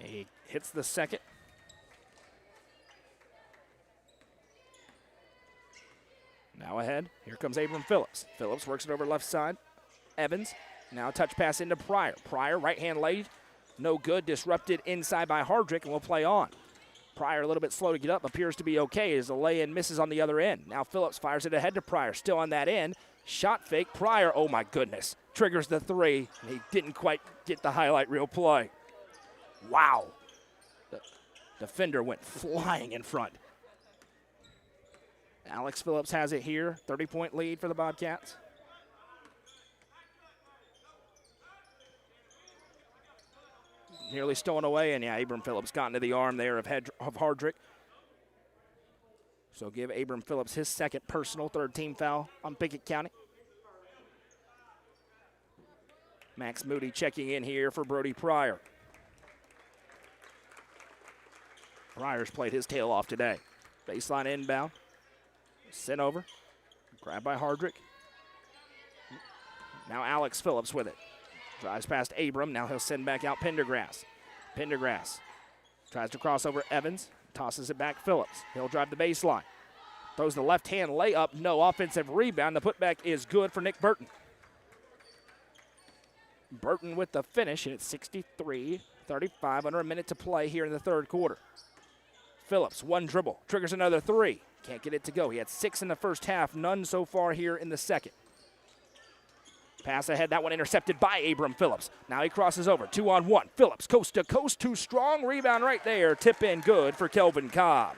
He hits the second. Now ahead. Here comes Abram Phillips. Phillips works it over left side. Evans. Now a touch pass into Pryor. Pryor, right-hand laid. No good. Disrupted inside by Hardrick, and will play on. Pryor a little bit slow to get up. Appears to be okay as the lay-in misses on the other end. Now Phillips fires it ahead to Pryor. Still on that end. Shot fake. Pryor, oh my goodness. Triggers the three. He didn't quite get the highlight reel play. Wow. The defender went flying in front. Alex Phillips has it here. 30-point lead for the Bobcats. Nearly stolen away, and yeah, Abram Phillips got into the arm there of Hardrick. So give Abram Phillips his second personal, third team foul on Pickett County. Max Moody checking in here for Brody Pryor. Pryor's played his tail off today. Baseline inbound. Sent over. Grabbed by Hardrick. Now Alex Phillips with it. Drives past Abram. Now he'll send back out Pendergrass. Pendergrass tries to cross over Evans. Tosses it back Phillips. He'll drive the baseline. Throws the left-hand layup. No offensive rebound. The putback is good for Nick Burton. Burton with the finish, and it's 63-35, under a minute to play here in the third quarter. Phillips, one dribble, triggers another three. Can't get it to go. He had 6 in the first half, none so far here in the second. Pass ahead, that one intercepted by Abram Phillips. Now he crosses over, 2-on-1. Phillips, coast to coast, too strong. Rebound right there, tip in good for Kelvin Cobb.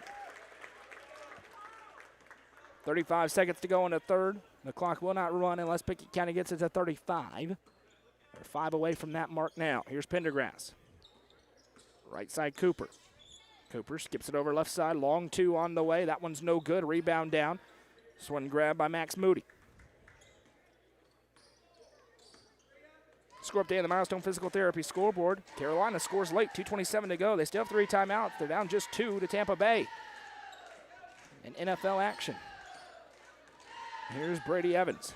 35 seconds to go in the third. The clock will not run unless Pickett County gets it to 35. They're 5 away from that mark now. Here's Pendergrass. Right side Cooper. Cooper skips it over left side. Long two on the way. That one's no good. Rebound down. This one grabbed by Max Moody. Score update on the Milestone Physical Therapy scoreboard. Carolina scores late, 2:27 to go. They still have 3 timeouts. They're down just 2 to Tampa Bay. In NFL action. Here's Brady Evans.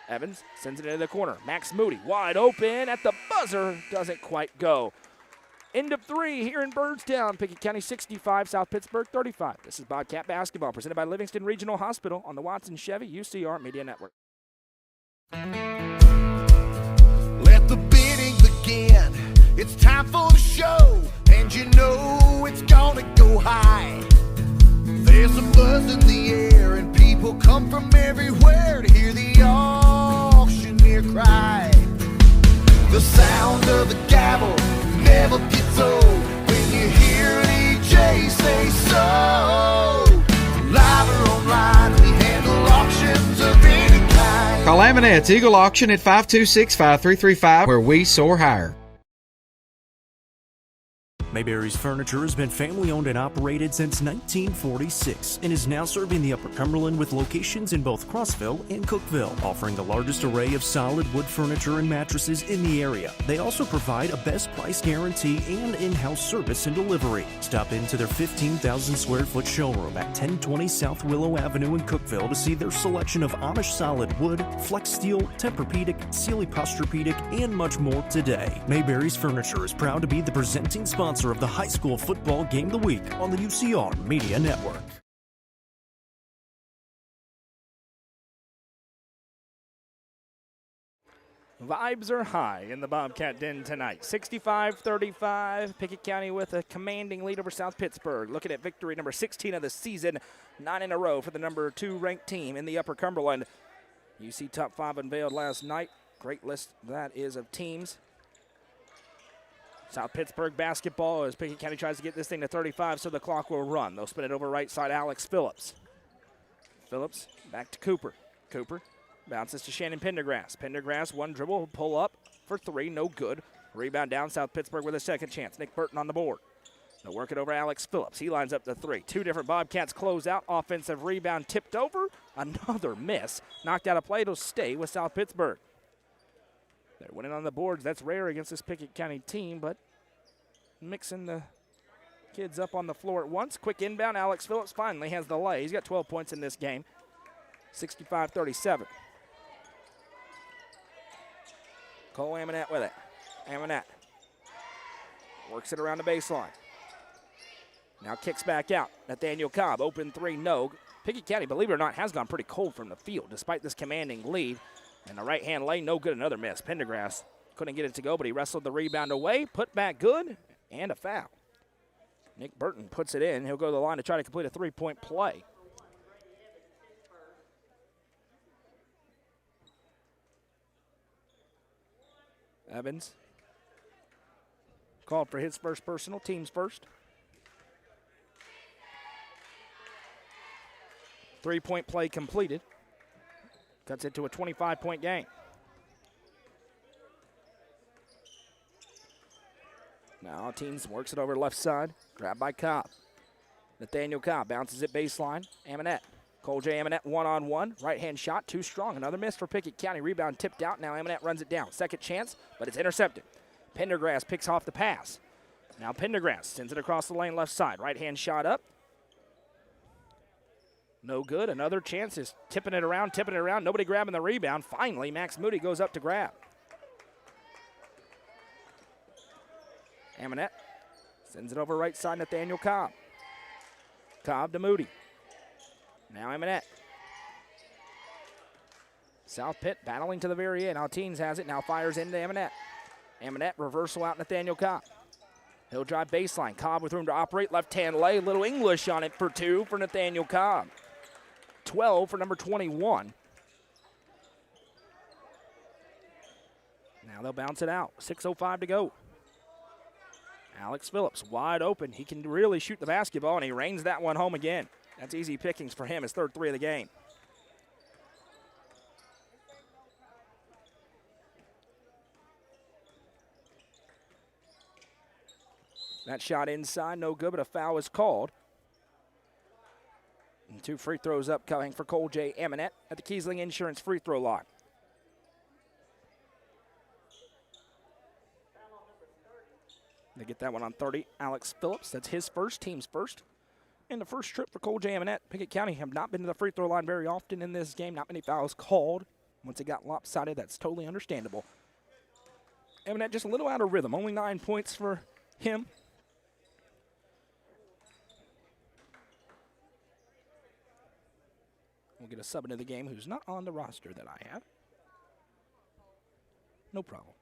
Evans sends it into the corner. Max Moody wide open at the buzzer. Doesn't quite go. End of 3 here in Byrdstown. Pickett County 65, South Pittsburg 35. This is Bobcat Basketball presented by Livingston Regional Hospital on the Watson Chevy UCR Media Network. Let the bidding begin. It's time for the show, and you know it's gonna go high. There's a buzz in the air, and people come from everywhere to hear the auctioneer cry. The sound of the gavel never gets old when you hear an EJ say so. Live or online, we handle auctions of any kind. Call Aminette's Eagle Auction at 526-5335, where we soar higher. Mayberry's Furniture has been family-owned and operated since 1946 and is now serving the Upper Cumberland with locations in both Crossville and Cookville, offering the largest array of solid wood furniture and mattresses in the area. They also provide a best price guarantee and in-house service and delivery. Stop into their 15,000 square foot showroom at 1020 South Willow Avenue in Cookville to see their selection of Amish solid wood, flex steel, Tempur-Pedic, Sealy Posturepedic, and much more today. Mayberry's Furniture is proud to be the presenting sponsor of the high school football game of the week on the UCR Media Network. Vibes are high in the Bobcat Den tonight. 65-35. Pickett County with a commanding lead over South Pittsburg. Looking at victory number 16 of the season. 9 in a row for the number 2 ranked team in the Upper Cumberland. UC Top 5 unveiled last night. Great list that is of teams. South Pittsburg basketball as Pickett County tries to get this thing to 35 so the clock will run. They'll spin it over right side, Alex Phillips. Phillips back to Cooper. Cooper bounces to Shannon Pendergrass. Pendergrass, one dribble, pull up for 3, no good. Rebound down, South Pittsburg with a second chance. Nick Burton on the board. They'll work it over Alex Phillips. He lines up the 3. 2 different Bobcats close out. Offensive rebound tipped over. Another miss. Knocked out of play. It'll stay with South Pittsburg. They're winning on the boards. That's rare against this Pickett County team, but mixing the kids up on the floor at once. Quick inbound. Alex Phillips finally has the lay. He's got 12 points in this game. 65-37. Cole Aminette with it. Aminette works it around the baseline. Now kicks back out. Nathaniel Cobb, open 3, no. Pickett County, believe it or not, has gone pretty cold from the field despite this commanding lead. And the right-hand lane, no good, another miss. Pendergrass couldn't get it to go, but he wrestled the rebound away, put back good, and a foul. Nick Burton puts it in. He'll go to the line to try to complete a 3-point play. Evans called for his first personal, team's first. 3-point play completed. Cuts it to a 25-point game. Now teams works it over left side. Grabbed by Cobb. Nathaniel Cobb bounces it baseline. Aminette. Cole J. Aminette one-on-one. Right-hand shot, too strong. Another miss for Pickett County. Rebound tipped out. Now Aminette runs it down. Second chance, but it's intercepted. Pendergrass picks off the pass. Now Pendergrass sends it across the lane left side. Right-hand shot up. No good. Another chance is tipping it around. Nobody grabbing the rebound. Finally, Max Moody goes up to grab. Aminette sends it over right side, Nathaniel Cobb. Cobb to Moody. Now Aminette. South Pitt battling to the very end. Alteens has it, now fires into Amonette. Amonette reversal out Nathaniel Cobb. He'll drive baseline. Cobb with room to operate. Left-hand lay. Little English on it for 2 for Nathaniel Cobb. 12 for number 21. Now they'll bounce it out. 6:05 to go. Alex Phillips wide open. He can really shoot the basketball, and he rains that one home again. That's easy pickings for him. His third 3 of the game. That shot inside, no good, but a foul is called. And 2 free throws upcoming for Cole J. Amonette at the Kiesling Insurance free throw line. They get that one on 30. Alex Phillips, that's his first, team's first. And the first trip for Cole J. Amonette. Pickett County have not been to the free throw line very often in this game. Not many fouls called. Once it got lopsided, that's totally understandable. Amonette just a little out of rhythm. Only 9 points for him. We'll get a sub into the game who's not on the roster that I have. No problem.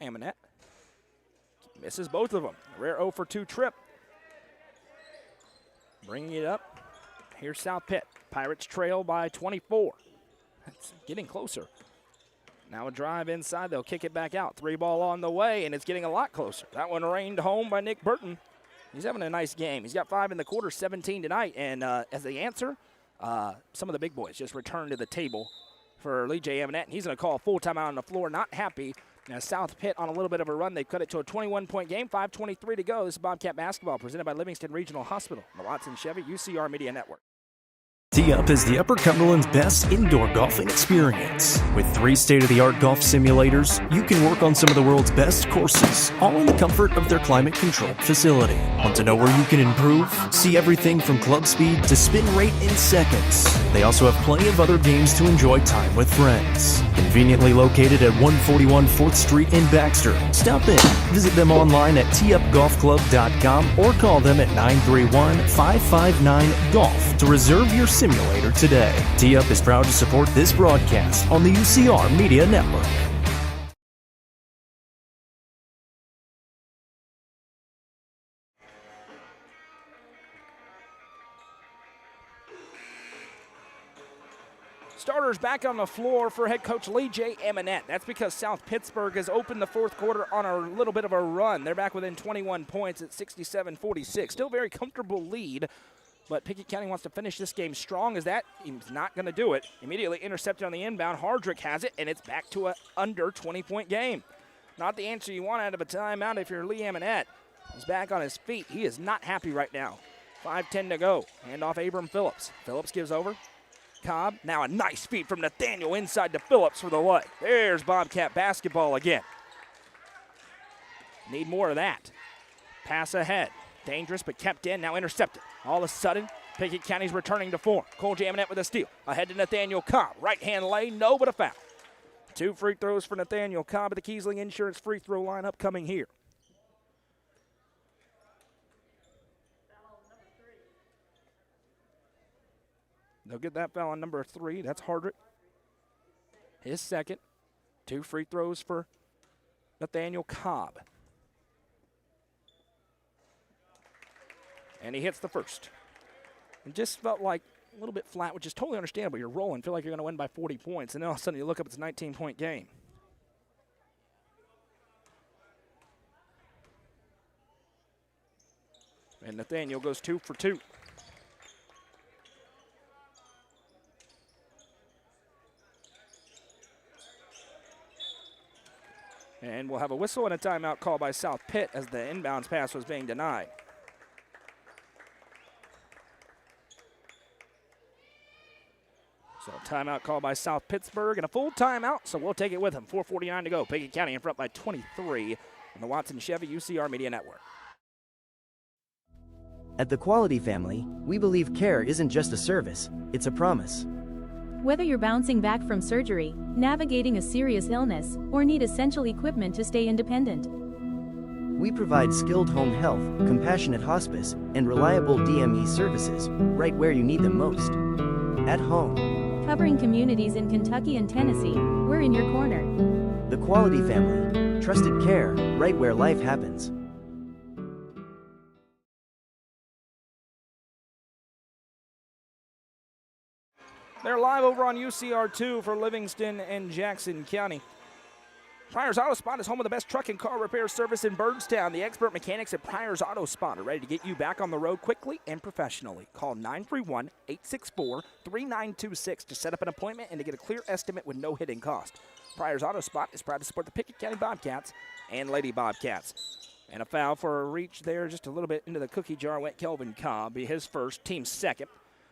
Amonette misses both of them. A rare 0 for 2 trip. Bringing it up. Here's South Pitt. Pirates trail by 24. That's getting closer. Now a drive inside. They'll kick it back out. 3 ball on the way, and it's getting a lot closer. That one rained home by Nick Burton. He's having a nice game. He's got 5 in the quarter, 17 tonight. And as the answer, some of the big boys just returned to the table for Lee J. Amonette. And he's going to call a full timeout on the floor. Not happy. Now South Pitt on a little bit of a run. They've cut it to a 21-point game, 5:23 to go. This is Bobcat basketball presented by Livingston Regional Hospital, the Watson Chevy UCR Media Network. Tee Up is the Upper Cumberland's best indoor golfing experience. With 3 state-of-the-art golf simulators, you can work on some of the world's best courses, all in the comfort of their climate-controlled facility. Want to know where you can improve? See everything from club speed to spin rate in seconds. They also have plenty of other games to enjoy time with friends. Conveniently located at 141 4th Street in Baxter. Stop in. Visit them online at teupgolfclub.com or call them at 931-559-GOLF to reserve your simulator today. Tee Up is proud to support this broadcast on the UCR Media Network. Starters back on the floor for head coach Lee J. Amonette. That's because South Pittsburg has opened the fourth quarter on a little bit of a run. They're back within 21 points at 67-46. Still very comfortable lead, but Pickett County wants to finish this game strong as that. He's not going to do it. Immediately intercepted on the inbound. Hardrick has it, and it's back to a under 20-point game. Not the answer you want out of a timeout if you're Lee Amonette. He's back on his feet. He is not happy right now. 5:10 to go. Hand off Abram Phillips. Phillips gives over. Cobb, now a nice feed from Nathaniel inside to Phillips for the lay. There's Bobcat basketball again. Need more of that. Pass ahead. Dangerous but kept in, now intercepted. All of a sudden, Pickett County's returning to form. Cole J. Amonette with a steal. Ahead to Nathaniel Cobb. Right-hand lay, no but a foul. 2 free throws for Nathaniel Cobb at the Kiesling Insurance free throw line upcoming here. They'll get that foul on number 3. That's Hardrick. His second. 2 free throws for Nathaniel Cobb. And he hits the first. It just felt like a little bit flat, which is totally understandable. You're rolling, feel like you're going to win by 40 points, and then all of a sudden you look up, it's a 19-point game. And Nathaniel goes 2 for 2. And we'll have a whistle and a timeout call by South Pitt as the inbounds pass was being denied. So timeout call by South Pittsburg and a full timeout, so we'll take it with them. 4:49 to go. Pickett County in front by 23 on the Watson Chevy UCR Media Network. At the Quality family, we believe care isn't just a service, it's a promise. Whether you're bouncing back from surgery, navigating a serious illness, or need essential equipment to stay independent, we provide skilled home health, compassionate hospice, and reliable DME services right where you need them most. At home. Covering communities in Kentucky and Tennessee, we're in your corner. The Quality Family. Trusted care, right where life happens. They're live over on UCR2 for Livingston and Jackson County. Pryor's Auto Spot is home of the best truck and car repair service in Byrdstown. The expert mechanics at Pryor's Auto Spot are ready to get you back on the road quickly and professionally. Call 931-864-3926 to set up an appointment and to get a clear estimate with no hidden cost. Pryor's Auto Spot is proud to support the Pickett County Bobcats and Lady Bobcats. And a foul for a reach there, just a little bit into the cookie jar went Kelvin Cobb, be his first, team's second.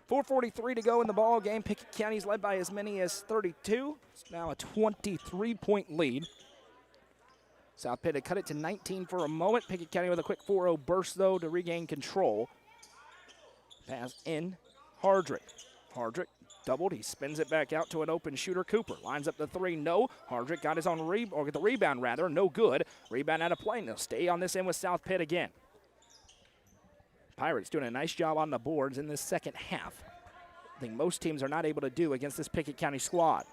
4:43 to go in the ball game. Pickett County's led by as many as 32. It's now a 23-point lead. South Pitt had cut it to 19 for a moment. Pickett County with a quick 4-0 burst, though, to regain control. Pass in. Hardrick. Hardrick doubled. He spins it back out to an open shooter. Cooper lines up the three. No. Hardrick got his own or get the rebound, rather. No good. Rebound out of play. They'll stay on this end with South Pitt again. Pirates doing a nice job on the boards in this second half. I think most teams are not able to do against this Pickett County squad.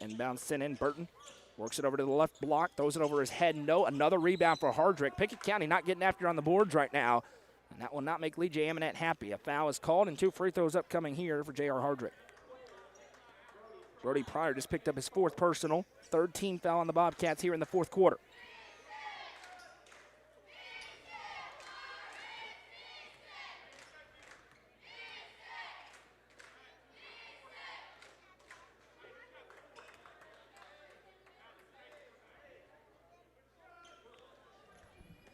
Inbound sent in. Burton works it over to the left block, throws it over his head. No, another rebound for Hardrick. Pickett County not getting after on the boards right now, and that will not make Lee J. Eminette happy. A foul is called, and 2 free throws upcoming here for J.R. Hardrick. Brody Pryor just picked up his 4th personal, 3rd team foul on the Bobcats here in the 4th quarter.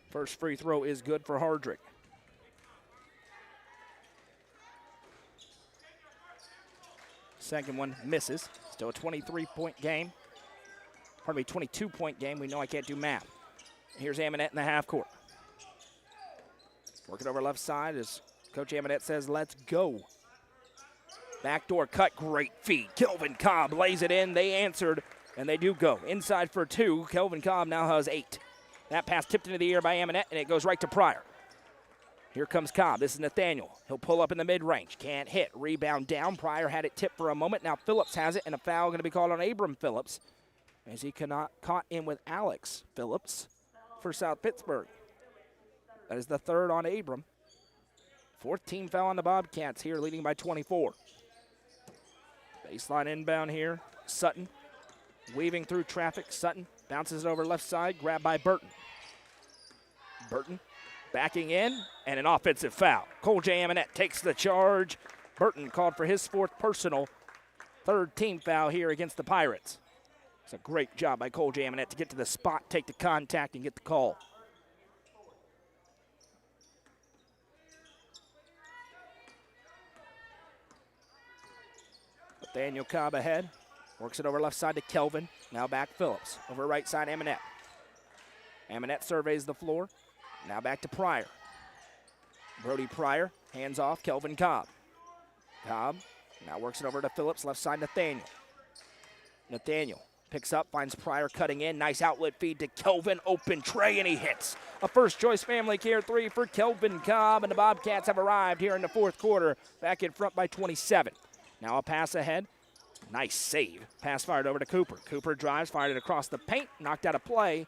First free throw is good for Hardrick. Second one misses. Still a 23-point game. Pardon me, 22-point game. We know I can't do math. Here's Amonette in the half court. Working over left side as Coach Amonette says, let's go. Backdoor cut, great feed. Kelvin Cobb lays it in. They answered, and they do go. Inside for 2. Kelvin Cobb now has 8. That pass tipped into the air by Amonette, and it goes right to Pryor. Here comes Cobb. This is Nathaniel. He'll pull up in the mid-range. Can't hit. Rebound down. Pryor had it tipped for a moment. Now Phillips has it, and a foul going to be called on Abram Phillips as he caught in with Alex Phillips for South Pittsburg. That is the 3rd on Abram. 4th team foul on the Bobcats here, leading by 24. Baseline inbound here. Sutton weaving through traffic. Sutton bounces it over left side, grabbed by Burton. Burton backing in, and an offensive foul. Cole J. Amonette takes the charge. Burton called for his 4th personal, 3rd team foul here against the Pirates. It's a great job by Cole J. Amonette to get to the spot, take the contact, and get the call. Nathaniel Cobb ahead. Works it over left side to Kelvin. Now back Phillips. Over right side, Amonette. Amonette surveys the floor. Now back to Pryor. Brody Pryor, hands off, Kelvin Cobb. Cobb now works it over to Phillips, left side, Nathaniel. Nathaniel picks up, finds Pryor cutting in. Nice outlet feed to Kelvin, open tray, and he hits. A first-choice Family Care 3 for Kelvin Cobb, and the Bobcats have arrived here in the 4th quarter, back in front by 27. Now a pass ahead. Nice save. Pass fired over to Cooper. Cooper drives, fired it across the paint, knocked out of play.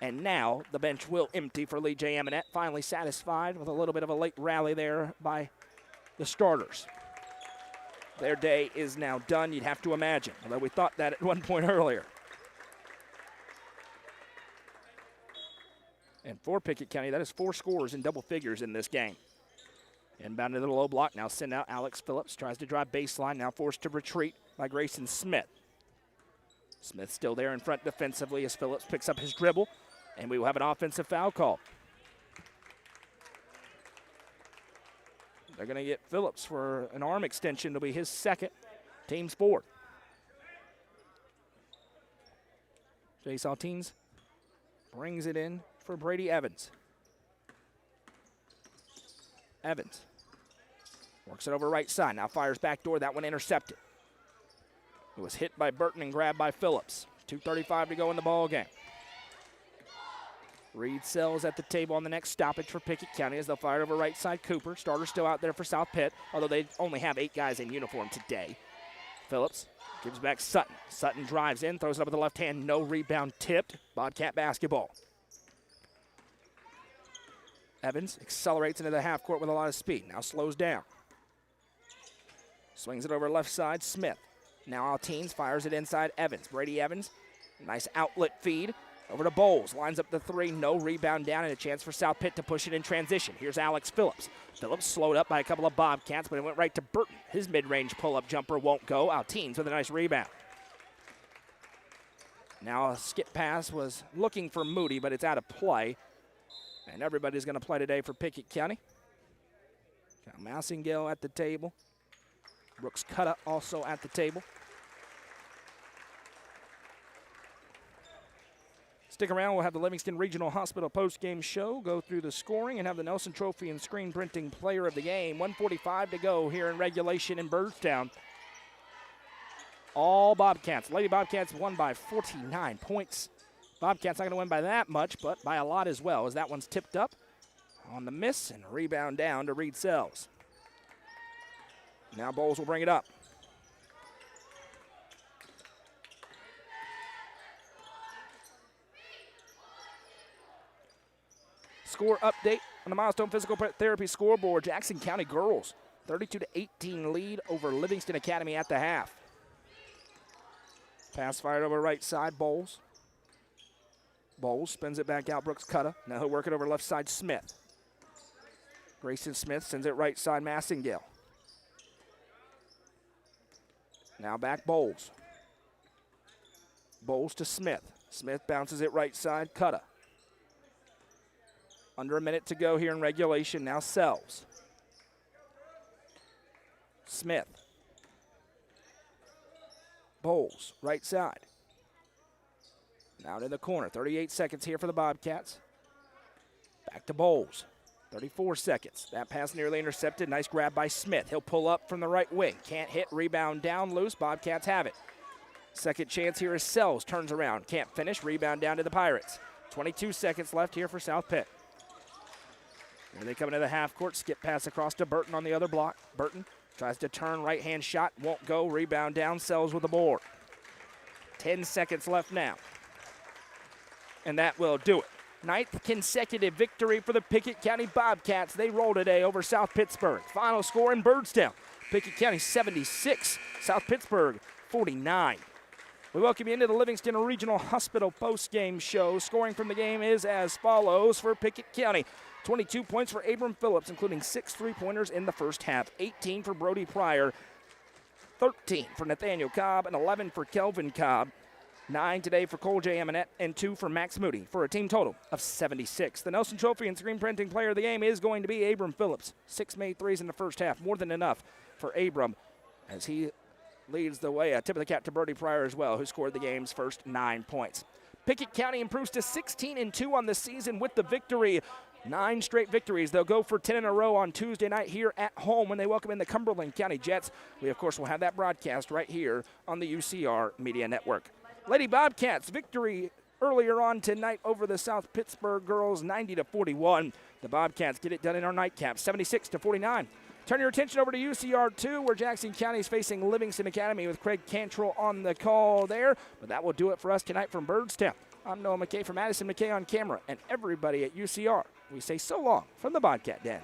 And now the bench will empty for Lee J. Eminette. Finally satisfied with a little bit of a late rally there by the starters. Their day is now done, you'd have to imagine, although we thought that at one point earlier. And for Pickett County, that is 4 scores in double figures in this game. Inbound to the low block, now send out Alex Phillips, tries to drive baseline, now forced to retreat by Grayson Smith. Smith still there in front defensively as Phillips picks up his dribble, and we will have an offensive foul call. They're going to get Phillips for an arm extension. It'll be his 2nd, team's 4th. Jay Saltines brings it in for Brady Evans. Evans works it over right side. Now fires backdoor. That one intercepted. It was hit by Burton and grabbed by Phillips. 2:35 to go in the ball game. Reed Sells at the table on the next stoppage for Pickett County as they'll fire it over right side. Cooper, starter still out there for South Pitt, although they only have 8 guys in uniform today. Phillips gives back Sutton. Sutton drives in, throws it up with the left hand, no rebound, tipped. Bobcat basketball. Evans accelerates into the half court with a lot of speed, now slows down. Swings it over left side, Smith. Now Alteens fires it inside Evans. Brady Evans, nice outlet feed. Over to Bowles, lines up the 3, no rebound down, and a chance for South Pitt to push it in transition. Here's Alex Phillips. Phillips slowed up by a couple of Bobcats, but it went right to Burton. His mid-range pull-up jumper won't go. Alteens with a nice rebound. Now a skip pass was looking for Moody, but it's out of play. And everybody's going to play today for Pickett County. Got Massingale at the table. Brooks Cutta also at the table. Stick around, we'll have the Livingston Regional Hospital post-game show, go through the scoring, and have the Nelson Trophy and screen printing player of the game. 1:45 to go here in regulation in Byrdstown. All Bobcats. Lady Bobcats won by 49 points. Bobcats not going to win by that much, but by a lot as well, as that one's tipped up on the miss and a rebound down to Reed Sells. Now Bowles will bring it up. Score update on the Milestone Physical Therapy scoreboard. Jackson County girls 32-18 lead over Livingston Academy at the half. Pass fired over right side, Bowles. Bowles spins it back out, Brooks Cutta. Now he'll work it over left side, Smith. Grayson Smith sends it right side, Massingale. Now back Bowles. Bowles to Smith. Smith bounces it right side, Cutta. Under a minute to go here in regulation. Now Sells. Smith. Bowles, right side. Now in the corner. 38 seconds here for the Bobcats. Back to Bowles. 34 seconds. That pass nearly intercepted. Nice grab by Smith. He'll pull up from the right wing. Can't hit. Rebound down loose. Bobcats have it. Second chance here is Sells. Turns around. Can't finish. Rebound down to the Pirates. 22 seconds left here for South Pitt. Here they come into the half court. Skip pass across to Burton on the other block. Burton tries to turn. Right hand shot. Won't go. Rebound down. Sells with the board. 10 seconds left now. And that will do it. 9th consecutive victory for the Pickett County Bobcats. They roll today over South Pittsburg. Final score in Byrdstown. Pickett County 76, South Pittsburg 49. We welcome you into the Livingston Regional Hospital post-game show. Scoring from the game is as follows for Pickett County. 22 points for Abram Phillips, including 6 three-pointers in the first half. 18 for Brody Pryor, 13 for Nathaniel Cobb, and 11 for Kelvin Cobb. 9 today for Cole J. Eminette, and 2 for Max Moody, for a team total of 76. The Nelson Trophy and screen printing player of the game is going to be Abram Phillips. 6 made threes in the first half, more than enough for Abram as he leads the way. A tip of the cap to Brody Pryor as well, who scored the game's first 9 points. Pickett County improves to 16-2 on the season with the victory. 9 straight victories. They'll go for 10 in a row on Tuesday night here at home when they welcome in the Cumberland County Jets. We, of course, will have that broadcast right here on the UCR Media Network. Lady Bobcats victory earlier on tonight over the South Pittsburg girls, 90-41. The Bobcats get it done in our nightcap, 76-49. Turn your attention over to UCR2, where Jackson County is facing Livingston Academy with Craig Cantrell on the call there. But that will do it for us tonight from Byrdstown. I'm Noah McKay from Madison McKay on camera, and everybody at UCR. We say so long from the Bobcat Den.